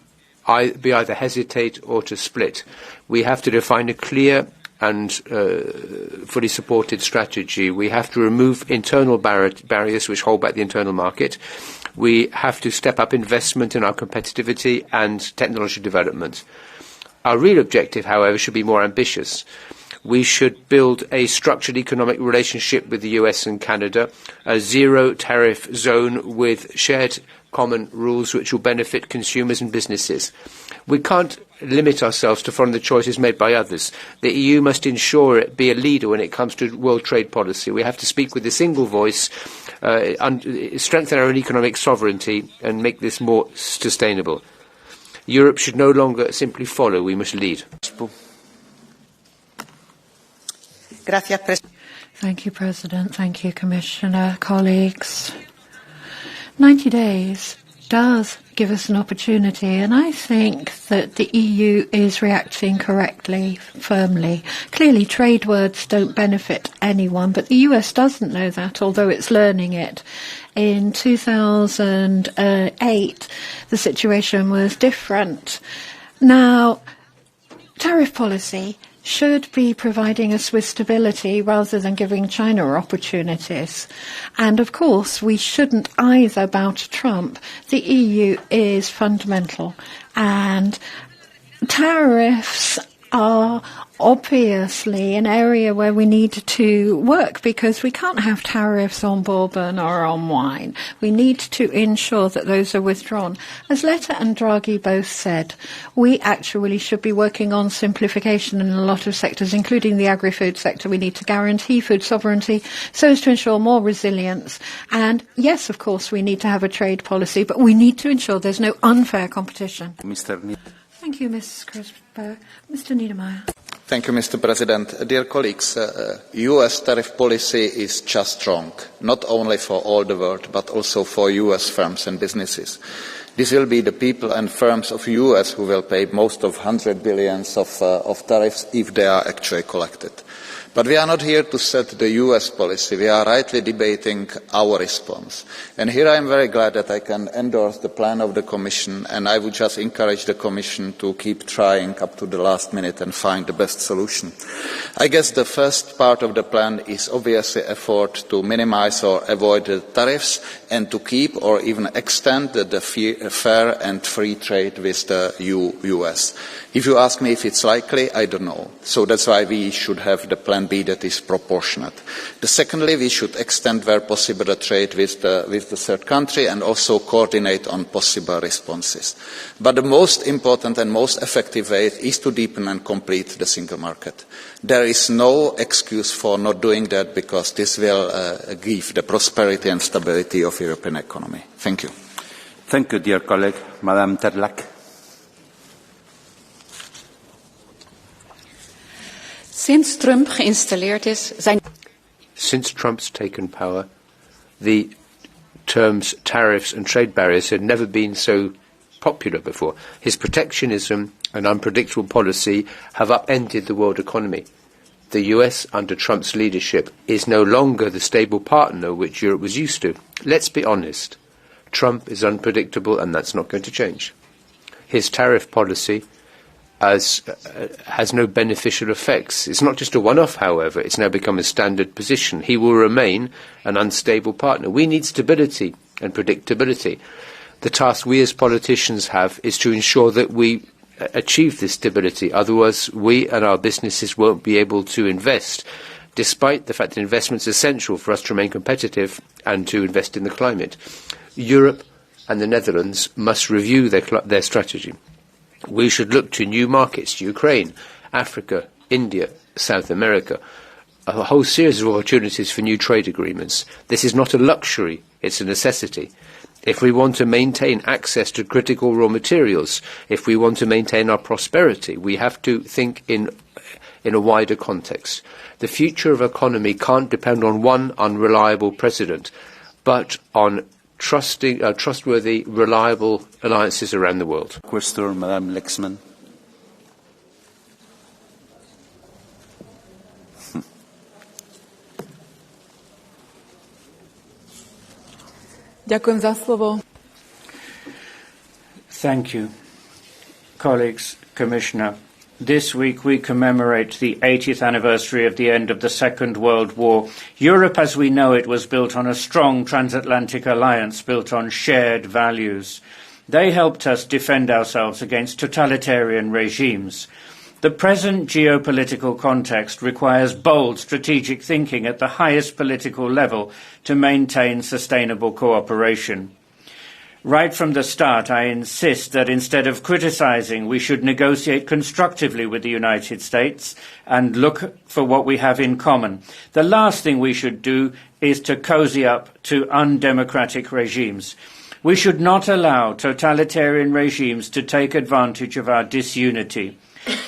either hesitate or to split. We have to define a clear and fully supported strategy. We have to remove internal barriers which hold back the internal market. We have to step up investment in our competitivity and technology development. Our real objective, however, should be more ambitious. We should build a structured economic relationship with the US and Canada, a zero-tariff zone with shared common rules which will benefit consumers and businesses. We can't limit ourselves to following the choices made by others. The EU must ensure it be a leader when it comes to world trade policy. We have to speak with a single voice, strengthen our own economic sovereignty and make this more sustainable. Europe should no longer simply follow, we must lead. Thank you, President. Thank you, Commissioner. Colleagues. 90 days does give us an opportunity, and I think that the EU is reacting correctly, firmly. Clearly, trade words don't benefit anyone, but the US doesn't know that, although it's learning it. In 2008, the situation was different. Now, tariff policy should be providing us with stability rather than giving China opportunities. And of course, we shouldn't either bow to Trump. The EU is fundamental. And tariffs are obviously an area where we need to work because we can't have tariffs on bourbon or on wine. We need to ensure that those are withdrawn. As Letta and Draghi both said, we actually should be working on simplification in a lot of sectors, including the agri-food sector. We need to guarantee food sovereignty so as to ensure more resilience. And yes, of course, we need to have a trade policy, but we need to ensure there's no unfair competition. Thank you, Mrs. Crisper. Mr. Niedermayer. Thank you, Mr. President. Dear colleagues, US tariff policy is just wrong, not only for all the world, but also for US firms and businesses. This will be the people and firms of US who will pay most of 100 billions of tariffs if they are actually collected. But we are not here to set the US policy. We are rightly debating our response. And here I am very glad that I can endorse the plan of the Commission, and I would just encourage the Commission to keep trying up to the last minute and find the best solution. I guess the first part of the plan is obviously effort to minimise or avoid the tariffs and to keep or even extend the fair and free trade with the US. If you ask me if it's likely, I don't know. So that's why we should have the plan B that is proportionate. Secondly, we should extend where possible the trade with the third country and also coordinate on possible responses. But the most important and most effective way is to deepen and complete the single market. There is no excuse for not doing that because this will give the prosperity and stability of the European economy. Thank you. Thank you, dear colleague. Madame Terlac. Sinds Trump geïnstalleerd is, zijn... Since Trump's taken power, the terms tariffs and trade barriers had never been so popular before. His protectionism and unpredictable policy have upended the world economy. The US, under Trump's leadership, is no longer the stable partner which Europe was used to. Let's be honest. Trump is unpredictable, and that's not going to change. His tariff policy has no beneficial effects. It's not just a one-off, however. It's now become a standard position. He will remain an unstable partner. We need stability and predictability. The task we as politicians have is to ensure that we achieve this stability. Otherwise, we and our businesses won't be able to invest, despite the fact that investment is essential for us to remain competitive and to invest in the climate. Europe and the Netherlands must review their strategy. We should look to new markets, Ukraine, Africa, India, South America, a whole series of opportunities for new trade agreements. This is not a luxury, it's a necessity. If we want to maintain access to critical raw materials, if we want to maintain our prosperity, we have to think in a wider context. The future of economy can't depend on one unreliable president, but on trustworthy, reliable alliances around the world. Question, Madame Lexman. Ďakujem za slovo. Thank you. Colleagues, Commissioner, this week we commemorate the 80th anniversary of the end of the Second World War. Europe as we know it was built on a strong transatlantic alliance built on shared values. They helped us defend ourselves against totalitarian regimes. The present geopolitical context requires bold strategic thinking at the highest political level to maintain sustainable cooperation. Right from the start, I insist that instead of criticising, we should negotiate constructively with the United States and look for what we have in common. The last thing we should do is to cozy up to undemocratic regimes. We should not allow totalitarian regimes to take advantage of our disunity.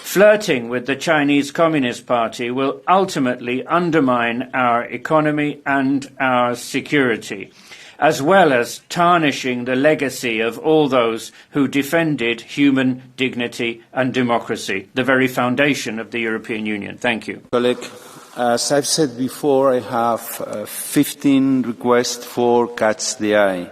Flirting with the Chinese Communist Party will ultimately undermine our economy and our security, as well as tarnishing the legacy of all those who defended human dignity and democracy, the very foundation of the European Union. Thank you. Colleague, as I've said before, I have 15 requests for Catch the Eye.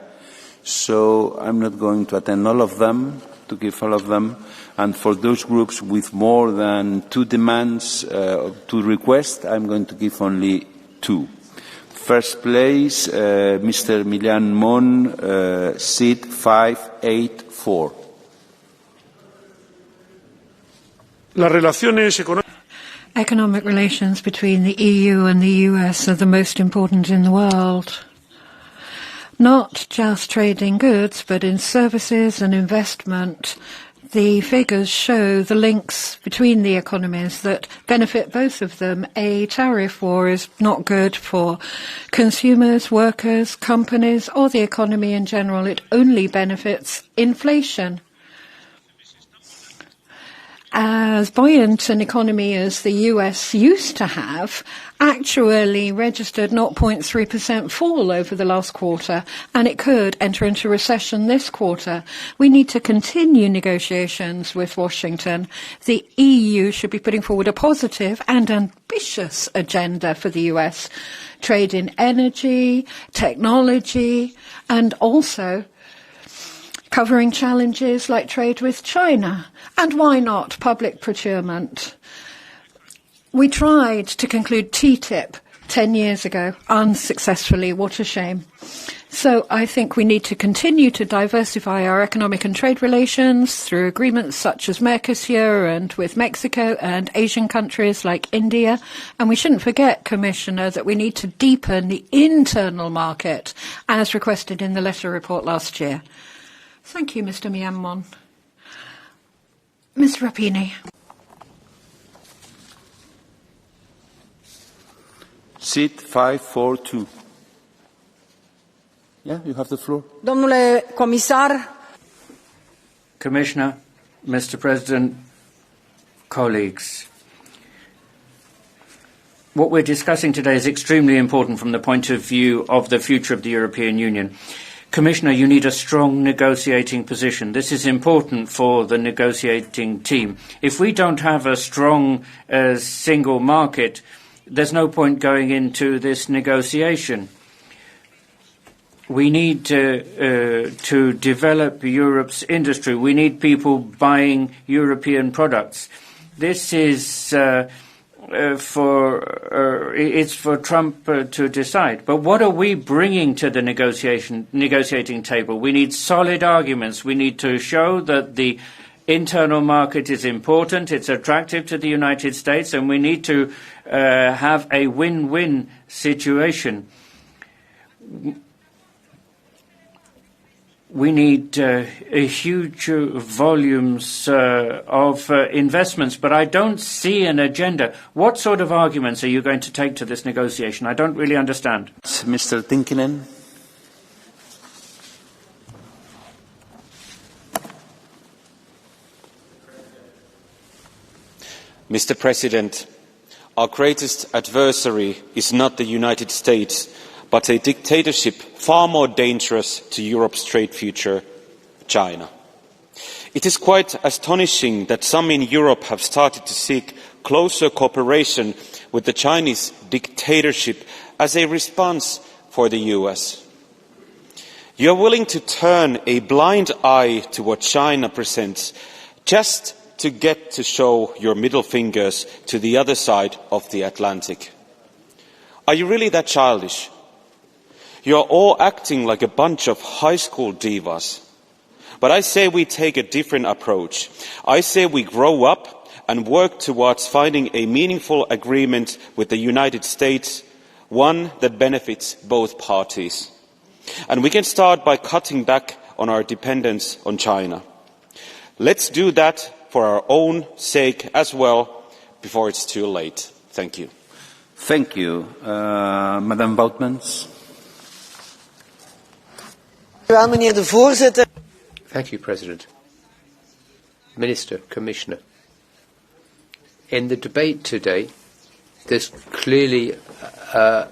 So I'm not going to attend all of them, to give all of them. And for those groups with more than 2 demands, 2 requests, I'm going to give only 2. First place, Mr. Miljan Mon, seat 584. Economic relations between the EU and the US are the most important in the world. Not just trade in goods, but in services and investment. The figures show the links between the economies that benefit both of them. A tariff war is not good for consumers, workers, companies, or the economy in general. It only benefits inflation. As buoyant an economy as the US used to have, actually registered 0.3% fall over the last quarter, and it could enter into recession this quarter. We need to continue negotiations with Washington. The EU should be putting forward a positive and ambitious agenda for the US. Trade in energy, technology, and also covering challenges like trade with China. And why not public procurement? We tried to conclude TTIP 10 years ago, unsuccessfully. What a shame. So I think we need to continue to diversify our economic and trade relations through agreements such as Mercosur and with Mexico and Asian countries like India. And we shouldn't forget, Commissioner, that we need to deepen the internal market as requested in the letter report last year. Thank you, Mr. Myanmar. Ms. Rapini. Seat 542. Yeah, you have the floor. Domnule comisar. Commissioner, Mr. President, colleagues, what we're discussing today is extremely important from the point of view of the future of the European Union. Commissioner, you need a strong negotiating position. This is important for the negotiating team. If we don't have a strong single market, there's no point going into this negotiation. We need to develop Europe's industry. We need people buying European products. This is it's for Trump to decide. But what are we bringing to the negotiating table? We need solid arguments. We need to show that the internal market is important, it's attractive to the United States, and we need to have a win-win situation. We need huge volumes of investments, but I don't see an agenda. What sort of arguments are you going to take to this negotiation? I don't really understand. Mr. Tinkinen. Mr. President, our greatest adversary is not the United States, but a dictatorship far more dangerous to Europe's trade future, China. It is quite astonishing that some in Europe have started to seek closer cooperation with the Chinese dictatorship as a response for the US. You are willing to turn a blind eye to what China presents just to get to show your middle fingers to the other side of the Atlantic. Are you really that childish? You are all acting like a bunch of high school divas. But I say we take a different approach. I say we grow up and work towards finding a meaningful agreement with the United States, one that benefits both parties. And we can start by cutting back on our dependence on China. Let's do that for our own sake as well, before it's too late. Thank you. Thank you. Madam Woutmans. Thank you, President. Minister, Commissioner. In the debate today, there's clearly a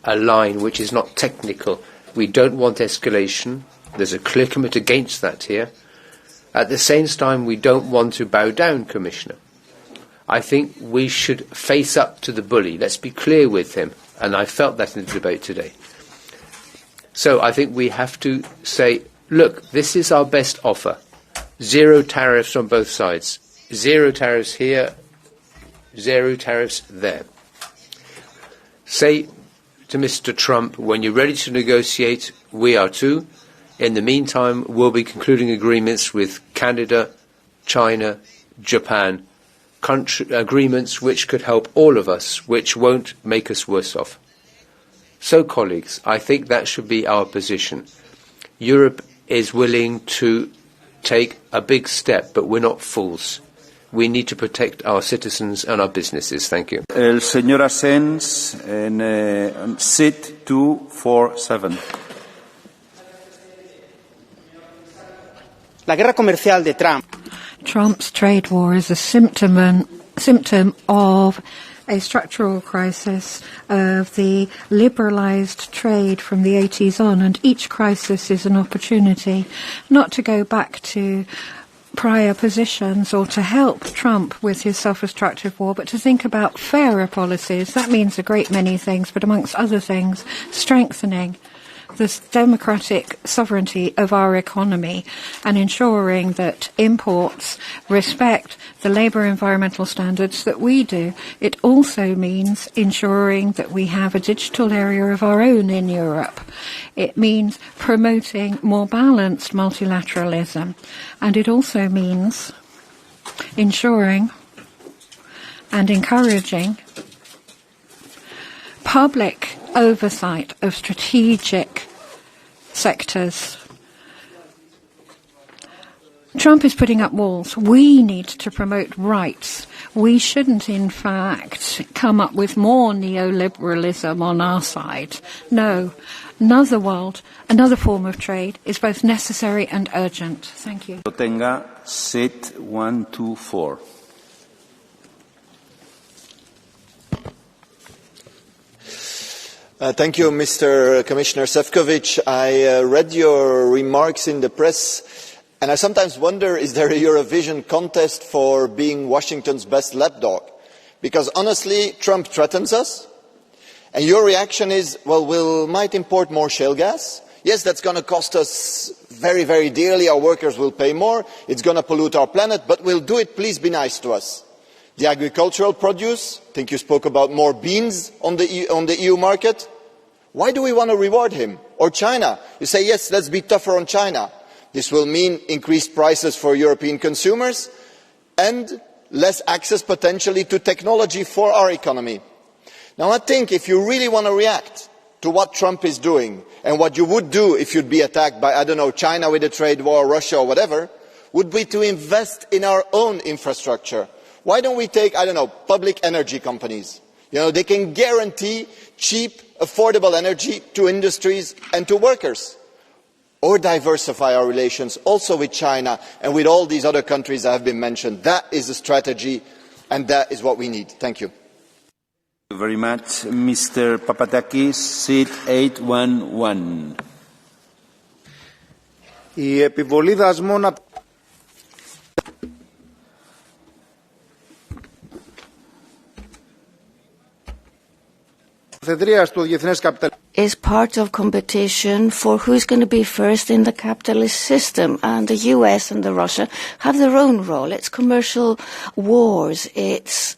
line which is not technical. We don't want escalation. There's a clear commitment against that here. At the same time, we don't want to bow down, Commissioner. I think we should face up to the bully. Let's be clear with him. And I felt that in the debate today. So I think we have to say, look, this is our best offer. Zero tariffs on both sides. Zero tariffs here, zero tariffs there. Say to Mr. Trump, when you're ready to negotiate, we are too. In the meantime, we'll be concluding agreements with Canada, China, Japan, agreements which could help all of us, which won't make us worse off. So, colleagues, I think that should be our position. Europe is willing to take a big step, but we're not fools. We need to protect our citizens and our businesses. Thank you. El señor Asens en seat 247. La guerra comercial de Trump. Trump's trade war is a symptom of a structural crisis of the liberalised trade from the 80s on, and each crisis is an opportunity not to go back to prior positions or to help Trump with his self-destructive war, but to think about fairer policies. That means a great many things, but amongst other things, strengthening the democratic sovereignty of our economy and ensuring that imports respect the labour environmental standards that we do. It also means ensuring that we have a digital area of our own in Europe. It means promoting more balanced multilateralism, and it also means ensuring and encouraging public oversight of strategic sectors. Trump is putting up walls. We need to promote rights. We shouldn't, in fact, come up with more neoliberalism on our side. No, another world, another form of trade is both necessary and urgent. Thank you. Tenga, sit 124. Thank you, Mr. Commissioner Šefčovič. I read your remarks in the press, and I sometimes wonder, is there a Eurovision contest for being Washington's best lapdog? Because honestly, Trump threatens us, and your reaction is, well, we might import more shale gas. Yes, that's going to cost us very, very dearly. Our workers will pay more. It's going to pollute our planet, but we'll do it. Please be nice to us. The agricultural produce, I think you spoke about more beans on the EU market. Why do we want to reward him? Or China? You say, yes, let's be tougher on China. This will mean increased prices for European consumers and less access potentially to technology for our economy. Now I think if you really want to react to what Trump is doing and what you would do if you'd be attacked by, I don't know, China with a trade war, Russia or whatever, would be to invest in our own infrastructure. Why don't we take, I don't know, public energy companies? You know, they can guarantee cheap, affordable energy to industries and to workers. Or diversify our relations also with China and with all these other countries that have been mentioned. That is the strategy and that is what we need. Thank you. Thank you very much. Mr. Papadakis, seat 811. Η επιβολή δασμών is part of competition for who's going to be first in the capitalist system, and the US and the Russia have their own role. It's commercial wars, it's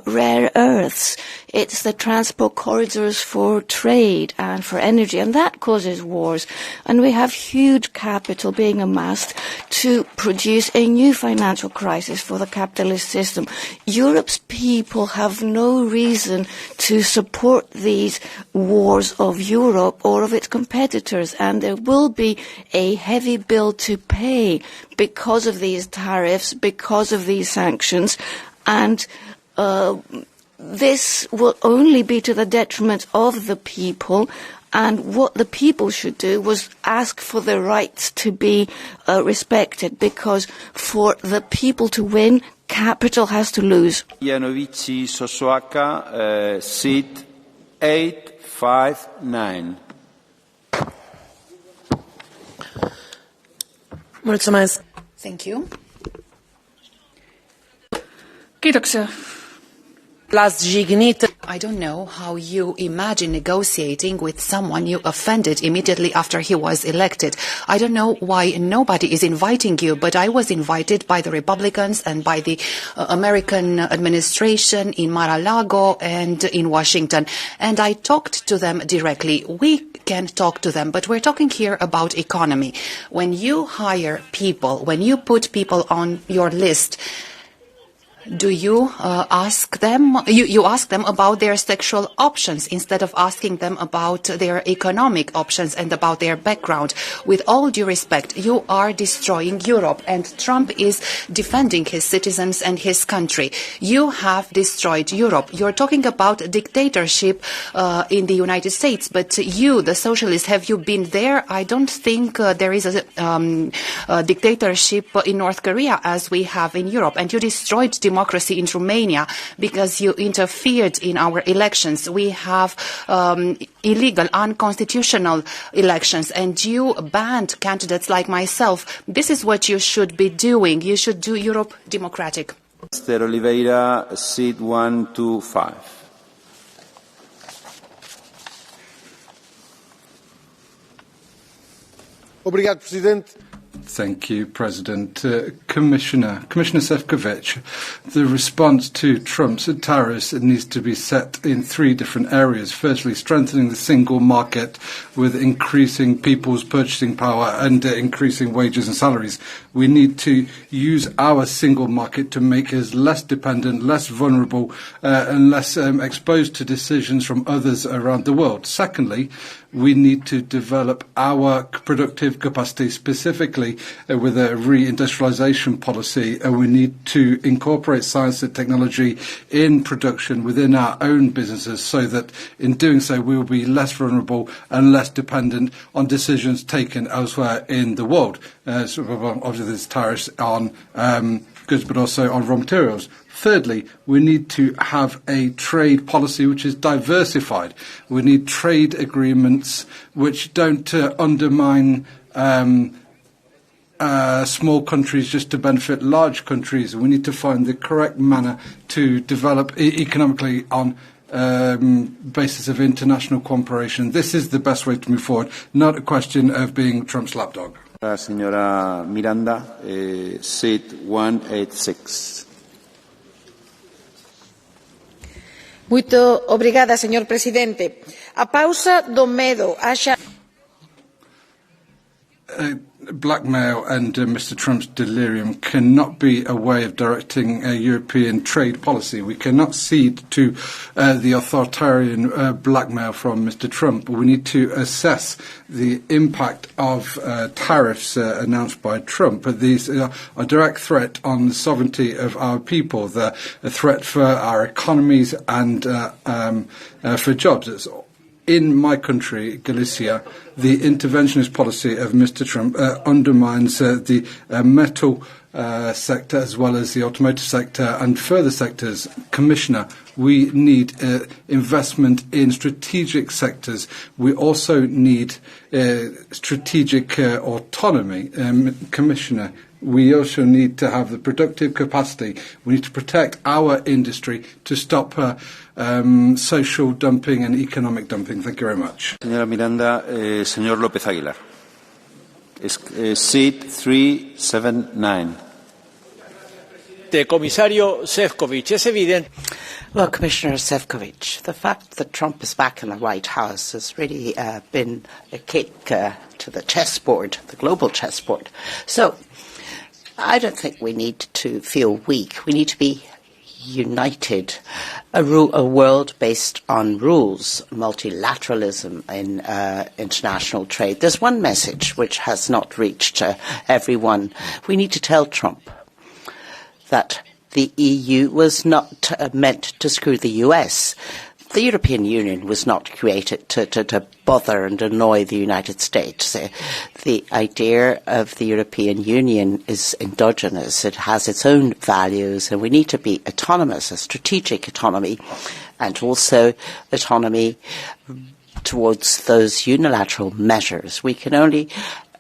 rare earths, it's the transport corridors for trade and for energy, and that causes wars. And we have huge capital being amassed to produce a new financial crisis for the capitalist system. Europe's people have no reason to support these wars of Europe or of its competitors, and there will be a heavy bill to pay because of these tariffs, because of these sanctions, and this will only be to the detriment of the people. And what the people should do was ask for their rights to be respected, because for the people to win, capital has to lose. Janovici Szłapka, seat 859. Thank you. Kiitoksia. I don't know how you imagine negotiating with someone you offended immediately after he was elected. I don't know why nobody is inviting you, but I was invited by the Republicans and by the American administration in Mar-a-Lago and in Washington. And I talked to them directly. We can talk to them, but we're talking here about economy. When you hire people, when you put people on your list, do you ask them, you ask them about their sexual options instead of asking them about their economic options and about their background? With all due respect, you are destroying Europe, and Trump is defending his citizens and his country. You have destroyed Europe. You're talking about dictatorship in the United States, but you, the socialists, have you been there? I don't think there is a dictatorship in North Korea as we have in Europe, and you destroyed democracy in Romania because you interfered in our elections. We have illegal, unconstitutional elections, and you banned candidates like myself. This is what you should be doing. You should do Europe democratic. Mr. Oliveira, seat 125. Obrigado, Presidente. Thank you, President. Commissioner Šefčovič, the response to Trump's tariffs needs to be set in three different areas. Firstly, strengthening the single market with increasing people's purchasing power and increasing wages and salaries. We need to use our single market to make us less dependent, less vulnerable, and less exposed to decisions from others around the world. Secondly, we need to develop our productive capacity, specifically with a reindustrialization policy, and we need to incorporate science and technology in production within our own businesses so that in doing so we will be less vulnerable and less dependent on decisions taken elsewhere in the world. Obviously there's tariffs on goods but also on raw materials. Thirdly, we need to have a trade policy which is diversified. We need trade agreements which don't undermine small countries just to benefit large countries. We need to find the correct manner to develop economically on basis of international cooperation. This is the best way to move forward, not a question of being Trump's lapdog. Señora Miranda, seat 186. Muito obrigada, señor presidente. A pausa do medo axa blackmail and Mr. Trump's delirium cannot be a way of directing a European trade policy. We cannot cede to the authoritarian blackmail from Mr. Trump. We need to assess the impact of tariffs announced by Trump. These are a direct threat on the sovereignty of our people. They're a threat for our economies and for jobs. In my country, Galicia, the interventionist policy of Mr. Trump undermines the metal sector as well as the automotive sector and further sectors. Commissioner, we need investment in strategic sectors. We also need strategic autonomy. Commissioner, we also need to have the productive capacity. We need to protect our industry to stop social dumping and economic dumping. Thank you very much. Señora Miranda, señor López Aguilar. Seat 379. Comisario Šefčovič, es evidente. Well, Commissioner Šefčovič, the fact that Trump is back in the White House has really been a kick to the chessboard, the global chessboard. So I don't think we need to feel weak. We need to be united. A world based on rules, multilateralism in international trade. There's one message which has not reached everyone. We need to tell Trump that the EU was not meant to screw the US. The European Union was not created to bother and annoy the United States. The idea of the European Union is endogenous. It has its own values, and we need to be autonomous, a strategic autonomy, and also autonomy towards those unilateral measures. We can only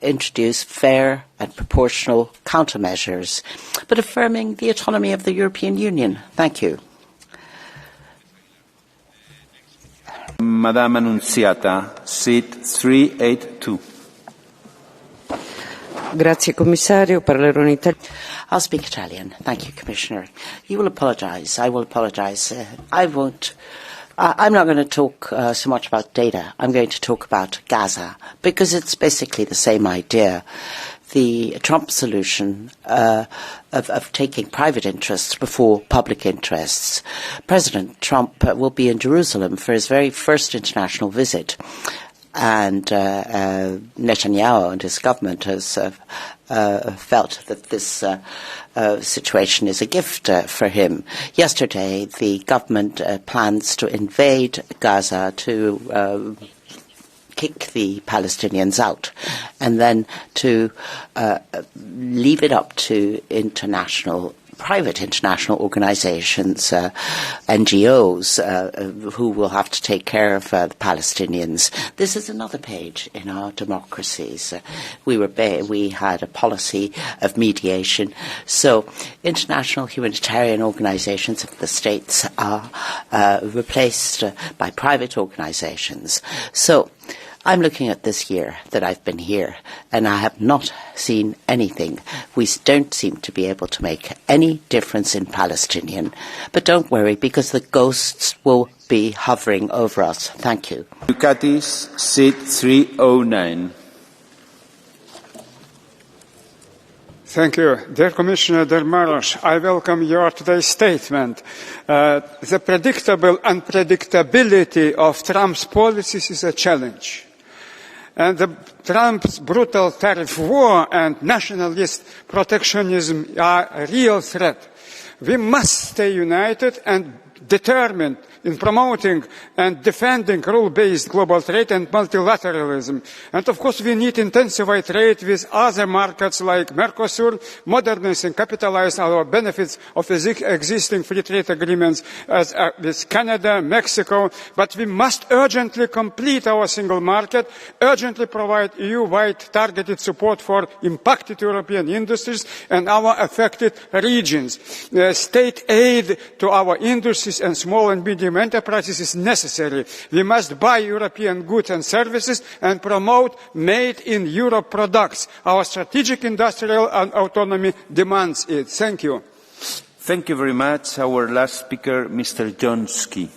introduce fair and proportional countermeasures, but affirming the autonomy of the European Union. Thank you. Madame Annunziata, seat 382. Grazie, Commissario. Parlerò in Italiano. I'll speak Italian. Thank you, Commissioner. You will apologize. I will apologize. I'm not going to talk so much about data. I'm going to talk about Gaza, because it's basically the same idea. The Trump solution of taking private interests before public interests. President Trump will be in Jerusalem for his very first international visit, and Netanyahu and his government has felt that this situation is a gift for him. Yesterday, the government plans to invade Gaza to kick the Palestinians out, and then to leave it up to private international organizations, NGOs, who will have to take care of the Palestinians. This is another page in our democracies. We had a policy of mediation. So international humanitarian organizations of the states are replaced by private organizations. So I'm looking at this year that I've been here, and I have not seen anything. We don't seem to be able to make any difference in Palestinian. But don't worry, because the ghosts will be hovering over us. Thank you. Ducatis, seat 309. Thank you. Dear Commissioner, dear Maroš, I welcome your today's statement. The predictable unpredictability of Trump's policies is a challenge. And Trump's brutal tariff war and nationalist protectionism are a real threat. We must stay united and determined in promoting and defending rule-based global trade and multilateralism. And of course we need intensified trade with other markets like Mercosur, modernize and capitalize our benefits of existing free trade agreements with Canada, Mexico, but we must urgently complete our single market, urgently provide EU-wide targeted support for impacted European industries and our affected regions. State aid to our industries and small and medium enterprises is necessary. We must buy European goods and services and promote made in Europe products. Our strategic industrial and autonomy demands it. Thank you. Thank you very much. Our last speaker, Mr. Jonski.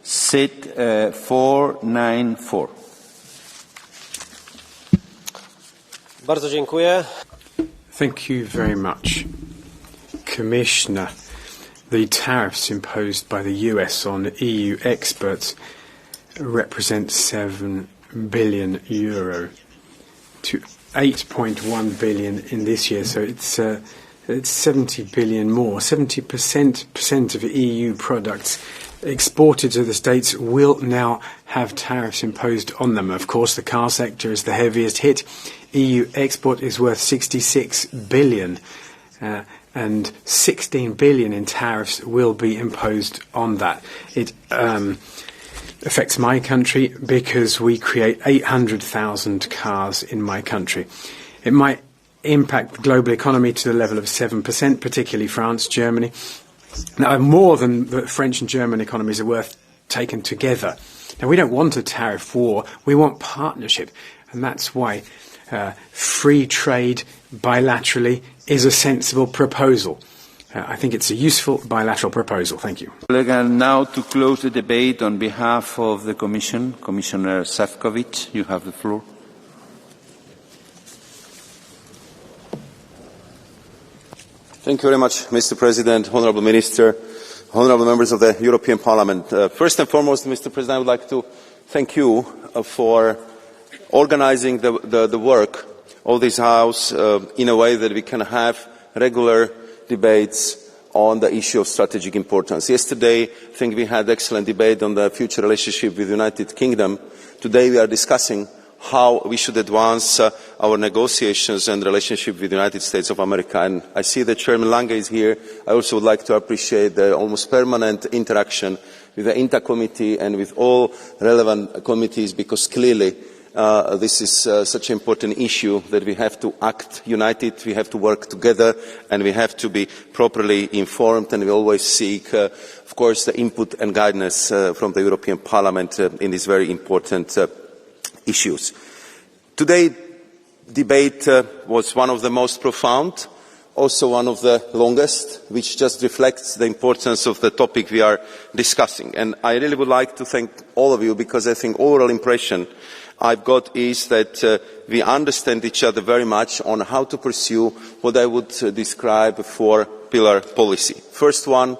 Seat 494. Bardzo dziękuję. Thank you very much. Commissioner, the tariffs imposed by the US on EU exports represent €7 billion to 8.1 billion in this year. So it's 70 billion more. 70% of EU products exported to the States will now have tariffs imposed on them. Of course, the car sector is the heaviest hit. EU export is worth 66 billion. And 16 billion in tariffs will be imposed on that. It affects my country because we create 800,000 cars in my country. It might impact the global economy to the level of 7%, particularly France, Germany. Now, more than the French and German economies are worth taken together. Now, we don't want a tariff war. We want partnership. And that's why free trade bilaterally is a sensible proposal. I think it's a useful bilateral proposal. Thank you. Now to close the debate on behalf of the Commission, Commissioner Šefčovič, you have the floor. Thank you very much, Mr. President, Honourable Minister, Honourable Members of the European Parliament. First and foremost, Mr. President, I would like to thank you for organising the work of this House in a way that we can have regular debates on the issue of strategic importance. Yesterday, I think we had an excellent debate on the future relationship with the United Kingdom. Today we are discussing how we should advance our negotiations and relationship with the United States of America. And I see that Chairman Lange is here. I also would like to appreciate the almost permanent interaction with the INTA committee and with all relevant committees, because clearly this is such an important issue that we have to act united, we have to work together, and we have to be properly informed, and we always seek, of course, the input and guidance from the European Parliament in these very important issues. Today's debate was one of the most profound, also one of the longest, which just reflects the importance of the topic we are discussing. And I really would like to thank all of you, because I think overall impression I've got is that we understand each other very much on how to pursue what I would describe for four-pillar policy. First one,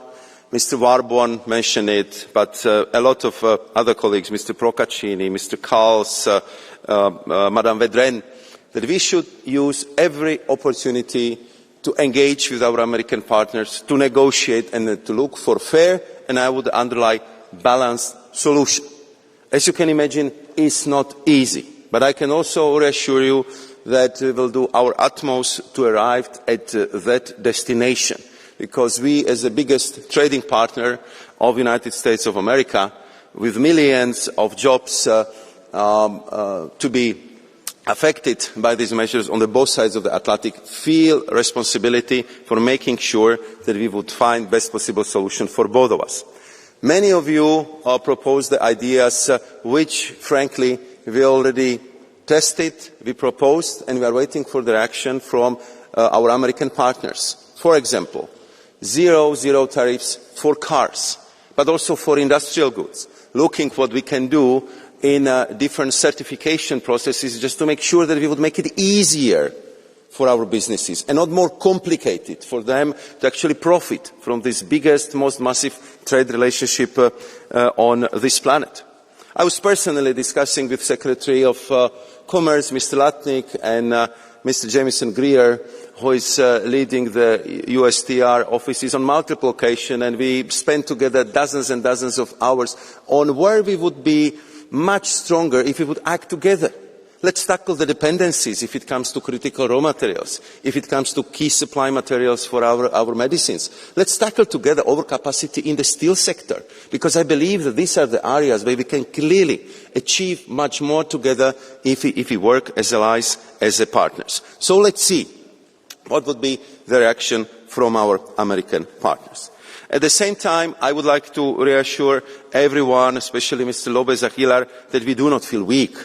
Mr. Warborn mentioned it, but a lot of other colleagues, Mr. Procaccini, Mr. Kals, Madame Vedren, that we should use every opportunity to engage with our American partners, to negotiate and to look for fair, and I would underline, balanced solution. As you can imagine, it's not easy, but I can also reassure you that we will do our utmost to arrive at that destination, because we, as the biggest trading partner of the United States of America, with millions of jobs to be affected by these measures on both sides of the Atlantic, feel responsibility for making sure that we would find the best possible solution for both of us. Many of you proposed the ideas which, frankly, we already tested, we proposed, and we are waiting for the action from our American partners. For example, zero tariffs for cars, but also for industrial goods, looking what we can do in different certification processes just to make sure that we would make it easier for our businesses and not more complicated for them to actually profit from this biggest, most massive trade relationship on this planet. I was personally discussing with Secretary of Commerce, Mr. Latnik, and Mr. Jameson Greer, who is leading the USTR offices on multiple occasions, and we spent together dozens and dozens of hours on where we would be much stronger if we would act together. Let's tackle the dependencies if it comes to critical raw materials, if it comes to key supply materials for our medicines. Let's tackle together overcapacity in the steel sector, because I believe that these are the areas where we can clearly achieve much more together if we work as allies, as partners. So let's see what would be the reaction from our American partners. At the same time, I would like to reassure everyone, especially Mr. López Aguilar, that we do not feel weak.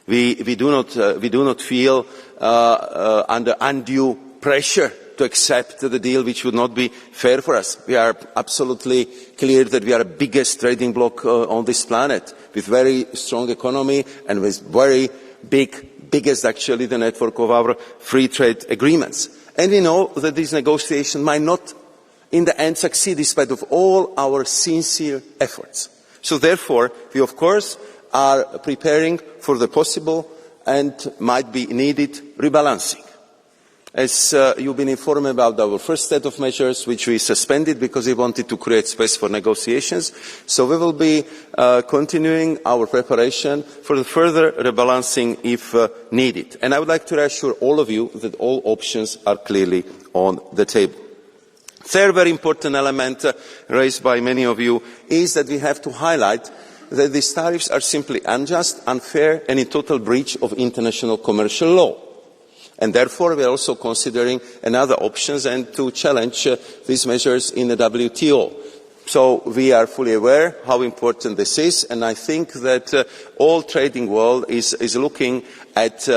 We do not feel under undue pressure to accept the deal which would not be fair for us. We are absolutely clear that we are the biggest trading bloc on this planet, with very strong economy and with very biggest actually the network of our free trade agreements. And we know that these negotiations might not in the end succeed despite of all our sincere efforts. So therefore, we of course are preparing for the possible and might be needed rebalancing. As you've been informed about our first set of measures, which we suspended because we wanted to create space for negotiations, so we will be continuing our preparation for the further rebalancing if needed. And I would like to reassure all of you that all options are clearly on the table. Third very important element raised by many of you is that we have to highlight that these tariffs are simply unjust, unfair, and in total breach of international commercial law. And therefore, we are also considering another options and to challenge these measures in the WTO. So we are fully aware how important this is, and I think that all trading world is looking at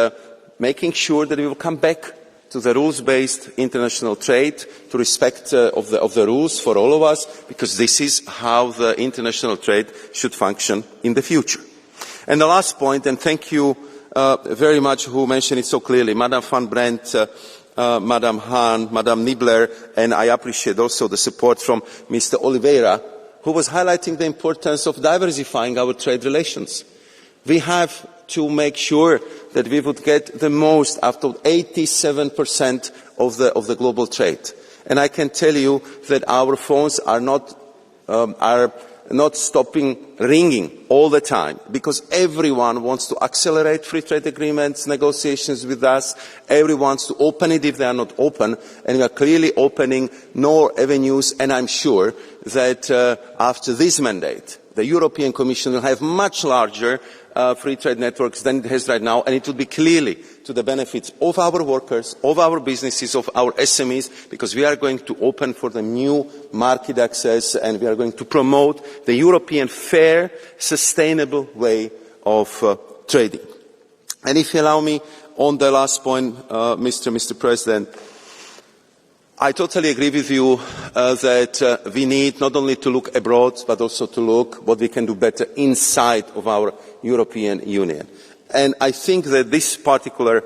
making sure that we will come back to the rules-based international trade, to respect of the rules for all of us, because this is how the international trade should function in the future. And the last point, and thank you very much who mentioned it so clearly, Madam van Brandt, Madam Hahn, Madam Niebler, and I appreciate also the support from Mr. Oliveira, who was highlighting the importance of diversifying our trade relations. We have to make sure that we would get the most out of 87% of the global trade. And I can tell you that our phones are not stopping ringing all the time, because everyone wants to accelerate free trade agreements, negotiations with us. Everyone wants to open it if they are not open, and we are clearly opening more avenues, and I'm sure that after this mandate, the European Commission will have much larger free trade networks than it has right now, and it will be clearly to the benefit of our workers, of our businesses, of our SMEs, because we are going to open for the new market access, and we are going to promote the European fair, sustainable way of trading. And if you allow me, on the last point, Mr. President, I totally agree with you that we need not only to look abroad, but also to look what we can do better inside of our European Union. And I think that this particular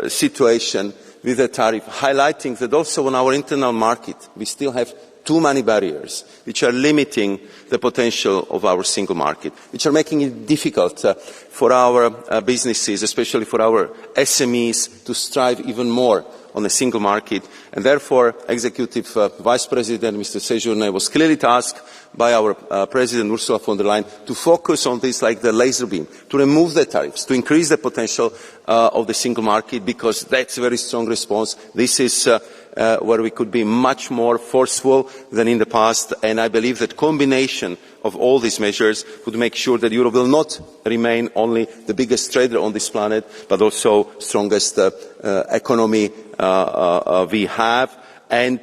situation with the tariff, highlighting that also on our internal market, we still have too many barriers which are limiting the potential of our single market, which are making it difficult for our businesses, especially for our SMEs, to strive even more on a single market. And therefore, Executive Vice President Mr. Séjourné was clearly tasked by our President Ursula von der Leyen to focus on this like the laser beam, to remove the tariffs, to increase the potential of the single market, because that's a very strong response. This is where we could be much more forceful than in the past, and I believe that combination of all these measures would make sure that Europe will not remain only the biggest trader on this planet, but also strongest economy we have, and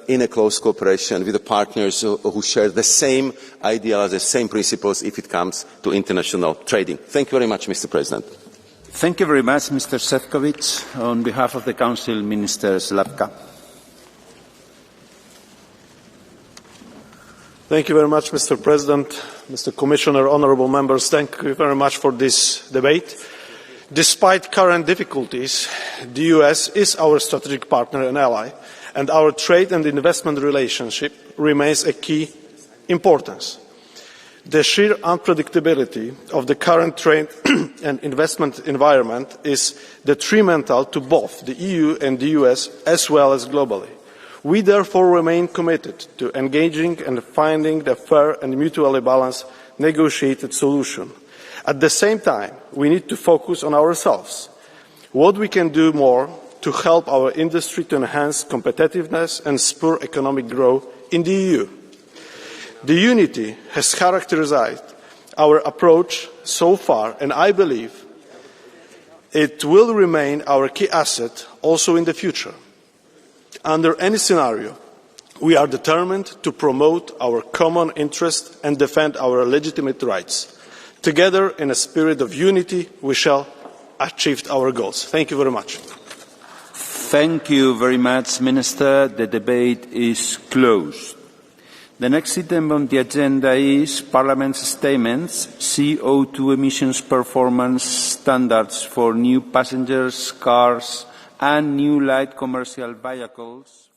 in a close cooperation with the partners who share the same ideals, the same principles if it comes to international trading. Thank you very much, Mr. President. Thank you very much, Mr. Šefčovič. On behalf of the Council, Minister Szłapka. Thank you very much, Mr. President, Mr. Commissioner, honourable members. Thank you very much for this debate. Despite current difficulties, the US is our strategic partner and ally, and our trade and investment relationship remains a key importance. The sheer unpredictability of the current trade and investment environment is detrimental to both the EU and the US, as well as globally. We therefore remain committed to engaging and finding the fair and mutually balanced negotiated solution. At the same time, we need to focus on ourselves, what we can do more to help our industry to enhance competitiveness and spur economic growth in the EU. The unity has characterised our approach so far, and I believe it will remain our key asset also in the future. Under any scenario, we are determined to promote our common interest and defend our legitimate rights. Together, in a spirit of unity, we shall achieve our goals. Thank you very much. Thank you very much, Minister. The debate is closed. The next item on the agenda is Parliament's statements, CO2 emissions performance standards for new passengers, cars and new light commercial vehicles.